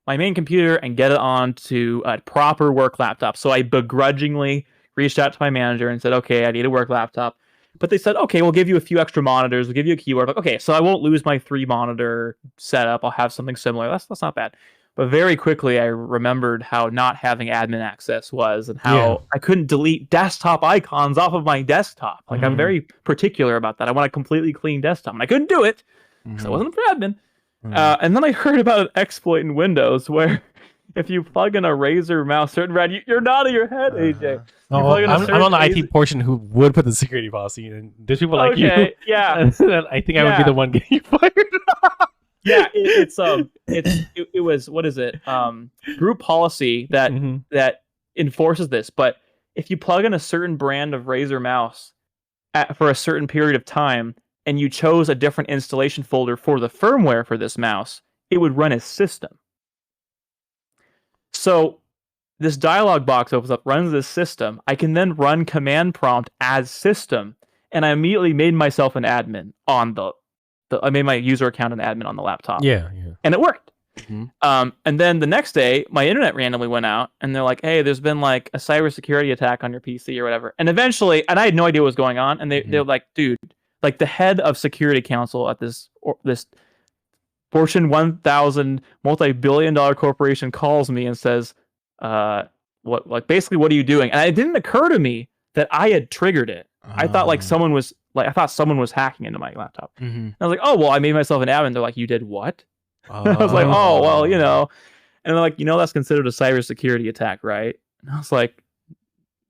main computer and get it onto a proper work laptop. So I begrudgingly reached out to my manager and said, okay, I need a work laptop. But they said, okay, we'll give you a few extra monitors. We'll give you a keyboard. Like, okay, so I won't lose my 3-monitor setup. I'll have something similar. That's not bad. But very quickly, I remembered how not having admin access was and how I couldn't delete desktop icons off of my desktop. Like, I'm very particular about that. I want a completely clean desktop. And I couldn't do it because I wasn't for admin. And then I heard about an exploit in Windows where if you plug in a Razer mouse, certain red, you're nodding your head, AJ. I'm on the IT portion who would put the security policy, and there's people like you. Yeah. I think I would be the one getting you fired. Yeah, it was, what is it? Group policy that enforces this. But if you plug in a certain brand of Razer mouse for a certain period of time, and you chose a different installation folder for the firmware for this mouse, it would run as system. So this dialog box opens up, runs this system. I can then run command prompt as system, and I immediately made myself an admin on I made my user account an admin on the laptop. Yeah. And it worked. And then the next day, my internet randomly went out, and they're like, hey, there's been like a cybersecurity attack on your PC or whatever. And eventually, and I had no idea what was going on, and they're like, dude, like the head of security council at this Fortune 1000 multi-billion-dollar corporation calls me and says, what are you doing? And it didn't occur to me that I had triggered it. I thought someone was hacking into my laptop. And I was like, oh, well, I made myself an admin. They're like, you did what? And I was like, oh, well, and they're like, that's considered a cybersecurity attack, right? And I was like,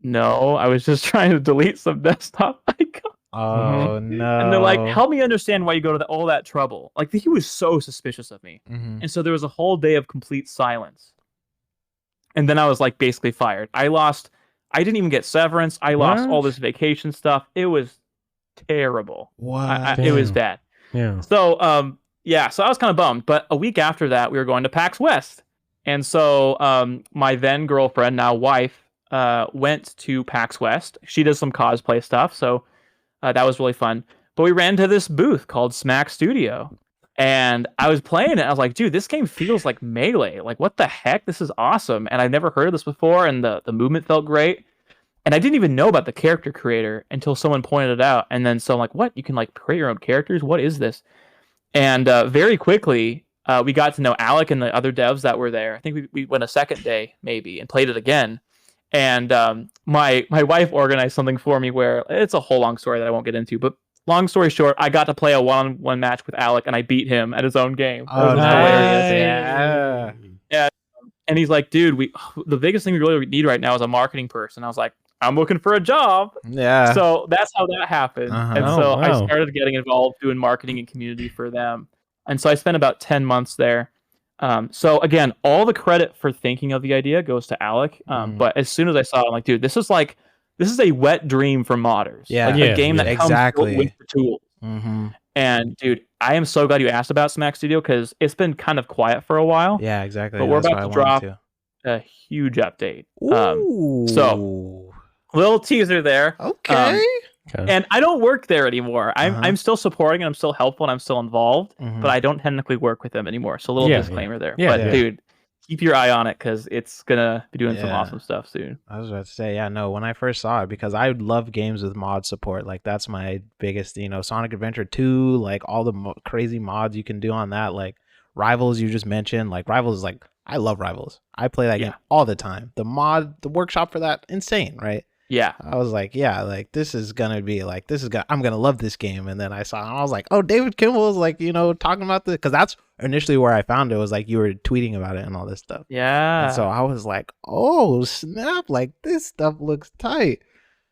no, I was just trying to delete some desktop icons. Oh, no. And they're like, help me understand why you go to all that trouble. Like, he was so suspicious of me. And so there was a whole day of complete silence. And then I was like basically fired. I didn't even get severance. I lost all this vacation stuff. It was terrible. What? It was bad. Yeah. So yeah, so I was kind of bummed. But a week after that, we were going to PAX West. And so my then girlfriend, now wife, went to PAX West. She does some cosplay stuff, so that was really fun. But we ran to this booth called Smack Studio. And I was playing it. I was like, dude, this game feels like Melee. Like, what the heck? This is awesome. And I've never heard of this before. And the movement felt great. And I didn't even know about the character creator until someone pointed it out. And then so I'm like, what? You can like create your own characters? What is this? And very quickly, we got to know Alec and the other devs that were there. I think we went a second day maybe and played it again. And my wife organized something for me where it's a whole long story that I won't get into. But long story short, I got to play a one-on-one match with Alec, and I beat him at his own game. That was hilarious. Yeah. And he's like, dude, the biggest thing we really need right now is a marketing person. I was like, I'm looking for a job. Yeah. So that's how that happened. Uh-huh. And so Oh, I wow. started getting involved doing marketing and community for them. And so I spent about 10 months there. So again, all the credit for thinking of the idea goes to Alec. But as soon as I saw it, I'm like, dude, this is a wet dream for modders. Yeah. Like Yeah, a game that exactly. comes with the tools. Mm-hmm. And dude, I am so glad you asked about Smack Studio because it's been kind of quiet for a while. Yeah, exactly. But we're That's about what to I wanted drop a huge update. Ooh. So little teaser there. Okay. Okay. And I don't work there anymore. Uh-huh. I'm still supporting and I'm still helpful and I'm still involved, Mhm. but I don't technically work with them anymore. So a little Yeah, disclaimer there. Yeah, But yeah. dude, keep your eye on it because it's gonna be doing some Yeah. awesome stuff soon. I was about to say, yeah, no, when I first saw it, because I love games with mod support. Like, that's my biggest, Sonic Adventure 2, like, all the crazy mods you can do on that. Like, Rivals, you just mentioned. Like, Rivals is like, I love Rivals. I play that Yeah. game all the time. The workshop for that, insane, right? Yeah. I was like, yeah, like, this is gonna be, like, I'm gonna love this game. And then I saw it, and I was like, oh, David Kimball is, like, talking about this. Because that's initially where I found it, was, like, you were tweeting about it and all this stuff. Yeah. And so I was like, oh, snap, like, this stuff looks tight.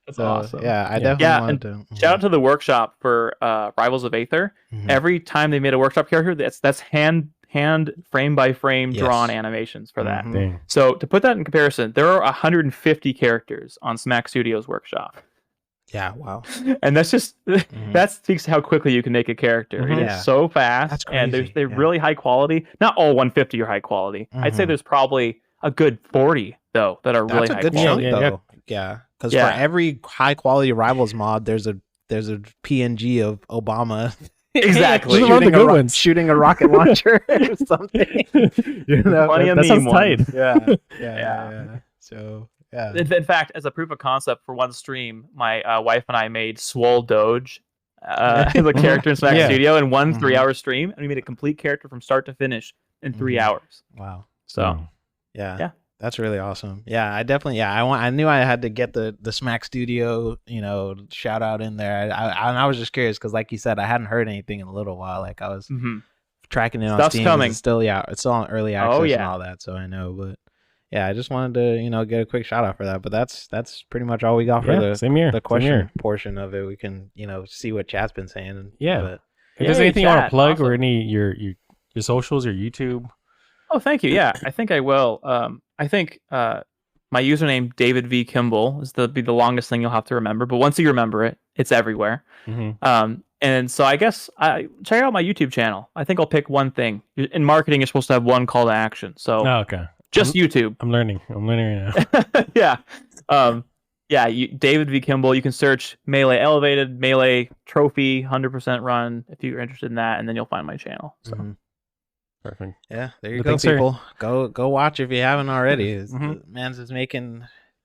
That's So, awesome. yeah, I Yeah. definitely Yeah, wanted to. Shout out to the workshop for Rivals of Aether. Mhm. Every time they made a workshop character, that's hand frame by frame Yes. drawn animations for that. Mhm. Dang. So to put that in comparison, there are 150 characters on Smack Studios workshop. Yeah, wow. And that's just Mhm. that speaks to how quickly you can make a character. Mhm. It Yeah. is so fast, That's and crazy, they're yeah. really high quality. Not all 150 are high quality. I'd say Mhm. there's probably a good 40 though that are really That's a high good quality. chunk, Yeah, though. Yeah, because Yeah. for every high quality Rivals mod, there's a PNG of Obama Exactly. Those are one of the good ones. shooting a rocket launcher or something. Plenty of that sounds meme ones. tight. Yeah. So yeah. In fact, as a proof of concept for one stream, my wife and I made Swole Doge as a character in Smack Yeah. Studio in one Mhm. 3-hour stream, and we made a complete character from start to finish in 3 Mhm. hours. Wow. So Yeah. Yeah. That's really awesome. Yeah, I definitely. Yeah, I knew I had to get the Smack Studio, shout out in there. I was just curious because, like you said, I hadn't heard anything in a little while. Like I was mhm. tracking it on Stuff's Steam. coming. It's still on early access Oh, and yeah. all that. So I know, but yeah, I just wanted to get a quick shout out for that. But that's pretty much all we got for Yeah, same here. the Same question here. portion of it. We can see what chat's been saying. Yeah. But If there's Yay, anything you want to chat. plug or Awesome. any your socials or YouTube, Oh, thank you. Yeah, I think I will. I think my username David V Kimball is be the longest thing you'll have to remember, but once you remember it, it's everywhere. And so I guess check out my YouTube channel. I think I'll pick one thing. In marketing, you're supposed to have one call to action. So oh, okay. just YouTube. I'm learning right now. Yeah. David V Kimball. You can search Melee Elevated, Melee Trophy, 100% run if you're interested in that, and then you'll find my channel. So mhm. Perfect. Yeah, there you But go, thanks, sir. people. Go watch if you haven't already. Mhm. Man's is making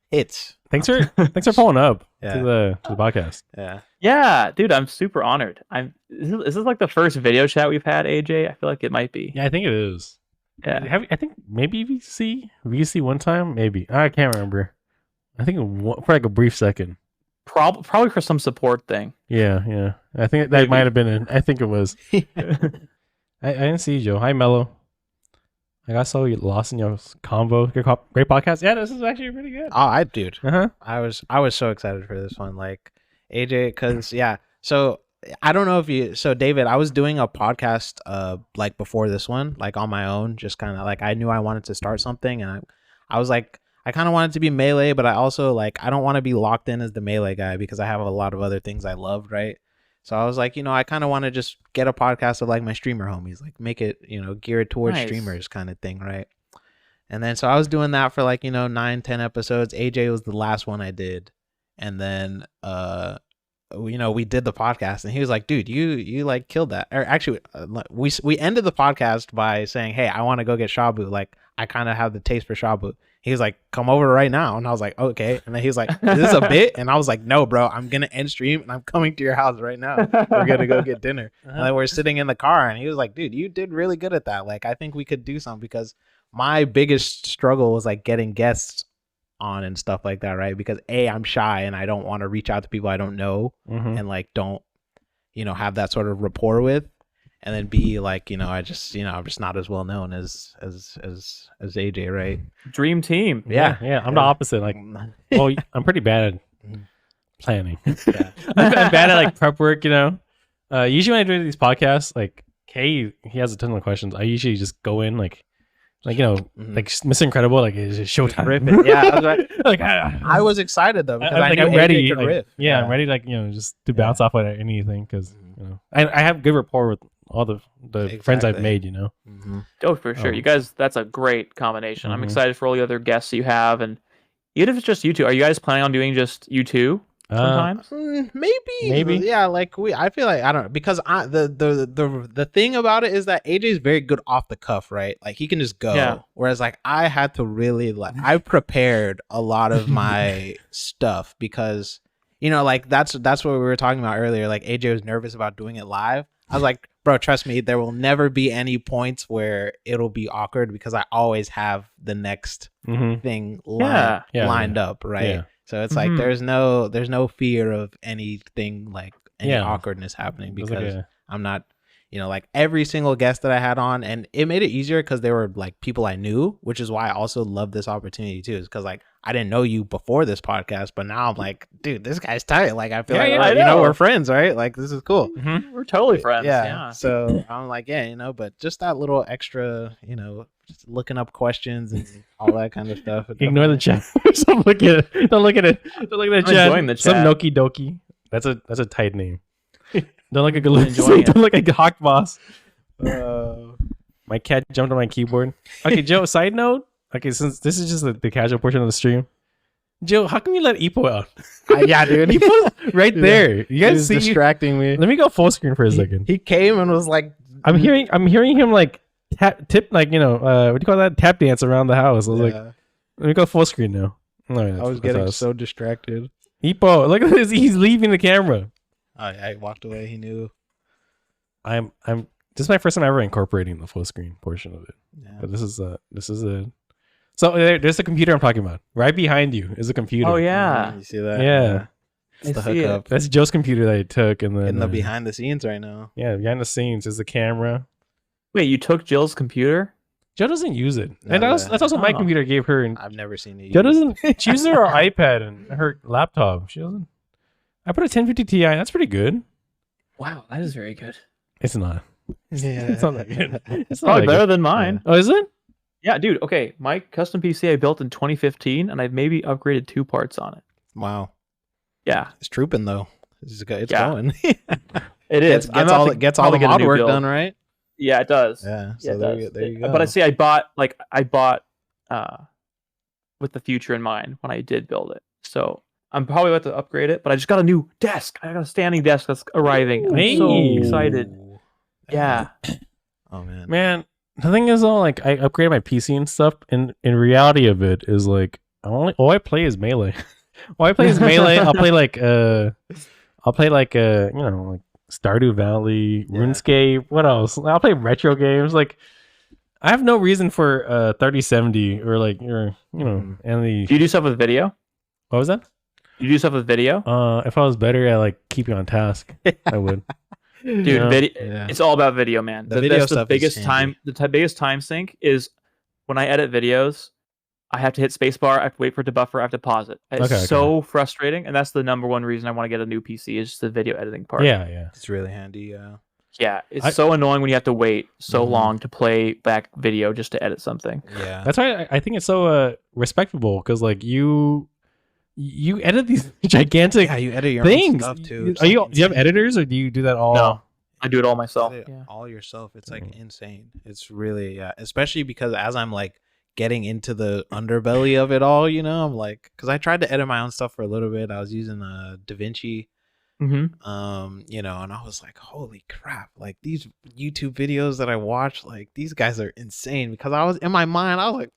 hits. Thanks for pulling up Yeah. to the podcast. Yeah. yeah, dude, I'm super honored. Is this like the first video chat we've had, AJ? I feel like it might be. Yeah, I think it is. Yeah. I think maybe VC one time, maybe. I can't remember. I think for like a brief second. Probably for some support thing. Yeah. I think that Maybe. might have been it. I think it was. I didn't see you, Joe. Hi, Mello. I saw you lost in your convo. Great podcast. Yeah, this is actually pretty good. Oh, dude. Uh-huh. I was so excited for this one. Like AJ, because yeah. So I don't know if so David, I was doing a podcast like before this one, like on my own, just kind of like I knew I wanted to start something, and I was like, I kind of wanted to be Melee, but I also like I don't want to be locked in as the Melee guy because I have a lot of other things I love, right? So I was like, I kind of want to just get a podcast of like my streamer homies, like make it, geared towards Nice. streamers kind of thing, right? And then so I was doing that for like 9-10 episodes. AJ was the last one I did, and then we did the podcast, and he was like, dude, you like killed that. Or actually, we ended the podcast by saying, hey, I want to go get shabu, like I kind of have the taste for shabu. He was like, come over right now, and I was like, okay. And then he was like, is this a bit? And I was like, no, bro, I'm gonna end stream and I'm coming to your house right now. We're gonna go get dinner. And then we're sitting in the car, and he was like, dude, you did really good at that. Like I think we could do something, because my biggest struggle was like getting guests on and stuff like that, right? Because I'm shy and I don't want to reach out to people I don't know and like don't have that sort of rapport with, and then B, like I'm just not as well known as AJ, right? Dream team. Yeah. I'm the opposite. Like, well, I'm pretty bad at planning. Yeah. I'm bad at like prep work. Usually when I do these podcasts, like Kay, he has a ton of questions. I usually just go in like like Mr. Incredible, like it's just showtime. Riffing. Yeah, I was like, like I was excited though, because I like, knew I'm AJ ready. could Like, riff. yeah, I'm ready. Like just to bounce off of anything, because I have good rapport with all the friends I've Exactly. made. Oh, for sure. You guys, that's a great combination. I'm excited for all the other guests you have, and even if it's just you two, are you guys planning on doing just you two sometimes? Maybe. Yeah, like I feel like I don't know, because the thing about it is that AJ is very good off the cuff, right? Like he can just go. Yeah. Whereas like I had to really I prepared a lot of my stuff, because like that's what we were talking about earlier. Like AJ was nervous about doing it live. I was like, bro, trust me, there will never be any points where it'll be awkward, because I always have the next thing lined up, right? Yeah. So it's like there's no fear of anything, like any awkwardness happening, because I'm not, like every single guest that I had on, and it made it easier because they were like people I knew, which is why I also love this opportunity too, is because like I didn't know you before this podcast, but now I'm like, dude, this guy's tight. Like I feel we're friends, right? Like this is cool. We're totally friends. Yeah. So I'm like, but just that little extra, just looking up questions and all that kind of stuff. Ignore the chat. Don't look at it. Don't look at it. Don't look at the chat. Enjoying the Some chat. Noki Doki. That's a tight name. Don't look like a Enjoying it. don't look like a hawk boss. My cat jumped on my keyboard. Okay, Joe. Side note. Okay, since this is just the casual portion of the stream, Joe, how come you let Ipo out? Yeah, dude. Ipo's right there. You guys He's see? distracting me. Let me go full screen for a second. He came and was like, I'm hearing him like tip like what do you call that? Tap dance around the house. I was like, let me go full screen now. No, I was getting so distracted. Ipo, look at this. He's leaving the camera. I walked away. He knew. I'm. This is my first time ever incorporating the full screen portion of it. Yeah. But this is a. So there's the computer I'm talking about. Right behind you is a computer. Oh yeah. You see that? Yeah. It's the I see it. hookup. That's Joe's computer that I took, and then In the behind the scenes right now. Yeah, behind the scenes is the camera. Wait, you took Jill's computer? Joe doesn't use it, No, and that's also my computer I gave her. And I've never seen it. Joe doesn't. She uses her iPad and her laptop. She doesn't. I put a 1050 Ti. That's pretty good. Wow, that is very good. It's not. Yeah. It's not that good. It's not Probably that better good. than mine. Oh, is it? Yeah, dude. Okay, my custom PC I built in 2015, and I've maybe upgraded 2 parts on it. Wow. Yeah, It's trooping though. It's Yeah. going. it is. Gets all the mod work done, right? Yeah, it does. Yeah. Yeah, So it there, does. there you go. But I bought with the future in mind when I did build it. So I'm probably about to upgrade it, but I just got a new desk. I got a standing desk that's arriving. I'm so Hey. excited. Yeah. Oh man. Man, the thing is though, like I upgraded my PC and stuff, and in reality of it is like all I play is Melee. All I play is Melee. I'll play like like Stardew Valley, Yeah. RuneScape. What else? I'll play retro games. Like I have no reason for 3070 or like and the Do you do stuff with video? what was that? You do stuff with video? If I was better at like keeping on task, I would. Dude, Yeah. video. Yeah. It's all about video, man. The video That's the stuff is biggest time. handy. The biggest time sink is when I edit videos. I have to hit spacebar. I have to wait for it to buffer. I have to pause it. It's Okay, so frustrating, and that's the number one reason I want to get a new PC is just the video editing part. Yeah. It's really handy. yeah. It's I- so annoying when you have to wait so Mhm. long to play back video just to edit something. Yeah. That's why I think it's so respectable because like you You edit these gigantic Yeah, you edit your own things. stuff too. Do you have editors, or do you do that all? No, I do it all myself. Edit Yeah. all yourself. It's like insane. It's really especially because as I'm like getting into the underbelly of it all, you know, I'm like, because I tried to edit my own stuff for a little bit. I was using DaVinci, you know, and I was like, holy crap, like these YouTube videos that I watch, like these guys are insane. Because I was in my mind, I was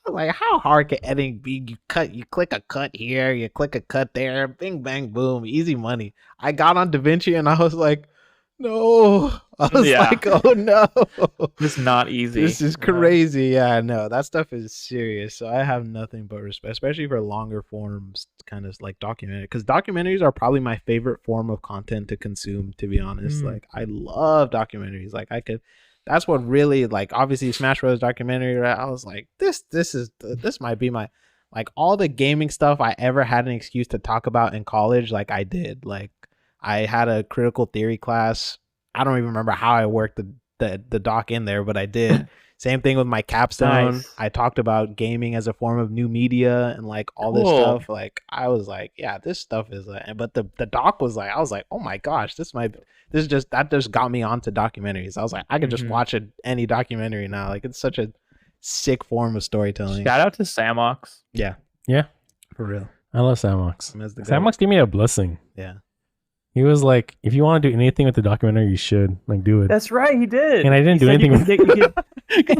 like, how hard can editing be? You click a cut here, you click a cut there, bing bang boom, easy money. I got on DaVinci and I was like, no. I was Yeah. like, oh no. It's not easy. This is crazy. Yeah, no, that stuff is serious. So I have nothing but respect, especially for longer forms, kind of like documentary. Because documentaries are probably my favorite form of content to consume, to be honest. Like, I love documentaries. Like, that's what really, like, obviously Smash Bros. Documentary, right? I was like, this might be my, like, all the gaming stuff I ever had an excuse to talk about in college, like I did. Like, I had a critical theory class. I don't even remember how I worked the doc in there, but I did. Same thing with my capstone. Nice. I talked about gaming as a form of new media and like all this Cool. stuff. Like, I was like, yeah, this stuff is but the doc was like, I was like, oh my gosh, that just got me onto documentaries. I was like, I could just watch any documentary now. Like, it's such a sick form of storytelling. Shout out to Samox. Yeah, for real. I love Samox. That's the guy. Samox gave me a blessing. Yeah. He was like, if you want to do anything with the documentary, you should like do it. That's right, he did. And I didn't do anything with it.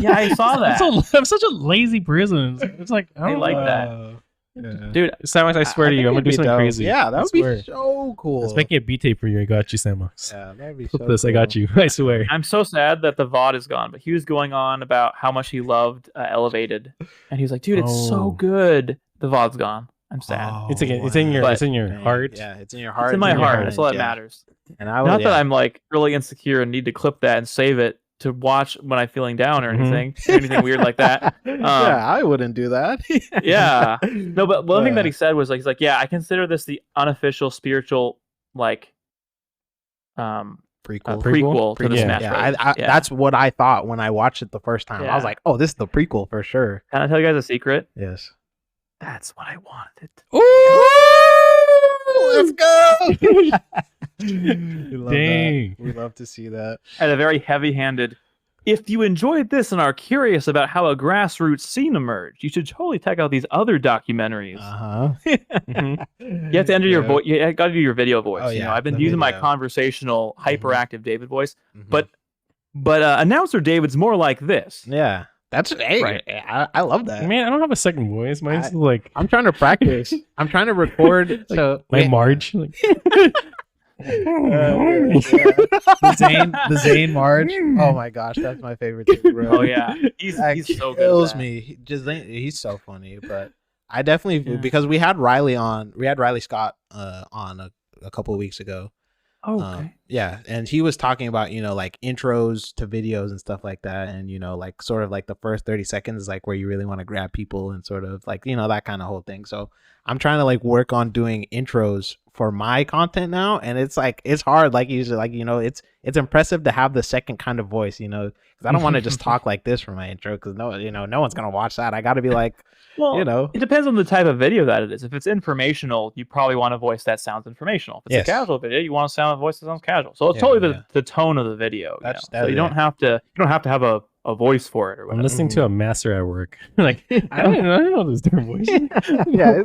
Yeah, I saw that. I'm such a lazy person. It's like I don't like know. that. Yeah. Dude, Samox, I swear to you, I'm gonna do something crazy. Yeah, that I would be swear. so cool. Let's make a beat tape for you. I got you, Samox. Yeah, that'd be Flip so this. cool. I got you. I swear. I'm so sad that the VOD is gone, but he was going on about how much he loved Elevated, and he was like, "Dude, it's so good." The VOD's gone. I'm sad. Oh, It's in your But- it's in your man. heart. Yeah, it's in your heart. It's in my your heart. mind, That's all that yeah. matters. And I Not that I'm like really insecure and need to clip that and save it to watch when I'm feeling down or anything, or anything weird like that. yeah, I wouldn't do that. Yeah. No, but one thing that he said was like, he's like, yeah, I consider this the unofficial spiritual like prequel. prequel to the Yeah. Smash Yeah, Bros. that's what I thought when I watched it the first time. I was Yeah. like, oh, this is the prequel for sure. Can I tell you guys a secret? Yes. That's what I wanted. Let's go. We love Dang. that. We love to see that. And a very heavy-handed. If you enjoyed this and are curious about how a grassroots scene emerged, you should totally check out these other documentaries. Uh-huh. You have to enter your voice. You got to do your video voice. Oh, You know, yeah, I've been the using my video. conversational, hyperactive David voice, Mhm. but announcer David's more like this. Yeah. That's hey, Right. I love that. Man, I don't have a second voice. Mine's like I'm trying to practice. I'm trying to record. So my Marge. Like, the Zane Marge. Oh my gosh, that's my favorite thing, bro. Oh yeah, he's That so good. kills at that. me. He's so funny. But I definitely Yeah. because we had Riley Scott on a couple of weeks ago. Oh, okay. Yeah, and he was talking about like intros to videos and stuff like that, and like sort of like the first 30 seconds is like where you really want to grab people and sort of like that kind of whole thing. So I'm trying to like work on doing intros for my content now, and it's like it's hard. Like usually, like it's impressive to have the second kind of voice, because I don't want to just talk like this for my intro because no one's gonna watch that. I got to be like. Well, it depends on the type of video that it is. If it's informational, you probably want a voice that sounds informational. If it's Yes. a casual video, you want to sound a voice that sounds casual. So it's Yeah, totally yeah. the tone of the video. That's- So you don't have to have a voice for it or I'm whatever. listening to a master at work. Like I don't know this different voice. Yeah,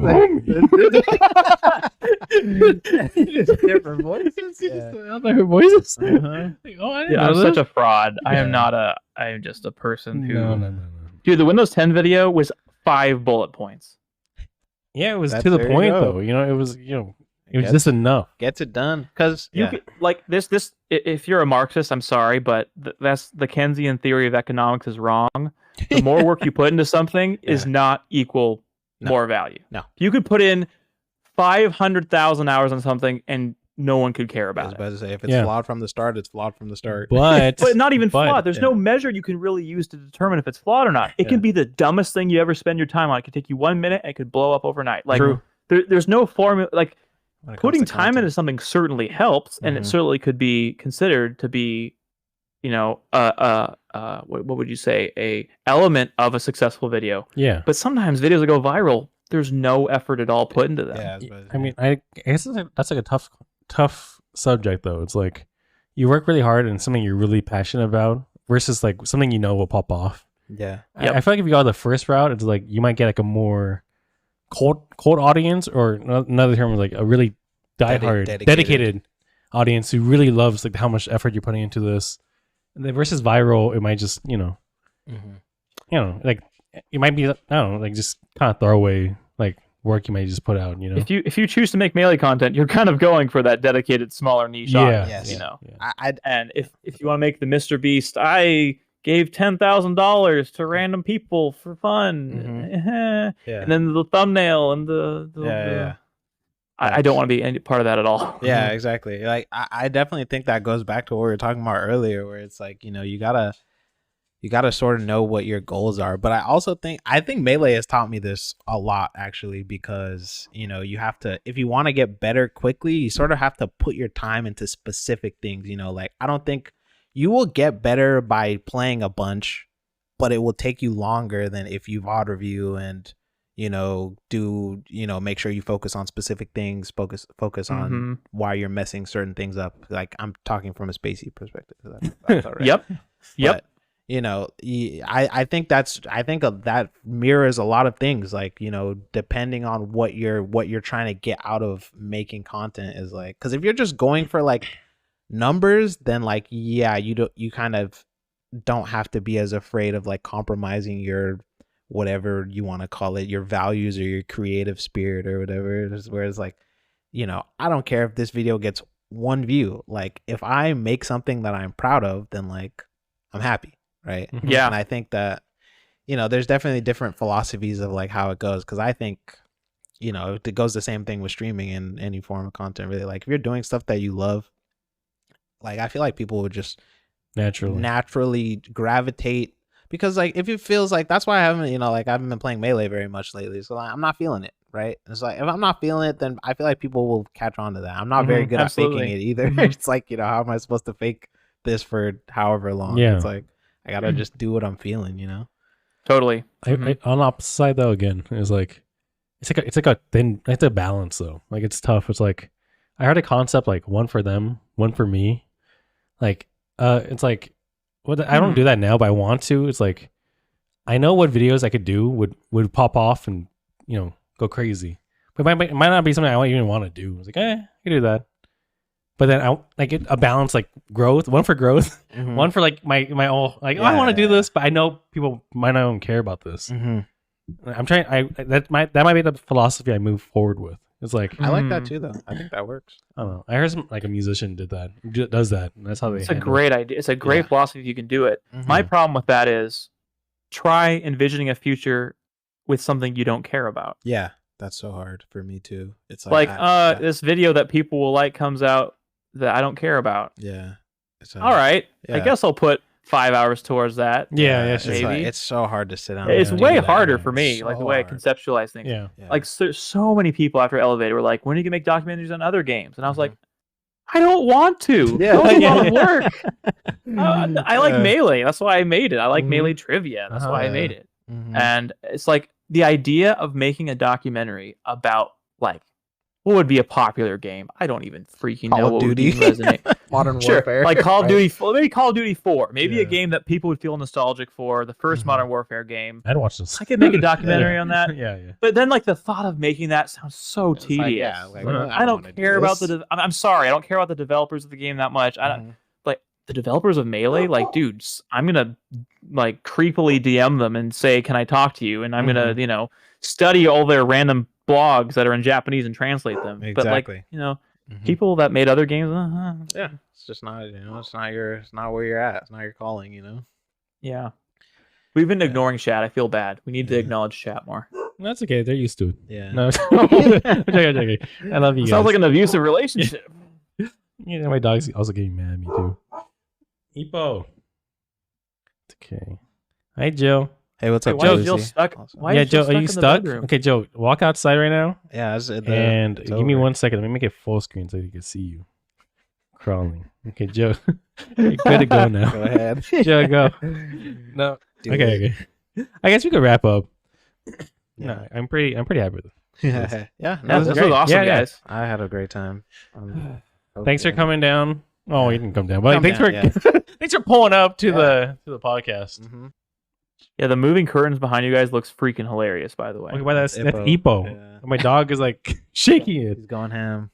it's different voices. Yeah. Other voices. Uh-huh. Like, oh, I didn't Yeah, know I'm this. such a fraud. I am Yeah. not I am just a person who. No. Dude, the Windows 10 video was 5 bullet points. Yeah, it was That's- to the there you point go. though. It was it was Yes. just enough. Gets it done because You could, like this. If you're a Marxist, I'm sorry, but that's the Keynesian theory of economics is wrong. The more work you put into something is not equal No. more value. No. You could put in 500,000 hours on something and no one could care I was about it. about to say if it's Yeah. flawed from the start, it's flawed from the start. But But not even but- flawed. There's yeah. no measure you can really use to determine if it's flawed or not. It Yeah. can be the dumbest thing you ever spend your time on. It could take you 1 minute and it could blow up overnight. Like True. there's no formula. Like When it comes putting to time content. into something certainly helps, and it Mhm. certainly could be considered to be, what would you say, a element of a successful video. yeah. But sometimes videos that go viral there's no effort at all put into them. Yeah, I mean, I guess that's like a tough subject though. It's like you work really hard and something you're really passionate about versus like something will pop off. yeah, Yep. I feel like if you go the first route, it's like you might get like a more cold audience, or another term is like a really diehard, dedicated audience who really loves like how much effort you're putting into this. And then versus viral, it might just like it might be I don't know, like just kind of throwaway like work you might just put out. If you choose to make Melee content, you're kind of going for that dedicated smaller niche audience. Yes. You know. Yeah. And if you want to make the Mr. Beast, I gave $10,000 to random people for fun. Yeah. And then the thumbnail and the I don't want to be any part of that at all. Yeah, exactly. Like I definitely think that goes back to what we were talking about earlier, where it's like, you gotta sort of know what your goals are. But I think Melee has taught me this a lot actually, because you have to, if you want to get better quickly, you sort of have to put your time into specific things. Like I don't think you will get better by playing a bunch, but it will take you longer than if you VOD review and make sure you focus on specific things, focus on why you're messing certain things up. Like I'm talking from a spacey perspective. That's all right. Yep. But, I think that mirrors a lot of things. Like, depending on what you're trying to get out of making content is like, because if you're just going for like numbers, then like, you kind of don't have to be as afraid of like compromising your whatever you want to call it, your values or your creative spirit or whatever. Whereas like, I don't care if this video gets 1 view. Like if I make something that I'm proud of, then like I'm happy, right? Yeah. And I think that there's definitely different philosophies of like how it goes, because I think it goes the same thing with streaming and any form of content really. Like if you're doing stuff that you love, like I feel like people would just naturally gravitate, because like if it feels like, that's why I haven't I haven't been playing Melee very much lately, so like, I'm not feeling it, right? It's like if I'm not feeling it, then I feel like people will catch on to that. I'm not very good at faking it either. It's like how am I supposed to fake this for however long? It's like I gotta just do what I'm feeling. Totally. On the opposite side though, again, is like it's like a thin, it's a balance though. Like it's tough. It's like I heard a concept like one for them, one for me. Like it's like I don't do that now, but I want to. It's like I know what videos I could do would pop off and go crazy, but it might not be something I even want to do. It's like I can do that, but then I like a balance, like growth. One for growth, one for like my all. Like I want to do this, but I know people might not even care about this. I'm trying. That might be the philosophy I move forward with. It's like I like that too, though. I think that works. I don't know. I heard some like a musician does that, and that's how they. It's a great idea. It's a great philosophy if you can do it. My problem with that is try envisioning a future with something you don't care about. Yeah, that's so hard for me too. It's like this video that people will like comes out that I don't care about. Yeah. All right. I guess I'll put 5 hours towards that. Yeah, maybe. It's so hard to sit down. It's way harder for me, like the way I conceptualize things. Yeah. Like so many people after Elevate were like, when are you gonna make documentaries on other games? And I was like, I don't want to. That was a lot of work. I like Melee. That's why I made it. I like Melee trivia. That's why I made it. And it's like the idea of making a documentary about like what would be a popular game. I don't even freaking know what would even resonate. Modern Warfare. Like Call of Duty, maybe Call of Duty 4. Maybe a game that people would feel nostalgic for, the first Modern Warfare game. I'd watch this. I could make a documentary on that. Yeah. But then like the thought of making that sounds so tedious. I don't care about I'm sorry, I don't care about the developers of the game that much. I don't like the developers of Melee, like dudes, I'm gonna like creepily DM them and say, can I talk to you? And I'm gonna, study all their random blogs that are in Japanese and translate them. Exactly. But like, people that made other games, it's just not, it's not where you're at. It's not your calling, Yeah. We've been ignoring chat. I feel bad. We need to acknowledge chat more. That's okay. They're used to it. Yeah. No, okay. I love you guys. Sounds like an abusive relationship. My dog's also getting mad at me too. Ipo. It's okay. Hi, Joe. Hey, what's up, why Joe? is Jill stuck? Why is Joe, Jill are you stuck? Okay, Joe, walk outside right now. Yeah, and give me 1 second. Let me make it full screen so you can see you crawling. Okay, Joe, you're good to go now. Go ahead, Joe. Go. No. Okay. I guess we could wrap up. No, I'm pretty happy with it. yeah. Yeah, No, this great. was awesome, Yeah, yeah. guys. I had a great time. Thanks for coming down. Oh, Yeah. you didn't come down. But Come thanks down, for thanks for pulling up to Yeah. the podcast. Mm-hmm. Yeah, the moving curtains behind you guys looks freaking hilarious, by the way. Look, that's Hippo. Hippo. Yeah. My dog is like shaking it. He's going ham.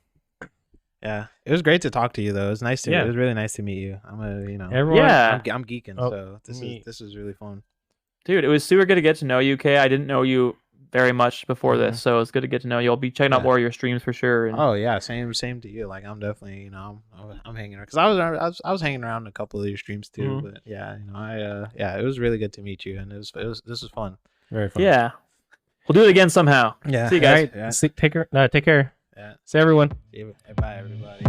Yeah, it was great to talk to you though. It was nice to. Yeah. It was really nice to meet you. Everyone, Yeah. I'm geeking. Oh, So this me. is really fun. Dude, it was super good to get to know you, Kay. I didn't know you very much before Mhm. this, so it's good to get to know you. I'll be checking out Yeah. more of your streams for sure. And Oh yeah, same to you. Like I'm definitely I'm hanging around because I was hanging around a couple of your streams too. Mhm. But yeah, it was really good to meet you, and this was fun. Very fun. yeah, we'll do it again somehow. Yeah. See you guys. All right. Yeah. Take care. Take care. Yeah. See everyone. Bye everybody.